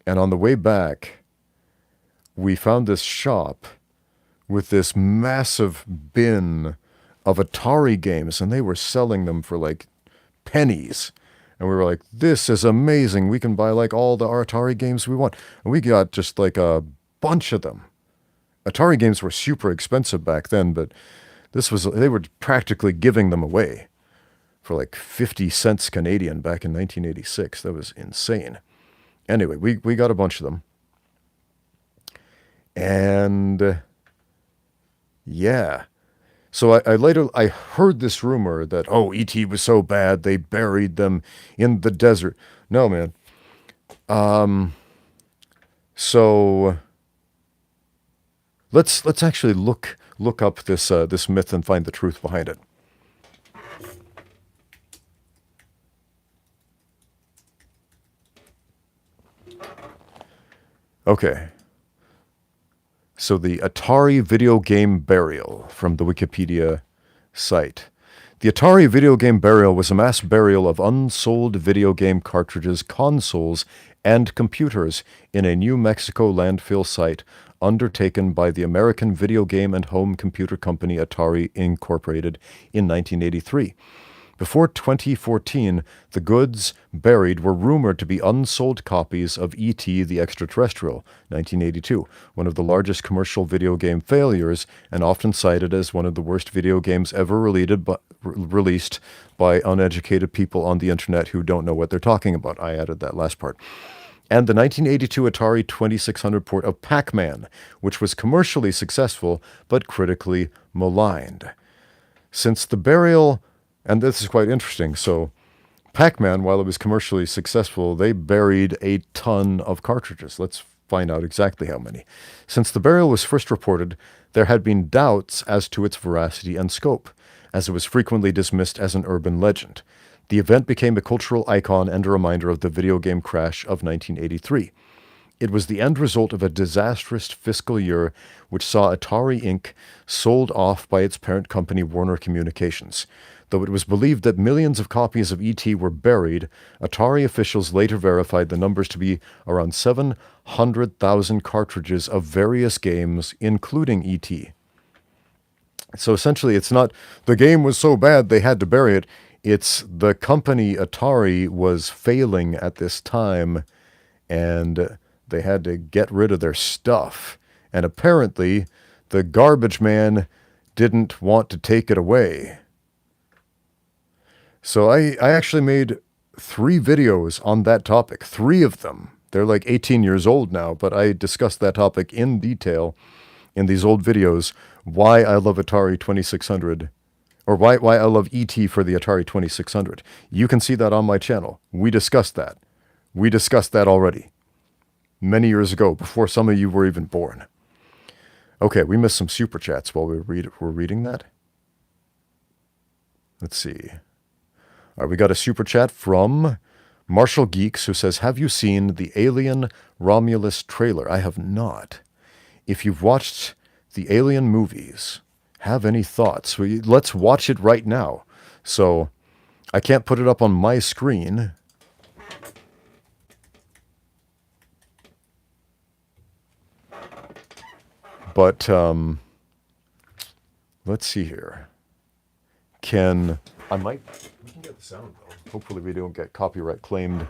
And on the way back, we found this shop with this massive bin of Atari games, and they were selling them for like pennies. And we were like, this is amazing. We can buy like all the Atari games we want. And we got just like a bunch of them. Atari games were super expensive back then, but they were practically giving them away for like 50 cents Canadian back in 1986. That was insane. Anyway, we got a bunch of them. And yeah. So I heard this rumor that, oh, E.T. was so bad, they buried them in the desert. No, man. So let's actually look up this myth and find the truth behind it. Okay. So the Atari video game burial from the Wikipedia site. The Atari video game burial was a mass burial of unsold video game cartridges, consoles, and computers in a New Mexico landfill site undertaken by the American video game and home computer company Atari Incorporated in 1983. Before 2014, the goods buried were rumored to be unsold copies of E.T. the Extraterrestrial, 1982, one of the largest commercial video game failures and often cited as one of the worst video games ever released by uneducated people on the internet who don't know what they're talking about. I added that last part. And the 1982 Atari 2600 port of Pac-Man, which was commercially successful but critically maligned. Since the burial... And this is quite interesting. So Pac-Man, while it was commercially successful, they buried a ton of cartridges. Let's find out exactly how many. Since the burial was first reported, there had been doubts as to its veracity and scope, as it was frequently dismissed as an urban legend. The event became a cultural icon and a reminder of the video game crash of 1983. It was the end result of a disastrous fiscal year which saw Atari Inc. sold off by its parent company Warner Communications. Though it was believed that millions of copies of E.T. were buried, Atari officials later verified the numbers to be around 700,000 cartridges of various games, including E.T. So essentially, it's not the game was so bad they had to bury it. It's the company Atari was failing at this time, and they had to get rid of their stuff. And apparently, the garbage man didn't want to take it away. So I actually made 3 videos on that topic, 3 of them. They're like 18 years old now, but I discussed that topic in detail in these old videos, why I love Atari 2600, or why I love E.T. for the Atari 2600. You can see that on my channel. We discussed that. We discussed that already. Many years ago, before some of you were even born. Okay, we missed some super chats while we were reading that. Let's see. All right, we got a super chat from Marshall Geeks who says, have you seen the Alien Romulus trailer? I have not. If you've watched the Alien movies, have any thoughts? Let's watch it right now. So I can't put it up on my screen. But let's see here. We can get the sound though. Hopefully we don't get copyright claimed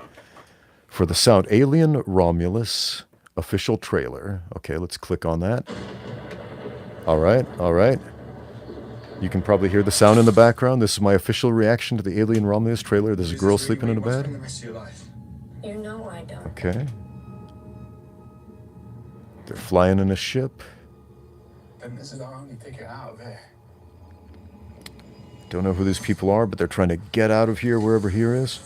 for the sound. Alien Romulus official trailer. Okay, let's click on that. All right. You can probably hear the sound in the background. This is my official reaction to the Alien Romulus trailer. There's a girl sleeping in a bed. You know I don't. Okay. They're flying in a ship. Then this is our only ticket out of here. Don't know who these people are, but they're trying to get out of here, wherever here is.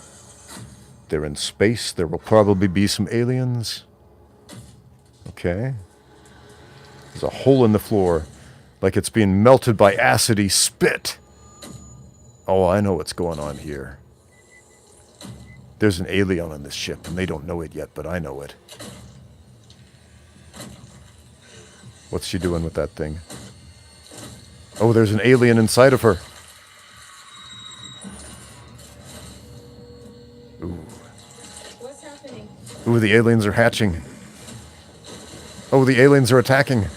They're in space. There will probably be some aliens. Okay. There's a hole in the floor, like it's being melted by acidy spit. Oh, I know what's going on here. There's an alien on this ship, and they don't know it yet, but I know it. What's she doing with that thing? Oh, there's an alien inside of her. Ooh. What's happening? Ooh, the aliens are hatching. Oh, the aliens are attacking.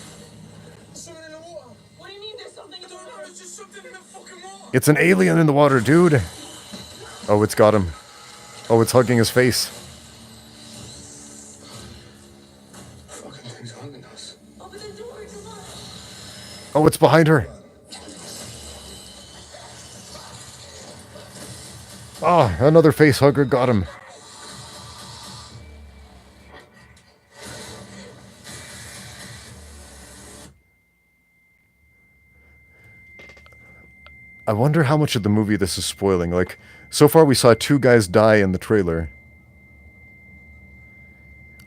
Something in the water. What do you mean there's something in the No, water? it's just something in the fucking water. It's an alien in the water, dude. Oh, it's got him. Oh, it's hugging his face. Fucking thing's hugging us. Open the door, come on. Oh, it's behind her. Oh, another face hugger got him. I wonder how much of the movie this is spoiling. Like, so far we saw 2 guys die in the trailer.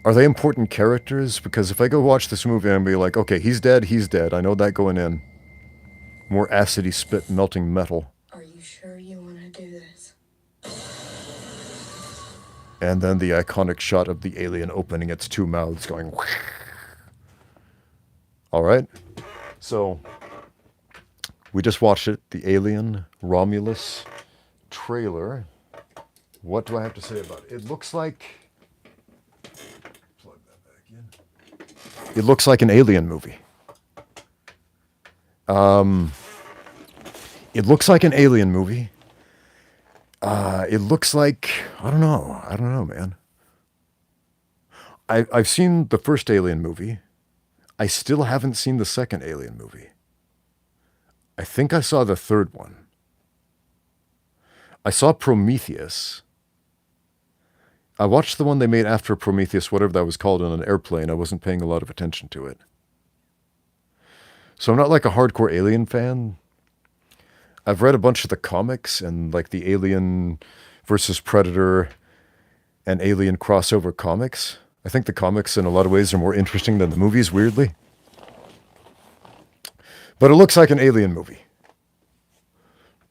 Are they important characters? Because if I go watch this movie and be like, okay, he's dead, I know that going in. More acidy spit melting metal. Are you sure you want to do this? And then the iconic shot of the alien opening its 2 mouths going... Alright. So, we just watched it. The Alien Romulus trailer. What do I have to say about it? It looks like... Plug that back in. It looks like an Alien movie. It looks like an Alien movie. It looks like... I don't know, man. I've seen the first Alien movie. I still haven't seen the second Alien movie. I think I saw the third one. I saw Prometheus. I watched the one they made after Prometheus, whatever that was called, on an airplane. I wasn't paying a lot of attention to it. So I'm not like a hardcore Alien fan. I've read a bunch of the comics and like the Alien versus Predator and Alien crossover comics. I think the comics in a lot of ways are more interesting than the movies, weirdly. But it looks like an Alien movie.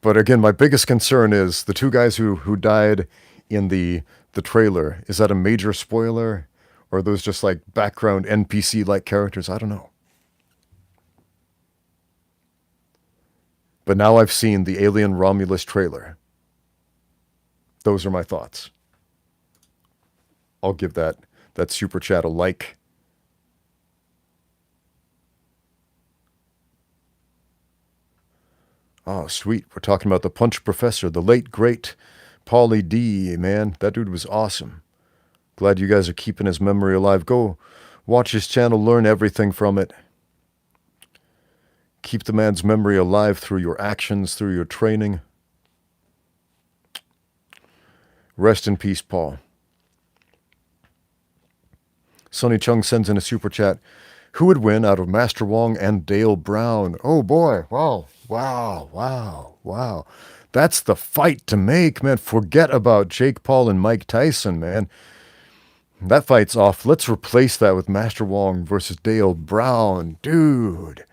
But again, my biggest concern is the 2 guys who died in the trailer. Is that a major spoiler? Or are those just like background NPC-like characters? I don't know. But now I've seen the Alien Romulus trailer. Those are my thoughts. I'll give that super chat a like. Oh, sweet. We're talking about the Punch Professor, the late, great Paulie D, man. That dude was awesome. Glad you guys are keeping his memory alive. Go watch his channel, learn everything from it. Keep the man's memory alive through your actions, through your training. Rest in peace, Paul. Sonny Chung sends in a super chat. Who would win out of Master Wong and Dale Brown? Oh boy, wow. That's the fight to make, man. Forget about Jake Paul and Mike Tyson, man. That fight's off. Let's replace that with Master Wong versus Dale Brown. Dude.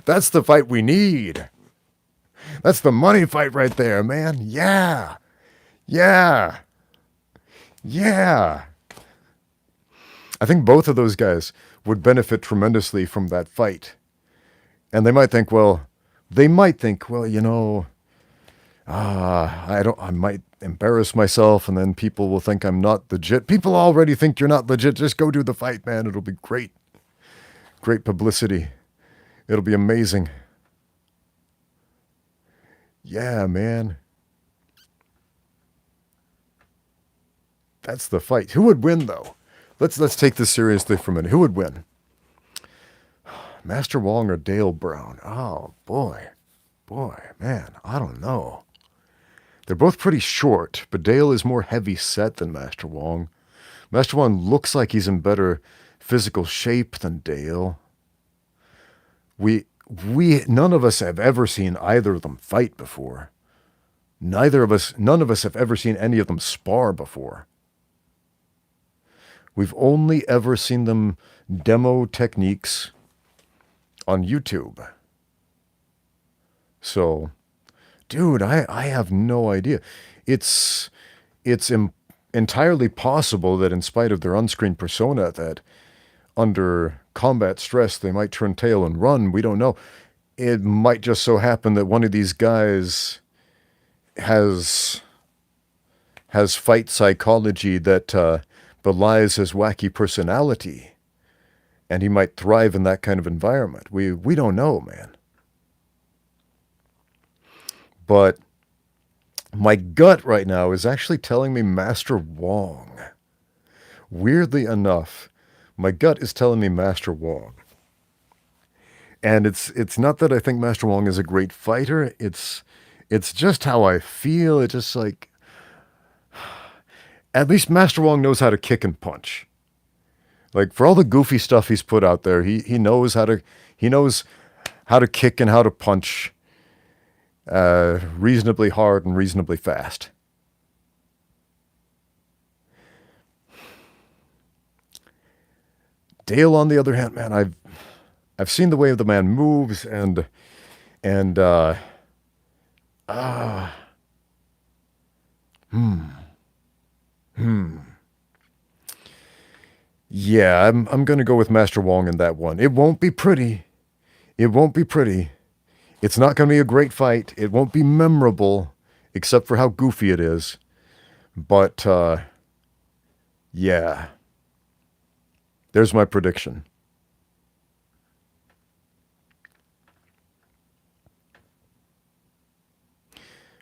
That's the fight we need. That's the money fight right there, man. Yeah. I think both of those guys would benefit tremendously from that fight. And they might think, well, you know, I might embarrass myself and then people will think I'm not legit. People already think you're not legit. Just go do the fight, man. It'll be great. Great publicity. It'll be amazing. Yeah, man. That's the fight. Who would win, though? Let's take this seriously for a minute. Who would win? Master Wong or Dale Brown? Oh, boy, man, I don't know. They're both pretty short, but Dale is more heavy set than Master Wong. Master Wong looks like he's in better physical shape than Dale. None of us have ever seen either of them fight before. None of us have ever seen any of them spar before. We've only ever seen them demo techniques on YouTube. So, dude, I have no idea. It's entirely possible that in spite of their unscreened persona, that under combat stress they might turn tail and run. We don't know. It might just so happen that one of these guys has fight psychology that belies his wacky personality, and he might thrive in that kind of environment. We don't know, man. But my gut right now is actually telling me Master Wong. Weirdly enough, my gut is telling me Master Wong. And it's not that I think Master Wong is a great fighter. It's just how I feel. It's just like, at least Master Wong knows how to kick and punch. Like, for all the goofy stuff he's put out there, he knows how to kick and how to punch reasonably hard and reasonably fast. Dale, on the other hand, man, I've seen the way the man moves, and yeah, I'm gonna go with Master Wong in that one. It won't be pretty. It won't be pretty. It's not gonna be a great fight. It won't be memorable, except for how goofy it is. But yeah, there's my prediction.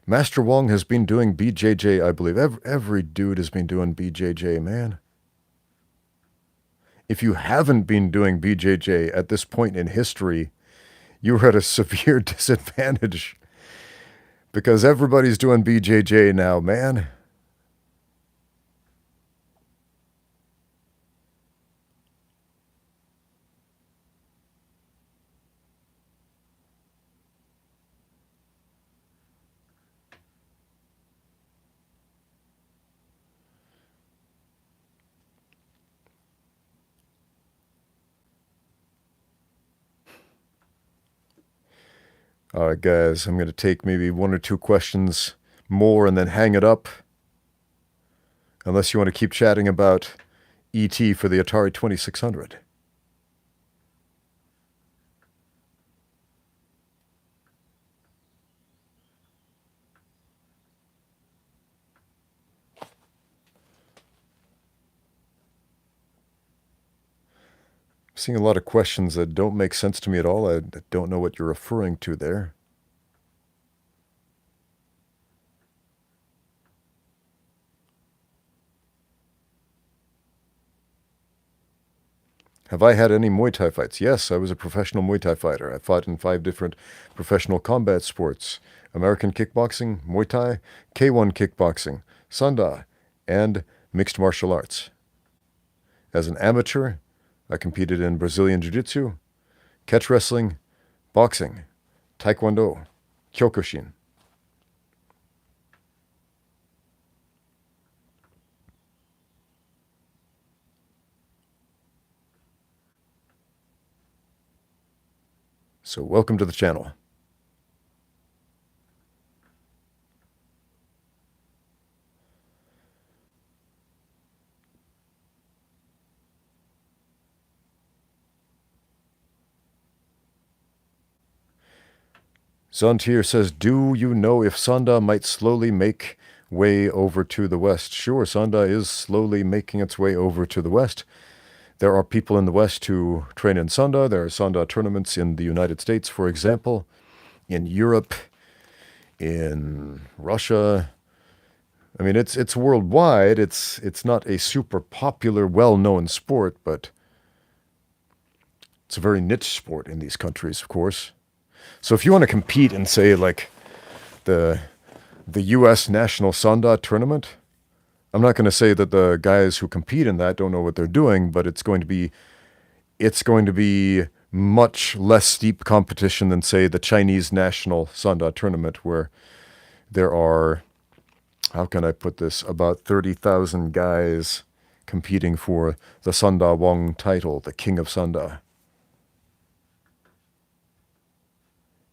Master Wong has been doing BJJ, I believe. Every dude has been doing BJJ, man. If you haven't been doing BJJ at this point in history, you're at a severe disadvantage. Because everybody's doing BJJ now, man. All right, guys, I'm going to take maybe one or two questions more and then hang it up. Unless you want to keep chatting about E.T. for the Atari 2600. I'm seeing a lot of questions that don't make sense to me at all. I don't know what you're referring to there. Have I had any Muay Thai fights? Yes, I was a professional Muay Thai fighter. I fought in 5 different professional combat sports: American kickboxing, Muay Thai, K1 kickboxing, Sanda, and mixed martial arts. As an amateur, I competed in Brazilian Jiu-Jitsu, catch wrestling, boxing, Taekwondo, kyokushin. So welcome to the channel. Zontier says, do you know if Sanda might slowly make way over to the West? Sure, Sanda is slowly making its way over to the West. There are people in the West who train in Sanda. There are Sanda tournaments in the United States, for example, in Europe, in Russia. I mean, it's worldwide. It's not a super popular, well-known sport, but it's a very niche sport in these countries, of course. So if you want to compete in, say, like the U.S. National Sanda Tournament, I'm not going to say that the guys who compete in that don't know what they're doing, but it's going to be much less steep competition than, say, the Chinese National Sanda Tournament, where there are, how can I put this, about 30,000 guys competing for the Sanda Wong title, the King of Sanda.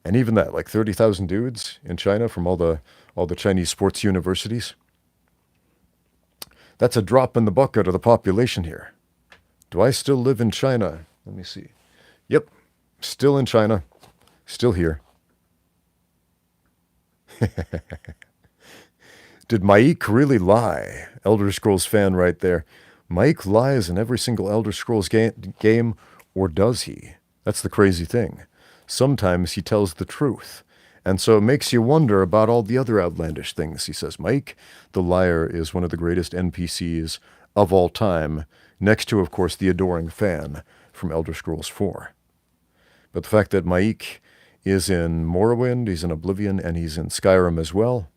And even that, like 30,000 dudes in China from all the Chinese sports universities. That's a drop in the bucket of the population here. Do I still live in China? Let me see. Yep, still in China, still here. Did Mike really lie? Elder Scrolls fan right there. Mike lies in every single Elder Scrolls game, or does he? That's the crazy thing. Sometimes he tells the truth. And so it makes you wonder about all the other outlandish things he says. Mike, the liar, is one of the greatest NPCs of all time, next to, of course, the adoring fan from Elder Scrolls 4. But the fact that Mike is in Morrowind, he's in Oblivion, and he's in Skyrim as well,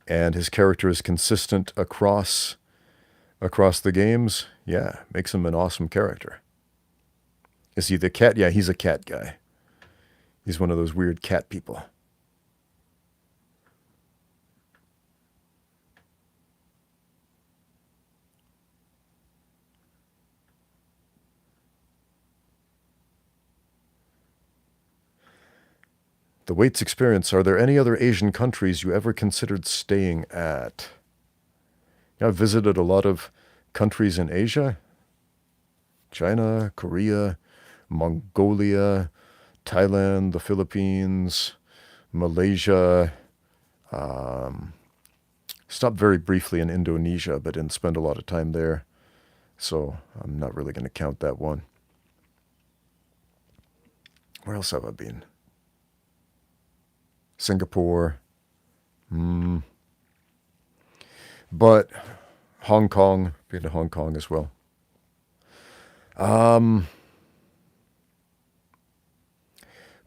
and his character is consistent across the games, yeah, makes him an awesome character. Is he the cat? Yeah, he's a cat guy. He's one of those weird cat people. The Waits experience. Are there any other Asian countries you ever considered staying at? Yeah, I've visited a lot of countries in Asia. China, Korea, Mongolia, Thailand, the Philippines, Malaysia. Stopped very briefly in Indonesia, but didn't spend a lot of time there. So I'm not really going to count that one. Where else have I been? Singapore. But Hong Kong. Been to Hong Kong as well.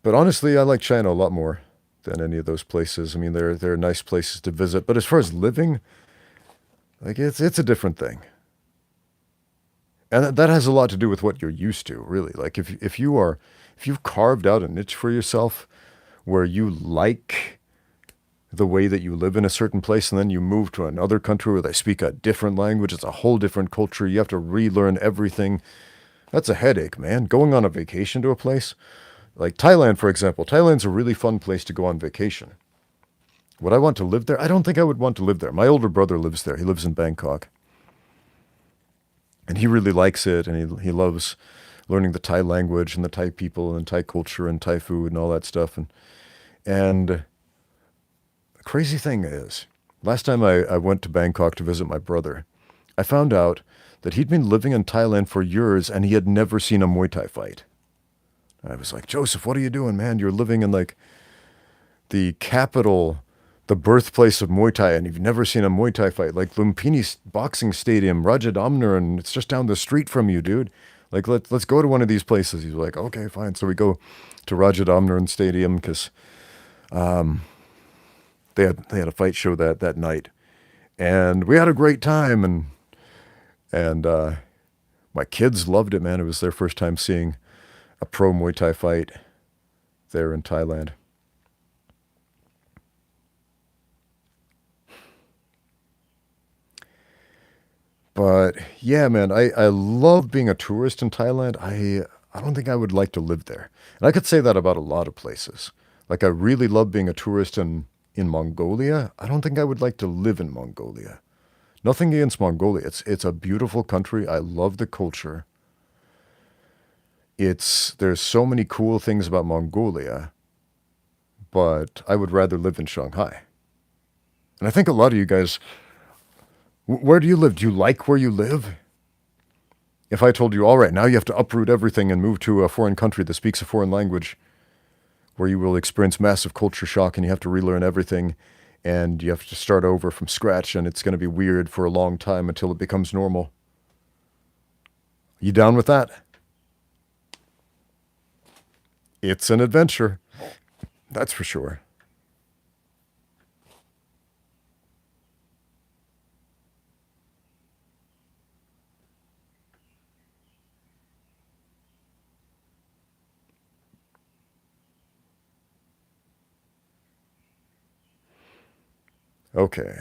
But honestly, I like China a lot more than any of those places. I mean, they're nice places to visit. But as far as living, like it's a different thing. And that has a lot to do with what you're used to, really. Like if you've carved out a niche for yourself where you like the way that you live in a certain place, and then you move to another country where they speak a different language, it's a whole different culture, you have to relearn everything. That's a headache, man. Going on a vacation to a place, like Thailand, for example. Thailand's a really fun place to go on vacation. Would I want to live there? I don't think I would want to live there. My older brother lives there. He lives in Bangkok. And he really likes it, and he loves learning the Thai language and the Thai people and Thai culture and Thai food and all that stuff. And the crazy thing is, last time I went to Bangkok to visit my brother, I found out that he'd been living in Thailand for years and he had never seen a Muay Thai fight. I was like, Joseph, what are you doing, man? You're living in like the capital, the birthplace of Muay Thai, and you've never seen a Muay Thai fight. Like Lumpini boxing stadium, Rajadamner, and it's just down the street from you, dude. Like, let's go to one of these places. He's like, okay, fine. So we go to Rajadamner Stadium because they had a fight show that night, and we had a great time, and my kids loved it, man. It was their first time seeing a pro Muay Thai fight there in Thailand. But yeah, man, I love being a tourist in Thailand. I don't think I would like to live there. And I could say that about a lot of places. Like I really love being a tourist in Mongolia. I don't think I would like to live in Mongolia. Nothing against Mongolia. It's a beautiful country. I love the culture. There's so many cool things about Mongolia, but I would rather live in Shanghai. And I think a lot of you guys, where do you live? Do you like where you live? If I told you, all right, now you have to uproot everything and move to a foreign country that speaks a foreign language, where you will experience massive culture shock and you have to relearn everything and you have to start over from scratch and it's going to be weird for a long time until it becomes normal. You down with that? It's an adventure. That's for sure. Okay.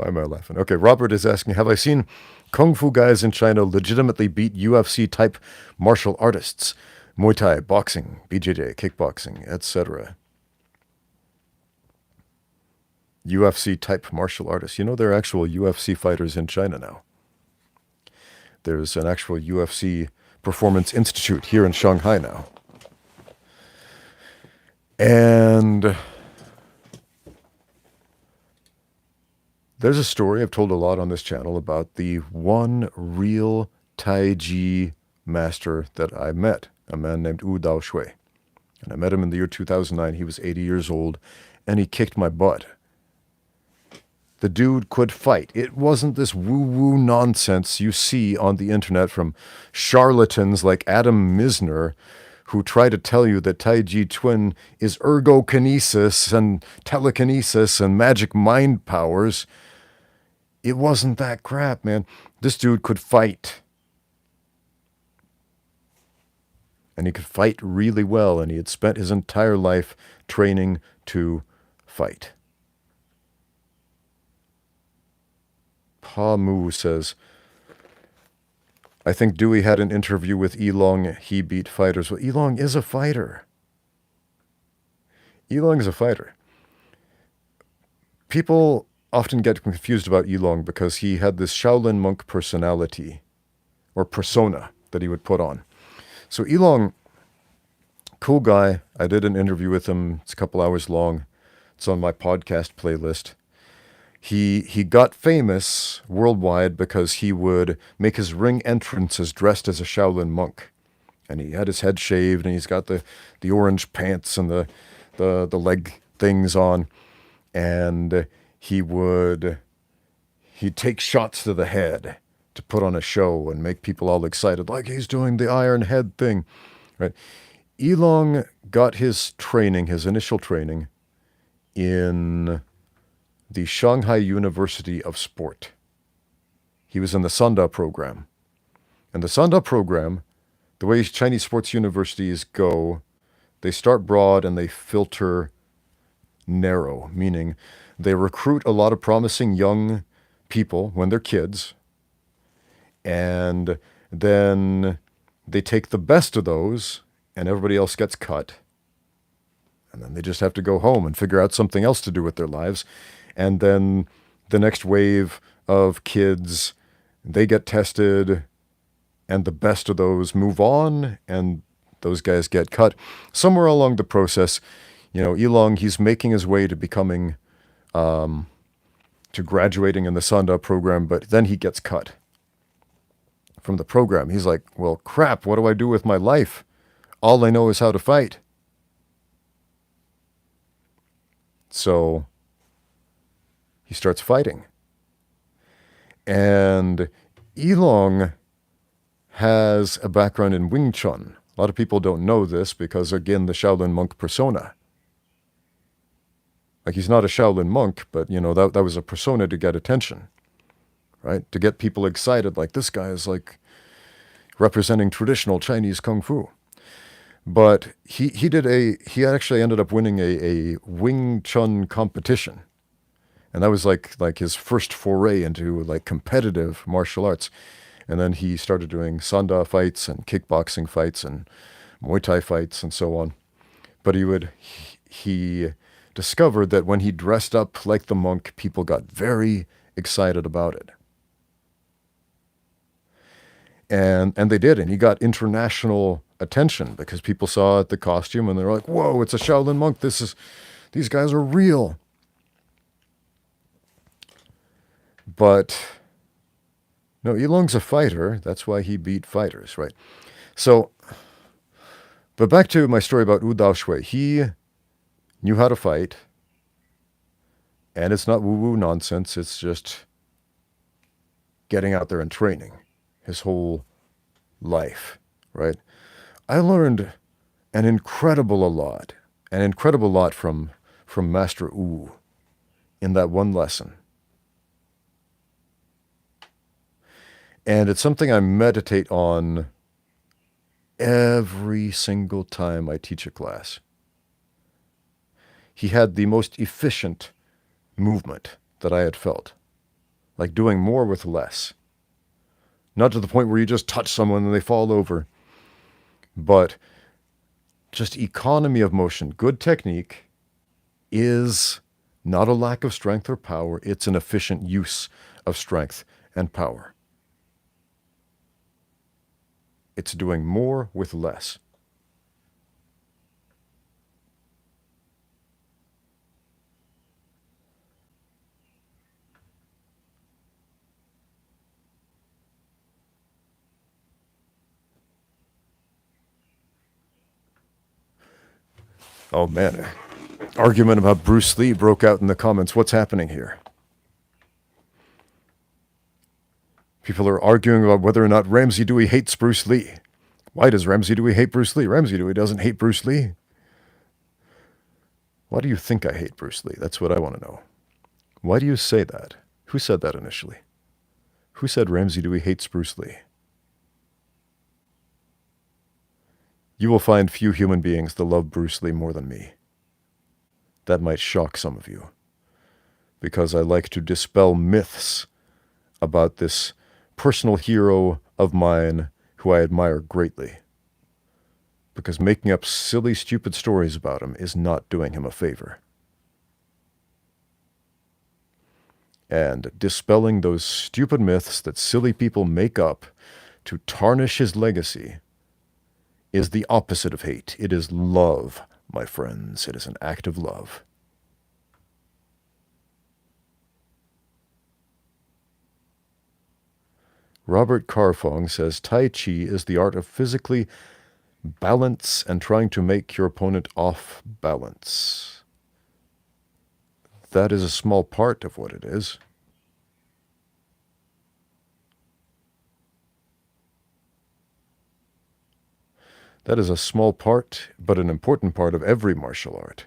Why am I laughing? Okay, Robert is asking, have I seen Kung Fu guys in China legitimately beat UFC-type martial artists? Muay Thai, boxing, BJJ, kickboxing, etc. UFC-type martial artists. You know, there are actual UFC fighters in China now. There's an actual UFC Performance Institute here in Shanghai now. And there's a story I've told a lot on this channel about the one real Taiji master that I met, a man named Wu Dao Shui. And I met him in the year 2009. He was 80 years old, and he kicked my butt. The dude could fight. It wasn't this woo-woo nonsense you see on the internet from charlatans like Adam Misner, who try to tell you that taijiquan is ergokinesis and telekinesis and magic mind powers. It wasn't that crap, man. This dude could fight. And he could fight really well, and he had spent his entire life training to fight. Pa Mu says, I think Dewey had an interview with Elong. He beat fighters. Well, Elong is a fighter. Elong is a fighter. People often get confused about Elong because he had this Shaolin monk personality or persona that he would put on. So Elong, cool guy. I did an interview with him. It's a couple hours long. It's on my podcast playlist. He got famous worldwide because he would make his ring entrances dressed as a Shaolin monk. And he had his head shaved, and he's got the orange pants and the leg things on. And he'd take shots to the head to put on a show and make people all excited, like he's doing the Iron Head thing. Right? Elong got his training, his initial training, in the Shanghai University of Sport. He was in the Sanda program. And the Sanda program, the way Chinese sports universities go, they start broad and they filter narrow, meaning they recruit a lot of promising young people when they're kids, and then they take the best of those and everybody else gets cut. And then they just have to go home and figure out something else to do with their lives. And then the next wave of kids, they get tested, and the best of those move on, and those guys get cut. Somewhere along the process, Elong, he's making his way to becoming, to graduating in the Sanda program, but then he gets cut from the program. He's like, well, crap, what do I do with my life? All I know is how to fight. So he starts fighting. And Elong has a background in Wing Chun. A lot of people don't know this because, again, the Shaolin monk persona. Like, he's not a Shaolin monk, but, that was a persona to get attention, right? To get people excited, like, this guy is, like, representing traditional Chinese Kung Fu. But he actually ended up winning a Wing Chun competition. And that was like his first foray into like competitive martial arts. And then he started doing Sanda fights and kickboxing fights and Muay Thai fights and so on. But he discovered that when he dressed up like the monk, people got very excited about it. And they did, and he got international attention because people saw the costume and they're like, whoa, it's a Shaolin monk. These guys are real. But no, Elong's a fighter. That's why he beat fighters, right? So, but back to my story about Wu Dao Shui. He knew how to fight, and it's not woo-woo nonsense. It's just getting out there and training his whole life, right? I learned an incredible lot from Master Wu in that one lesson. And it's something I meditate on every single time I teach a class. He had the most efficient movement that I had felt. Like doing more with less. Not to the point where you just touch someone and they fall over, but just economy of motion. Good technique is not a lack of strength or power. It's an efficient use of strength and power. It's doing more with less. Oh man, argument about Bruce Lee broke out in the comments. What's happening here? People are arguing about whether or not Ramsey Dewey hates Bruce Lee. Why does Ramsey Dewey hate Bruce Lee? Ramsey Dewey doesn't hate Bruce Lee. Why do you think I hate Bruce Lee? That's what I want to know. Why do you say that? Who said that initially? Who said Ramsey Dewey hates Bruce Lee? You will find few human beings that love Bruce Lee more than me. That might shock some of you, because I like to dispel myths about this personal hero of mine who I admire greatly. Because making up silly, stupid stories about him is not doing him a favor. And dispelling those stupid myths that silly people make up to tarnish his legacy is the opposite of hate. It is love, my friends. It is an act of love. Robert Carfong says, Tai Chi is the art of physically balance and trying to make your opponent off balance. That is a small part of what it is. That is a small part, but an important part of every martial art.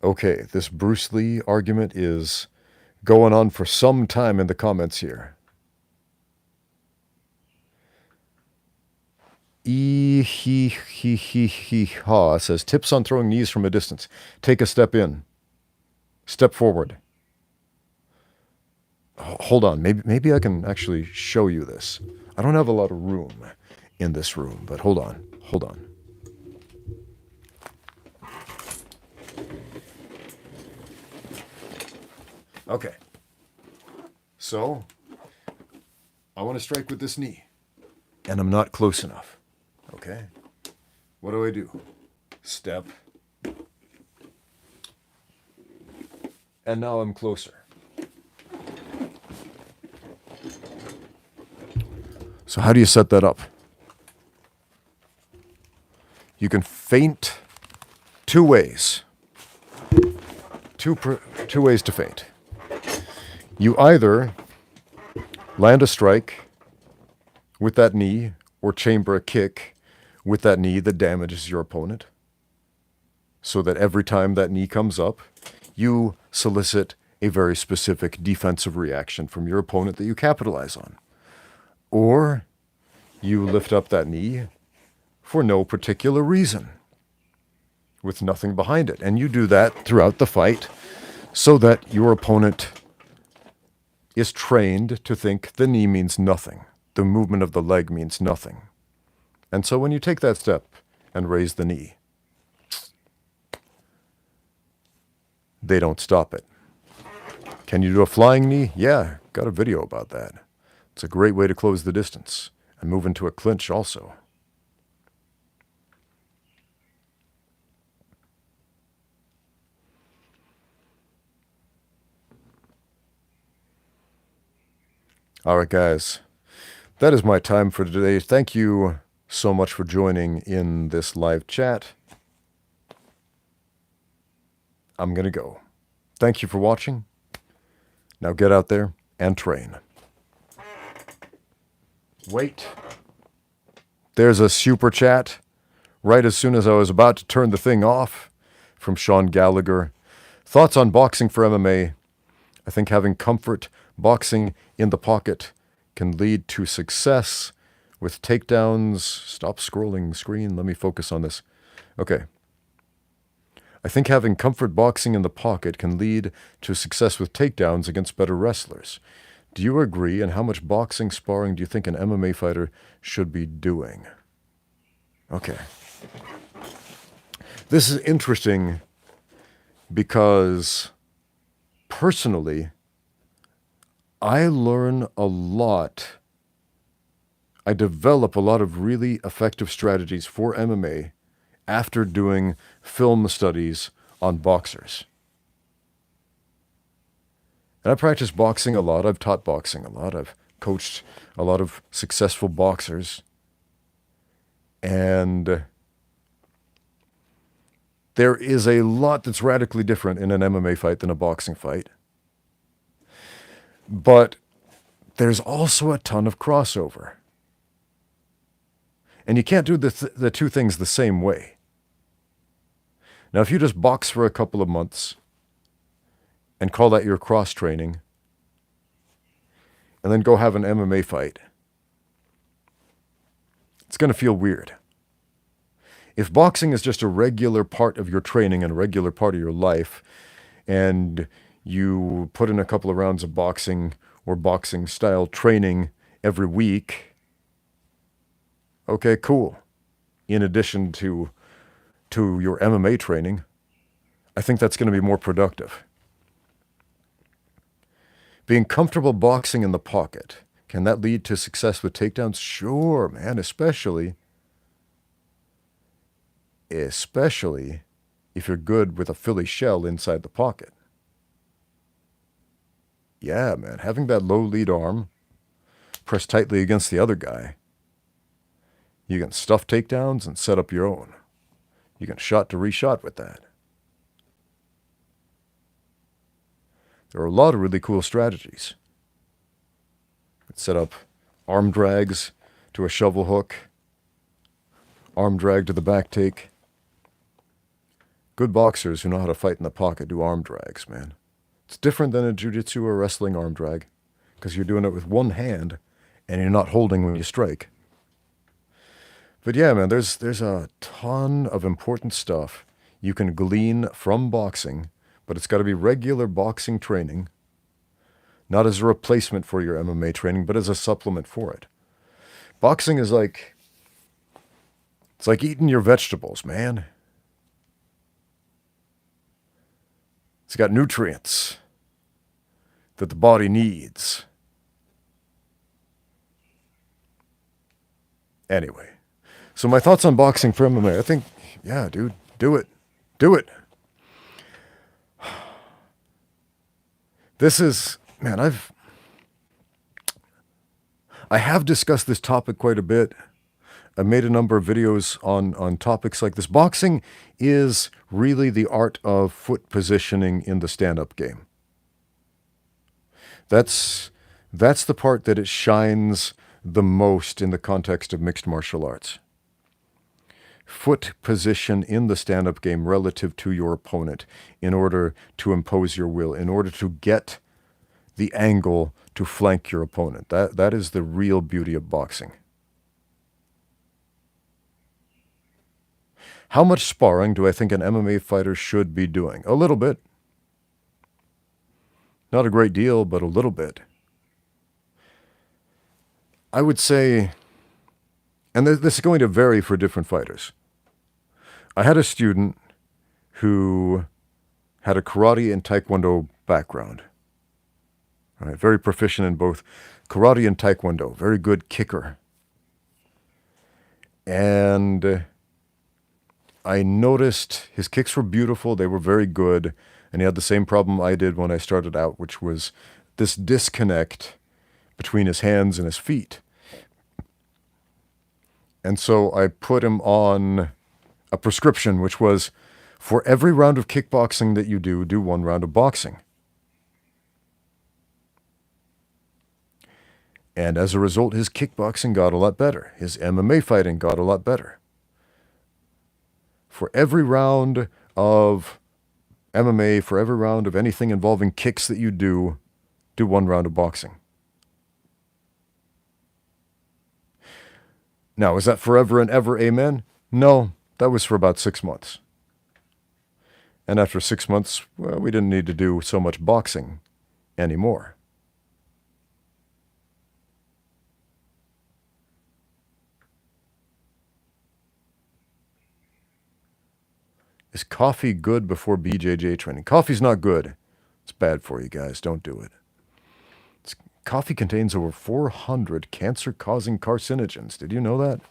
Okay, this Bruce Lee argument is going on for some time in the comments here. Ha says, tips on throwing knees from a distance. Take a step in. Step forward. Hold on, maybe I can actually show you this. I don't have a lot of room in this room, but hold on. Okay. So, I want to strike with this knee. And I'm not close enough. Okay? What do? Step. And now I'm closer. So how do you set that up? You can feint two ways. Two ways to feint. You either land a strike with that knee or chamber a kick with that knee that damages your opponent, so that every time that knee comes up, you solicit a very specific defensive reaction from your opponent that you capitalize on. Or you lift up that knee for no particular reason, with nothing behind it. And you do that throughout the fight so that your opponent is trained to think the knee means nothing. The movement of the leg means nothing. And so when you take that step and raise the knee, they don't stop it. Can you do a flying knee? Yeah, got a video about that. It's a great way to close the distance and move into a clinch also. All right, guys, that is my time for today. Thank you so much for joining in this live chat. I'm going to go. Thank you for watching. Now get out there and train. Wait. There's a super chat right as soon as I was about to turn the thing off from Sean Gallagher. Thoughts on boxing for MMA? I think having comfort boxing in the pocket can lead to success with takedowns. Stop scrolling screen. Let me focus on this. Okay. I think having comfort boxing in the pocket can lead to success with takedowns against better wrestlers. Do you agree? And how much boxing sparring do you think an MMA fighter should be doing? Okay. This is interesting because personally, I learn a lot. I develop a lot of really effective strategies for MMA after doing film studies on boxers. And I practice boxing a lot. I've taught boxing a lot. I've coached a lot of successful boxers. And there is a lot that's radically different in an MMA fight than a boxing fight. But there's also a ton of crossover. And you can't do the two things the same way. Now, if you just box for a couple of months and call that your cross training, and then go have an MMA fight, it's going to feel weird. If boxing is just a regular part of your training and a regular part of your life, and you put in a couple of rounds of boxing or boxing style training every week, okay, cool. In addition to your MMA training, I think that's going to be more productive. Being comfortable boxing in the pocket, can that lead to success with takedowns? Sure, man, especially if you're good with a Philly shell inside the pocket. Yeah, man, having that low lead arm pressed tightly against the other guy, you can stuff takedowns and set up your own. You can shot to reshot with that. There are a lot of really cool strategies. Set up arm drags to a shovel hook, arm drag to the back take. Good boxers who know how to fight in the pocket do arm drags, man. It's different than a jiu-jitsu or wrestling arm drag because you're doing it with one hand and you're not holding when you strike. But yeah, man, there's a ton of important stuff you can glean from boxing, but it's got to be regular boxing training, not as a replacement for your MMA training, but as a supplement for it. Boxing is like, it's like eating your vegetables, man. It's got nutrients that the body needs. Anyway, so my thoughts on boxing for MMA. I think, yeah, dude, do it. Do it. This is, man, I have discussed this topic quite a bit. I made a number of videos on topics like this. Boxing is really the art of foot positioning in the stand-up game. That's the part that it shines the most in the context of mixed martial arts. Foot position in the stand-up game relative to your opponent in order to impose your will, in order to get the angle to flank your opponent. That is the real beauty of boxing. How much sparring do I think an MMA fighter should be doing? A little bit. Not a great deal, but a little bit. I would say, and this is going to vary for different fighters. I had a student who had a karate and taekwondo background. All right, very proficient in both karate and taekwondo. Very good kicker. And I noticed his kicks were beautiful. They were very good. And he had the same problem I did when I started out, which was this disconnect between his hands and his feet. And so I put him on a prescription, which was, for every round of kickboxing that you do one round of boxing. And as a result, his kickboxing got a lot better. His MMA fighting got a lot better. For every round of MMA, for every round of anything involving kicks that you do 1 round of boxing. Now, is that forever and ever amen? No, that was for about 6 months. And after 6 months, well, we didn't need to do so much boxing anymore. Is coffee good before BJJ training? Coffee's not good. It's bad for you guys. Don't do it. Coffee contains over 400 cancer-causing carcinogens. Did you know that?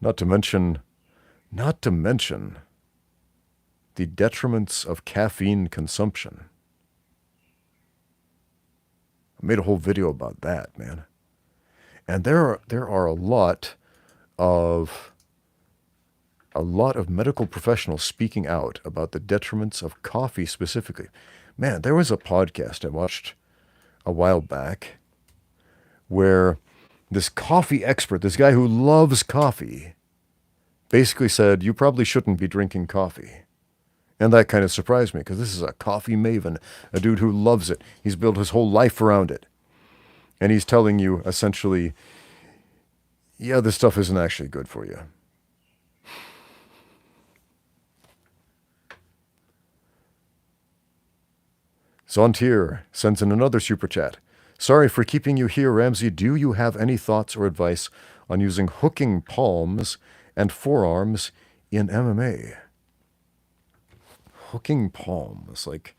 Not to mention the detriments of caffeine consumption. I made a whole video about that, man. And there are a lot of medical professionals speaking out about the detriments of coffee specifically. Man, there was a podcast I watched a while back where this coffee expert, this guy who loves coffee, basically said, you probably shouldn't be drinking coffee. And that kind of surprised me because this is a coffee maven, a dude who loves it. He's built his whole life around it. And he's telling you essentially, yeah, this stuff isn't actually good for you. Zontier sends in another super chat. Sorry for keeping you here, Ramsey. Do you have any thoughts or advice on using hooking palms and forearms in MMA? Hooking palms, like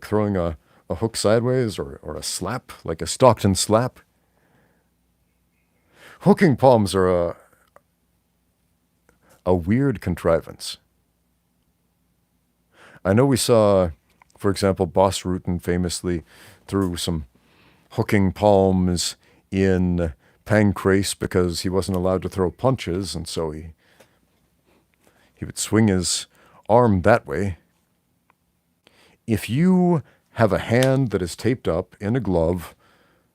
throwing a hook sideways or a slap, like a Stockton slap. Hooking palms are a weird contrivance. I know we saw, for example, Boss Rutan famously threw some hooking palms in Pancrase because he wasn't allowed to throw punches, and so he would swing his arm that way. If you have a hand that is taped up in a glove,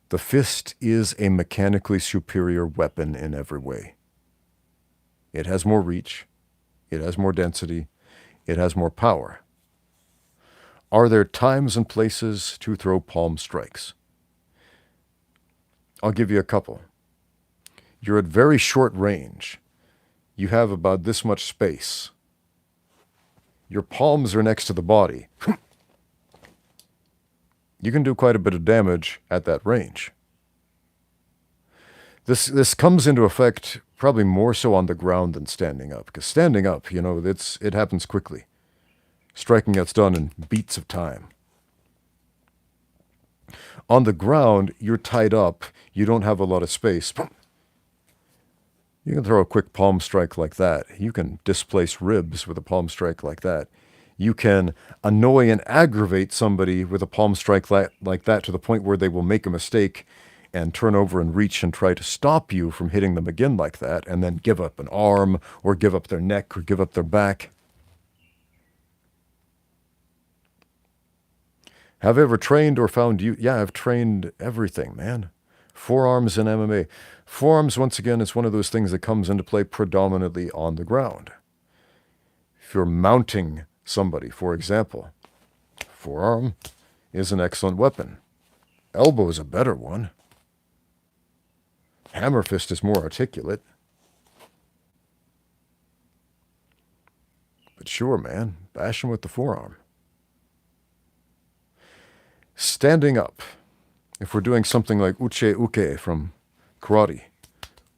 the fist is a mechanically superior weapon in every way. It has more reach, it has more density, it has more power. Are there times and places to throw palm strikes? I'll give you a couple. You're at very short range. You have about this much space. Your palms are next to the body. You can do quite a bit of damage at that range. This comes into effect probably more so on the ground than standing up, because standing up, it happens quickly. Striking gets done in beats of time. On the ground, you're tied up. You don't have a lot of space. You can throw a quick palm strike like that. You can displace ribs with a palm strike like that. You can annoy and aggravate somebody with a palm strike like that to the point where they will make a mistake and turn over and reach and try to stop you from hitting them again like that, and then give up an arm or give up their neck or give up their back. Have I ever trained or found you? Yeah, I've trained everything, man. Forearms in MMA. Forearms, once again, is one of those things that comes into play predominantly on the ground. If you're mounting somebody, for example, forearm is an excellent weapon. Elbow is a better one. Hammer fist is more articulate. But sure, man, bash him with the forearm. Standing up. If we're doing something like uche uke from karate,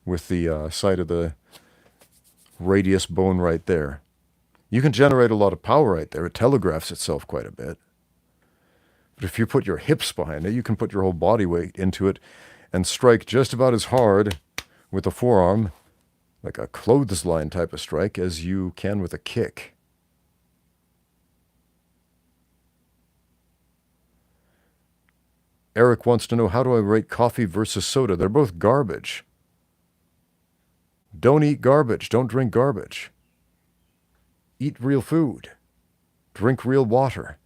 with the side of the radius bone right there, you can generate a lot of power right there. It telegraphs itself quite a bit. But if you put your hips behind it, you can put your whole body weight into it and strike just about as hard with a forearm, like a clothesline type of strike, as you can with a kick. Eric wants to know, how do I rate coffee versus soda? They're both garbage. Don't eat garbage. Don't drink garbage. Eat real food. Drink real water.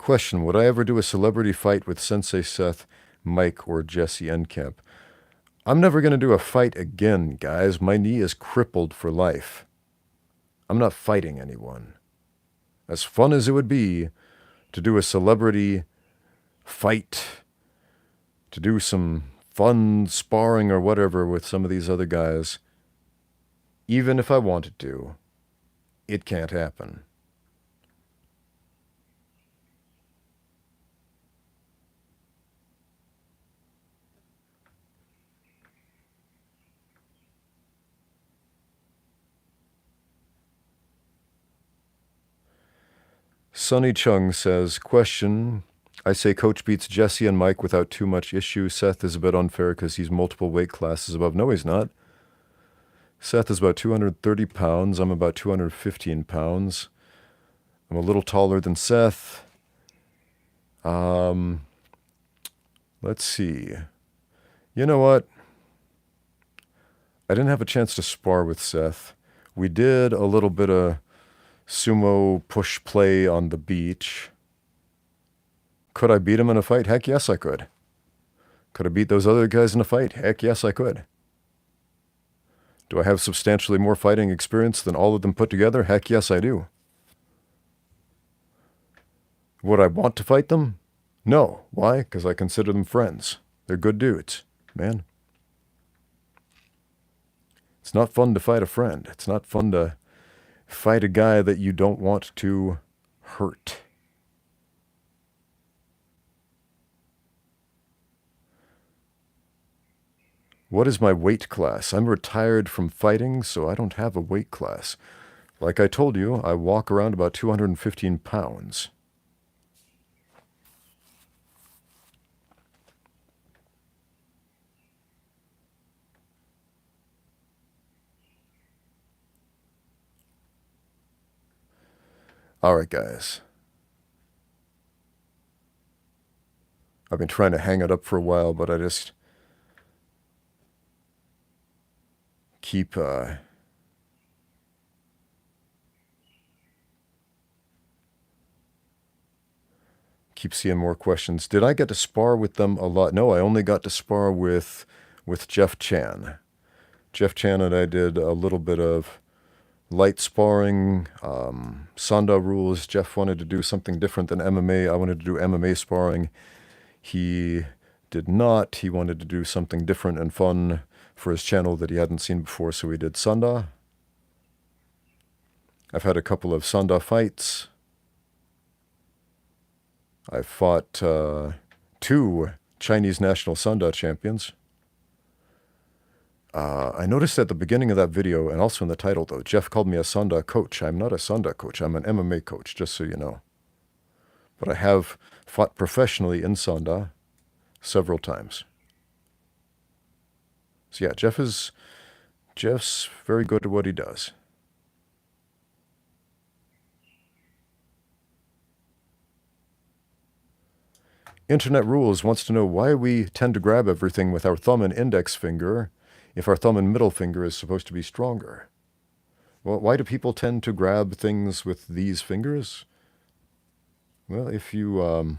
Question, would I ever do a celebrity fight with Sensei Seth, Mike, or Jesse Enkamp? I'm never going to do a fight again, guys. My knee is crippled for life. I'm not fighting anyone. As fun as it would be to do a celebrity fight, to do some fun sparring or whatever with some of these other guys, even if I wanted to, it can't happen. Sonny Chung says, question, I say Coach beats Jesse and Mike without too much issue. Seth is a bit unfair because he's multiple weight classes above. No, he's not. Seth is about 230 pounds. I'm about 215 pounds. I'm a little taller than Seth. Let's see. You know what? I didn't have a chance to spar with Seth. We did a little bit of sumo push play on the beach. Could I beat him in a fight? Heck yes, I could. Could I beat those other guys in a fight? Heck yes, I could. Do I have substantially more fighting experience than all of them put together? Heck yes, I do. Would I want to fight them? No. Why? Because I consider them friends. They're good dudes, man. It's not fun to fight a friend. It's not fun to fight a guy that you don't want to hurt. What is my weight class? I'm retired from fighting, so I don't have a weight class. Like I told you, I walk around about 215 pounds. All right, guys. I've been trying to hang it up for a while, but I just keep seeing more questions. Did I get to spar with them a lot? No, I only got to spar with Jeff Chan. Jeff Chan and I did a little bit of light sparring, Sanda rules. Jeff wanted to do something different than MMA. I wanted to do MMA sparring. He did not. He wanted to do something different and fun for his channel that he hadn't seen before, so we did Sanda. I've had a couple of Sanda fights. I fought 2 Chinese national Sanda champions. I noticed at the beginning of that video, and also in the title though, Jeff called me a Sanda coach. I'm not a Sanda coach, I'm an MMA coach, just so you know. But I have fought professionally in Sanda several times. So yeah, Jeff's very good at what he does. Internet Rules wants to know why we tend to grab everything with our thumb and index finger if our thumb and middle finger is supposed to be stronger. Well, why do people tend to grab things with these fingers? Well, if you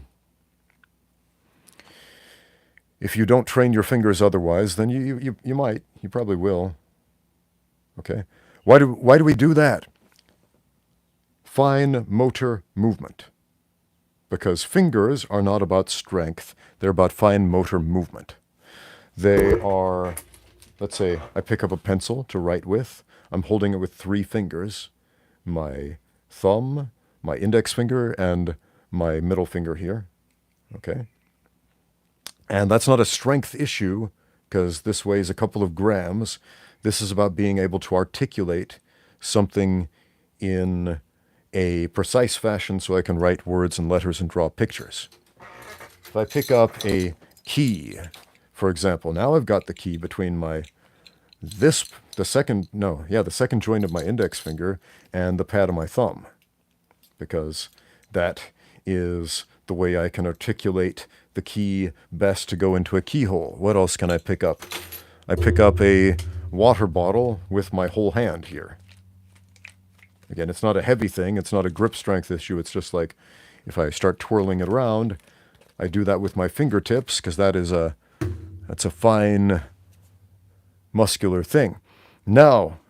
don't train your fingers otherwise, then you might. You probably will. Okay? Why do we do that? Fine motor movement. Because fingers are not about strength. They're about fine motor movement. They are, let's say I pick up a pencil to write with. I'm holding it with 3 fingers. My thumb, my index finger, and my middle finger here. Okay? And that's not a strength issue, because this weighs a couple of grams. This is about being able to articulate something in a precise fashion so I can write words and letters and draw pictures. If I pick up a key, for example, now I've got the key between the second joint of my index finger and the pad of my thumb, because that is the way I can articulate the key best to go into a keyhole. What else can I pick up? I pick up a water bottle with my whole hand here. Again, it's not a heavy thing. It's not a grip strength issue. It's just like, If I start twirling it around, I do that with my fingertips because that's a fine muscular thing. Now,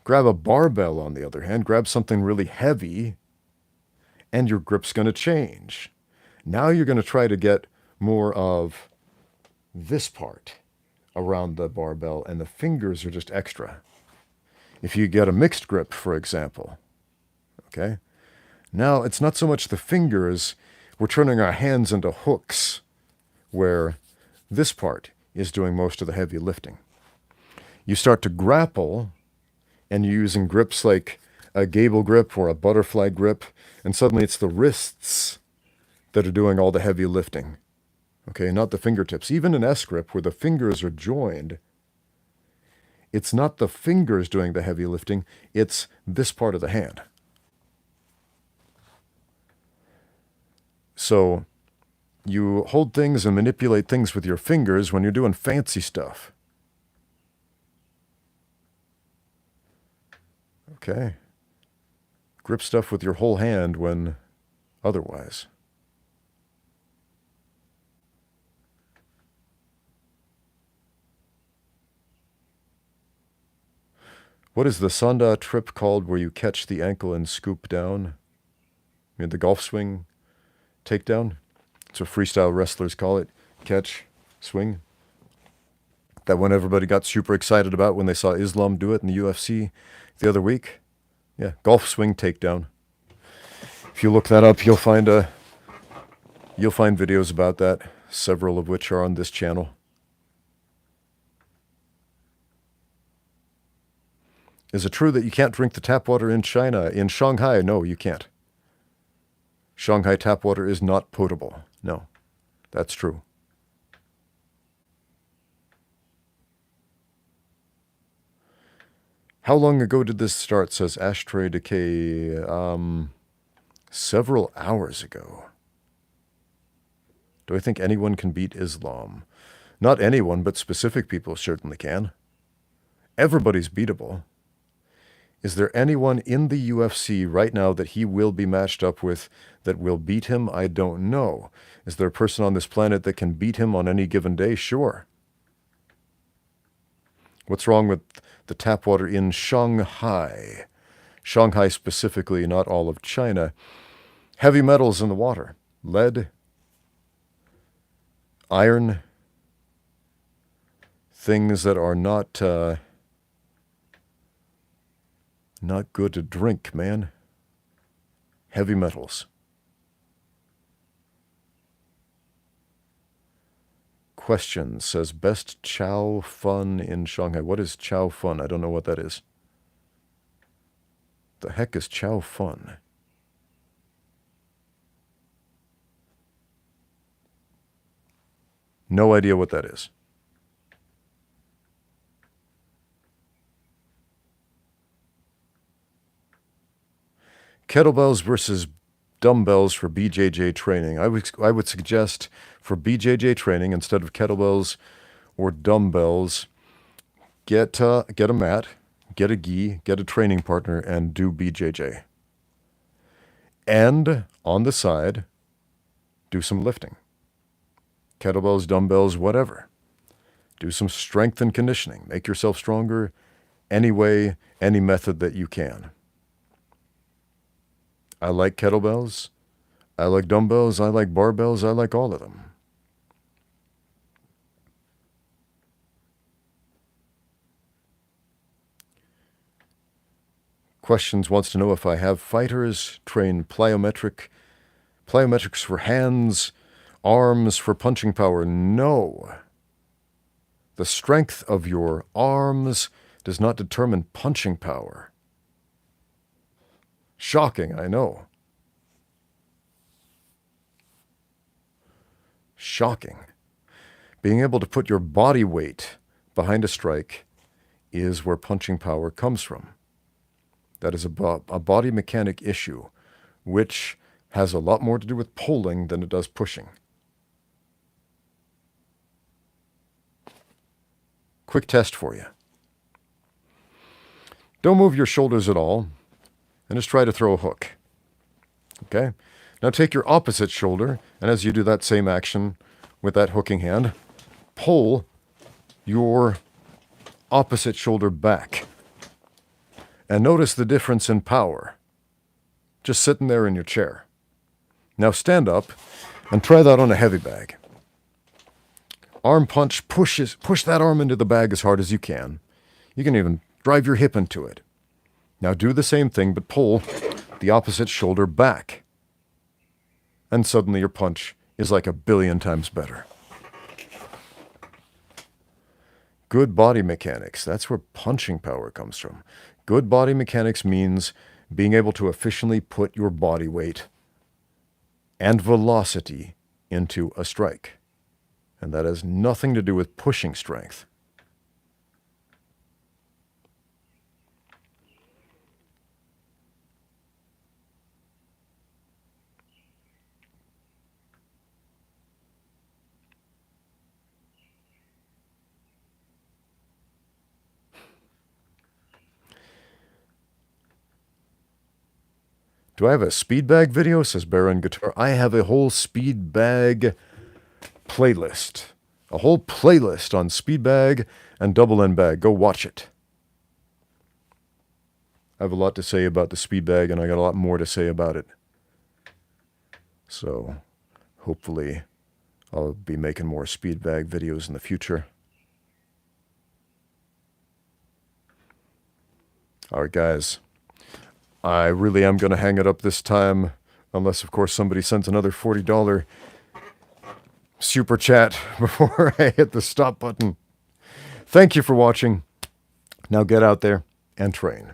grab a barbell on the other hand, grab something really heavy, and your grip's going to change. Now you're going to try to get more of this part around the barbell, and the fingers are just extra. If you get a mixed grip, for example, okay? Now it's not so much the fingers, we're turning our hands into hooks, where this part is doing most of the heavy lifting. You start to grapple, and you're using grips like a gable grip or a butterfly grip, and suddenly it's the wrists that are doing all the heavy lifting. Okay, not the fingertips. Even an S grip where the fingers are joined, it's not the fingers doing the heavy lifting, it's this part of the hand. So you hold things and manipulate things with your fingers when you're doing fancy stuff. Okay. Grip stuff with your whole hand when otherwise. What is the Sanda trip called where you catch the ankle and scoop down? I mean, the golf swing takedown? That's what freestyle wrestlers call it. Catch, swing. That one everybody got super excited about when they saw Islam do it in the UFC the other week. Yeah, golf swing takedown. If you look that up, you'll find videos about that, several of which are on this channel. Is it true that you can't drink the tap water in China? In Shanghai, no, you can't. Shanghai tap water is not potable. No, that's true. How long ago did this start, says Ashtray Decay? Several hours ago. Do I think anyone can beat Islam? Not anyone, but specific people certainly can. Everybody's beatable. Is there anyone in the UFC right now that he will be matched up with that will beat him? I don't know. Is there a person on this planet that can beat him on any given day? Sure. What's wrong with the tap water in Shanghai? Shanghai specifically, not all of China. Heavy metals in the water. Lead, iron, things that are not good to drink, man. Heavy metals. Question says, best chow fun in Shanghai. What is chow fun? I don't know what that is. The heck is chow fun? No idea what that is. Kettlebells versus dumbbells for BJJ training. I would suggest for BJJ training, instead of kettlebells or dumbbells, get a mat, get a gi, get a training partner, and do BJJ. And on the side, do some lifting. Kettlebells, dumbbells, whatever. Do some strength and conditioning. Make yourself stronger any way, any method that you can. I like kettlebells. I like dumbbells. I like barbells. I like all of them. Questions wants to know if I have fighters train plyometrics for hands, arms for punching power. No. The strength of your arms does not determine punching power. Shocking, I know. Shocking. Being able to put your body weight behind a strike is where punching power comes from. That is a body mechanic issue, which has a lot more to do with pulling than it does pushing. Quick test for you. Don't move your shoulders at all, and just try to throw a hook. Okay? Now take your opposite shoulder, and as you do that same action with that hooking hand, pull your opposite shoulder back. And notice the difference in power. Just sitting there in your chair. Now stand up and try that on a heavy bag. Arm punch, push that arm into the bag as hard as you can. You can even drive your hip into it. Now do the same thing, but pull the opposite shoulder back. And suddenly your punch is like 1,000,000,000 times better. Good body mechanics, that's where punching power comes from. Good body mechanics means being able to efficiently put your body weight and velocity into a strike. And that has nothing to do with pushing strength. Do I have a speed bag video? Says Baron Guitar. I have a whole speed bag playlist. A whole playlist on speed bag and double end bag. Go watch it. I have a lot to say about the speed bag, and I got a lot more to say about it. So hopefully I'll be making more speed bag videos in the future. All right, guys. I really am going to hang it up this time, unless, of course, somebody sends another $40 super chat before I hit the stop button. Thank you for watching. Now get out there and train.